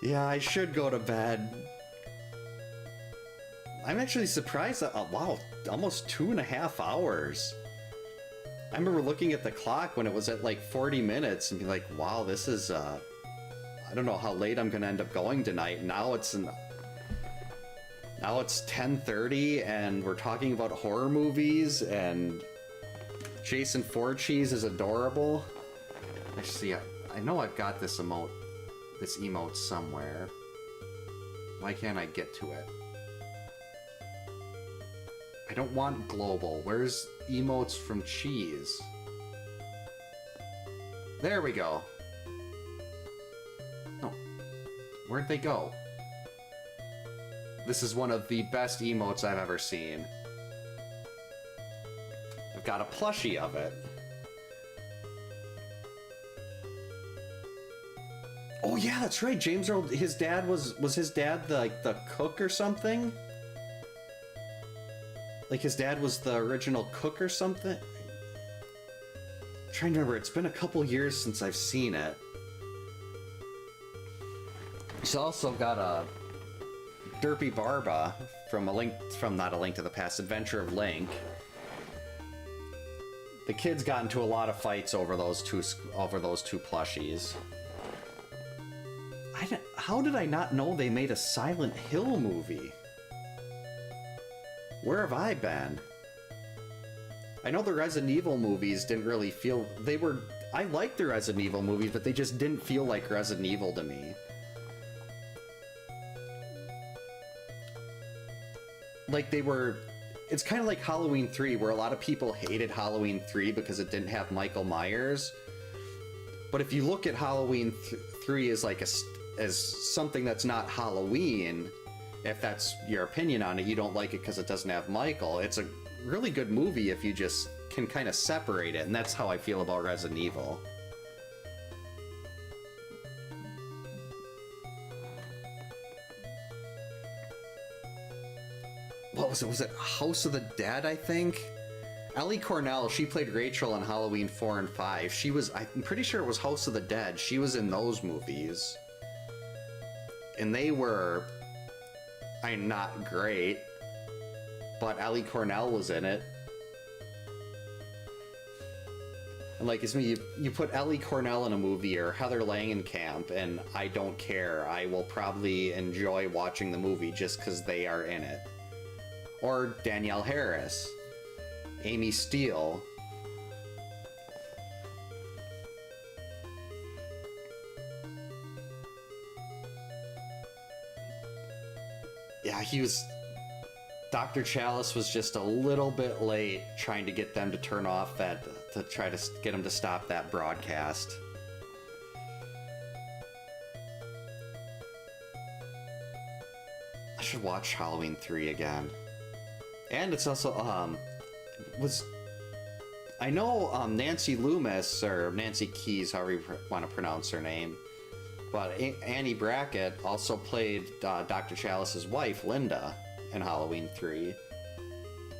Yeah, I should go to bed. I'm actually surprised that, wow, almost 2.5 hours. I remember looking at the clock when it was at like 40 minutes and be like, wow, this is, I don't know how late I'm gonna end up going tonight. Now it's 10:30 and we're talking about horror movies and Jason Voorhees is adorable. Actually, I know I've got this emote somewhere. Why can't I get to it? I don't want global. Where's emotes from cheese? There we go. No. Where'd they go? This is one of the best emotes I've ever seen. I've got a plushie of it. Oh yeah, that's right. James Earl, his dad was his dad the cook or something? Like his dad was the original cook or something? I'm trying to remember, it's been a couple years since I've seen it. He's also got a Derpy Barba from not A Link to the Past, Adventure of Link. The kids got into a lot of fights over those two plushies. How did I not know they made a Silent Hill movie? Where have I been? I know the Resident Evil movies didn't really feel... I liked the Resident Evil movies, but they just didn't feel like Resident Evil to me. Like they were... It's kind of like Halloween 3, where a lot of people hated Halloween 3 because it didn't have Michael Myers. But if you look at Halloween 3 as like as something that's not Halloween, if that's your opinion on it, you don't like it because it doesn't have Michael. It's a really good movie if you just can kind of separate it, and that's how I feel about Resident Evil. What was it? Was it House of the Dead, I think? Ellie Cornell, she played Rachel in Halloween 4 and 5. I'm pretty sure it was House of the Dead. She was in those movies. And they were... not great, but Ellie Cornell was in it. And like, it's me, you put Ellie Cornell in a movie or Heather Langenkamp, and I don't care. I will probably enjoy watching the movie just because they are in it. Or Danielle Harris, Amy Steele. Yeah, Dr. Chalice was just a little bit late trying to get them to turn off to try to get them to stop that broadcast. I should watch Halloween 3 again. And it's also, I know Nancy Loomis, or Nancy Keys, however you want to pronounce her name, but Annie Brackett also played Dr. Chalice's wife, Linda, in Halloween 3.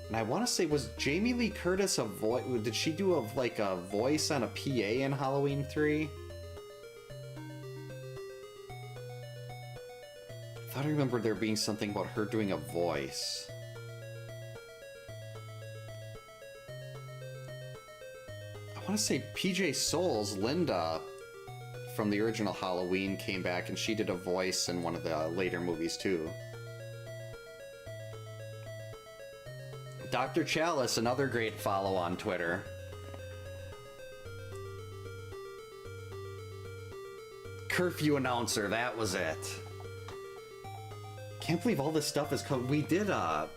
And I want to say, was Jamie Lee Curtis a voice? Did she do a voice on a PA in Halloween 3? I thought I remembered there being something about her doing a voice. I want to say PJ Souls, Linda, from the original Halloween, came back and she did a voice in one of the later movies too. Dr. Chalice, another great follow on Twitter. Curfew announcer, that was it. Can't believe all this stuff is coming. We did I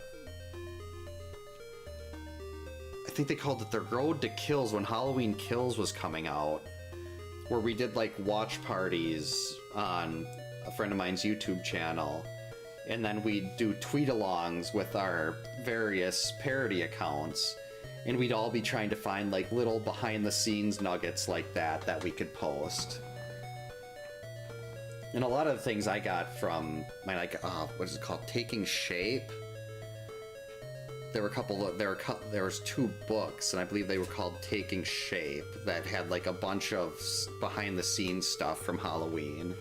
think they called it the Road to Kills when Halloween Kills was coming out, where we did like watch parties on a friend of mine's YouTube channel, and then we'd do tweet-alongs with our various parody accounts, and we'd all be trying to find like little behind-the-scenes nuggets like that we could post. And a lot of the things I got from my what is it called, Taking Shape. There was 2 books, and I believe they were called Taking Shape, that had like a bunch of behind-the-scenes stuff from Halloween.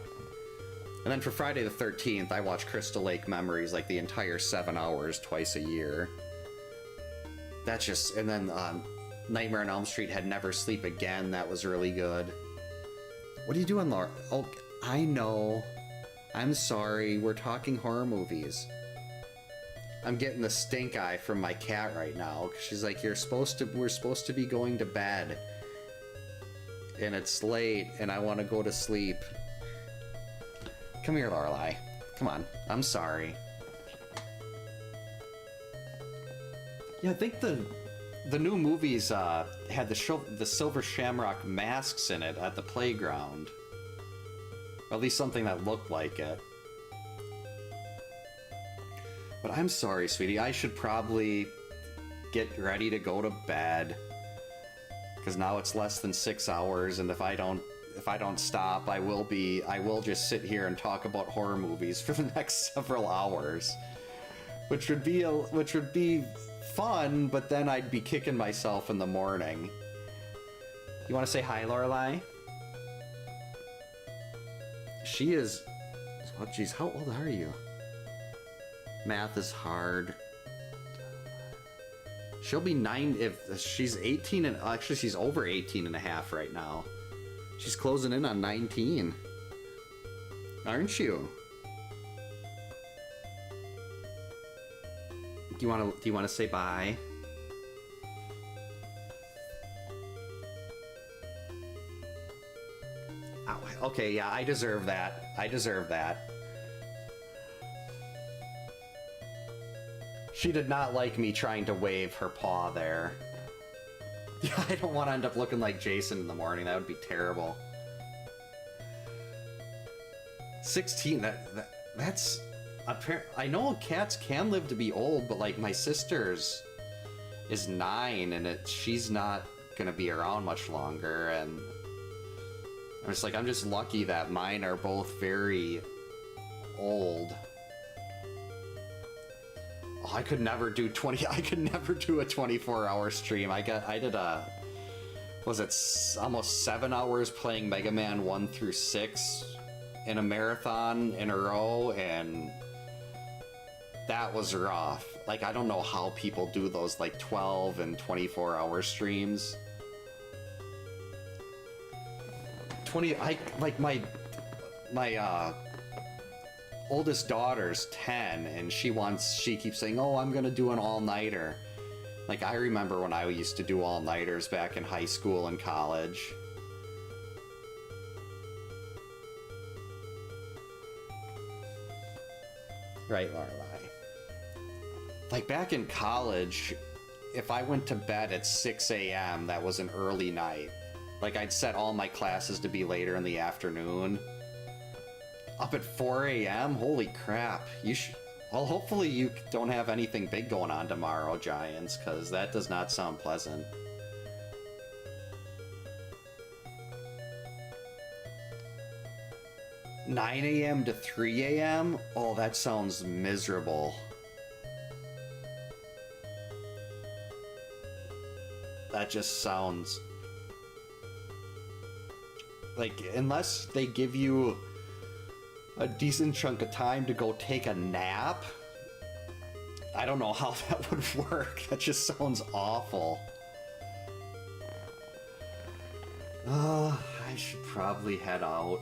And then for Friday the 13th, I watch Crystal Lake Memories like the entire 7 hours twice a year. That's just... And then Nightmare on Elm Street had Never Sleep Again. That was really good. What are you doing, Laura? Oh, I know. I'm sorry. We're talking horror movies. I'm getting the stink eye from my cat right now. She's like, we're supposed to be going to bed. And it's late, and I want to go to sleep. Come here, Lorelai. Come on. I'm sorry. Yeah, I think the new movies had the Silver Shamrock masks in it at the playground. Or at least something that looked like it. But I'm sorry, sweetie. I should probably get ready to go to bed. Because now it's less than 6 hours, and if I don't stop, I will just sit here and talk about horror movies for the next several hours, which would be fun, but then I'd be kicking myself in the morning. You want to say hi, Lorelai? She is... Oh, geez, how old are you? Math is hard. She'll be 9 if she's 18 and... Actually, she's over 18 and a half right now. She's closing in on 19. Aren't you? Do you want to say bye? Ow, okay, yeah, I deserve that. I deserve that. She did not like me trying to wave her paw there. Yeah, I don't want to end up looking like Jason in the morning. That would be terrible. 16, that's... I know cats can live to be old, but like my sister's is 9 and she's not gonna be around much longer, and I'm just lucky that mine are both very old. Oh, I could never do a 24-hour stream. I did almost 7 hours playing Mega Man 1 through 6 in a marathon in a row, and that was rough. Like, I don't know how people do those, like, 12 and 24-hour streams. My oldest daughter's 10, and she keeps saying, oh, I'm gonna do an all-nighter. Like, I remember when I used to do all-nighters back in high school and college. Right, Lorelai. Like, back in college, if I went to bed at 6 a.m., that was an early night. Like, I'd set all my classes to be later in the afternoon. Up at 4 a.m.? Holy crap. Well, hopefully you don't have anything big going on tomorrow, Giants, because that does not sound pleasant. $9 a.m. to 3 a.m.? Oh, that sounds miserable. That just sounds... Like, unless they give you a decent chunk of time to go take a nap, I don't know how that would work. That just sounds awful. I should probably head out.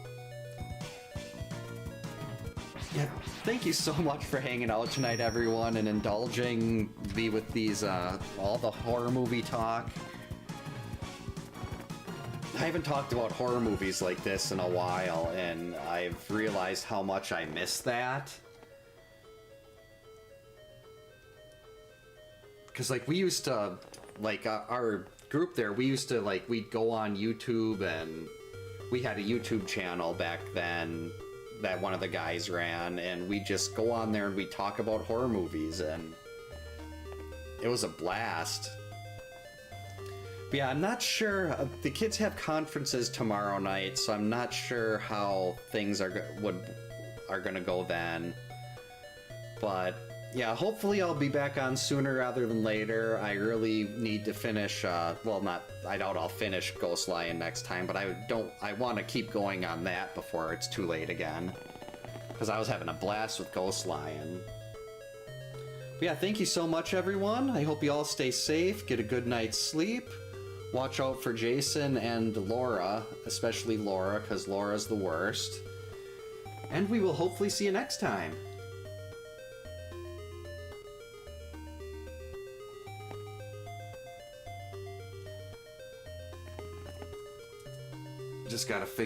Yeah, thank you so much for hanging out tonight, everyone, and indulging me with these, all the horror movie talk. I haven't talked about horror movies like this in a while, and I've realized how much I miss that. Because, like, we used to, like, our group there, we used to, like, we'd go on YouTube, and we had a YouTube channel back then that one of the guys ran, and we'd just go on there and we'd talk about horror movies, and it was a blast. But yeah, I'm not sure. The kids have conferences tomorrow night, so I'm not sure how things are gonna go then. But yeah, hopefully I'll be back on sooner rather than later. I really need to finish. Well, I doubt I'll finish Ghost Lion next time, but I want to keep going on that before it's too late again. because I was having a blast with Ghost Lion. But yeah, thank you so much, everyone. I hope you all stay safe, get a good night's sleep. Watch out for Jason and Laura, especially Laura, because Laura's the worst. And we will hopefully see you next time. Just gotta figure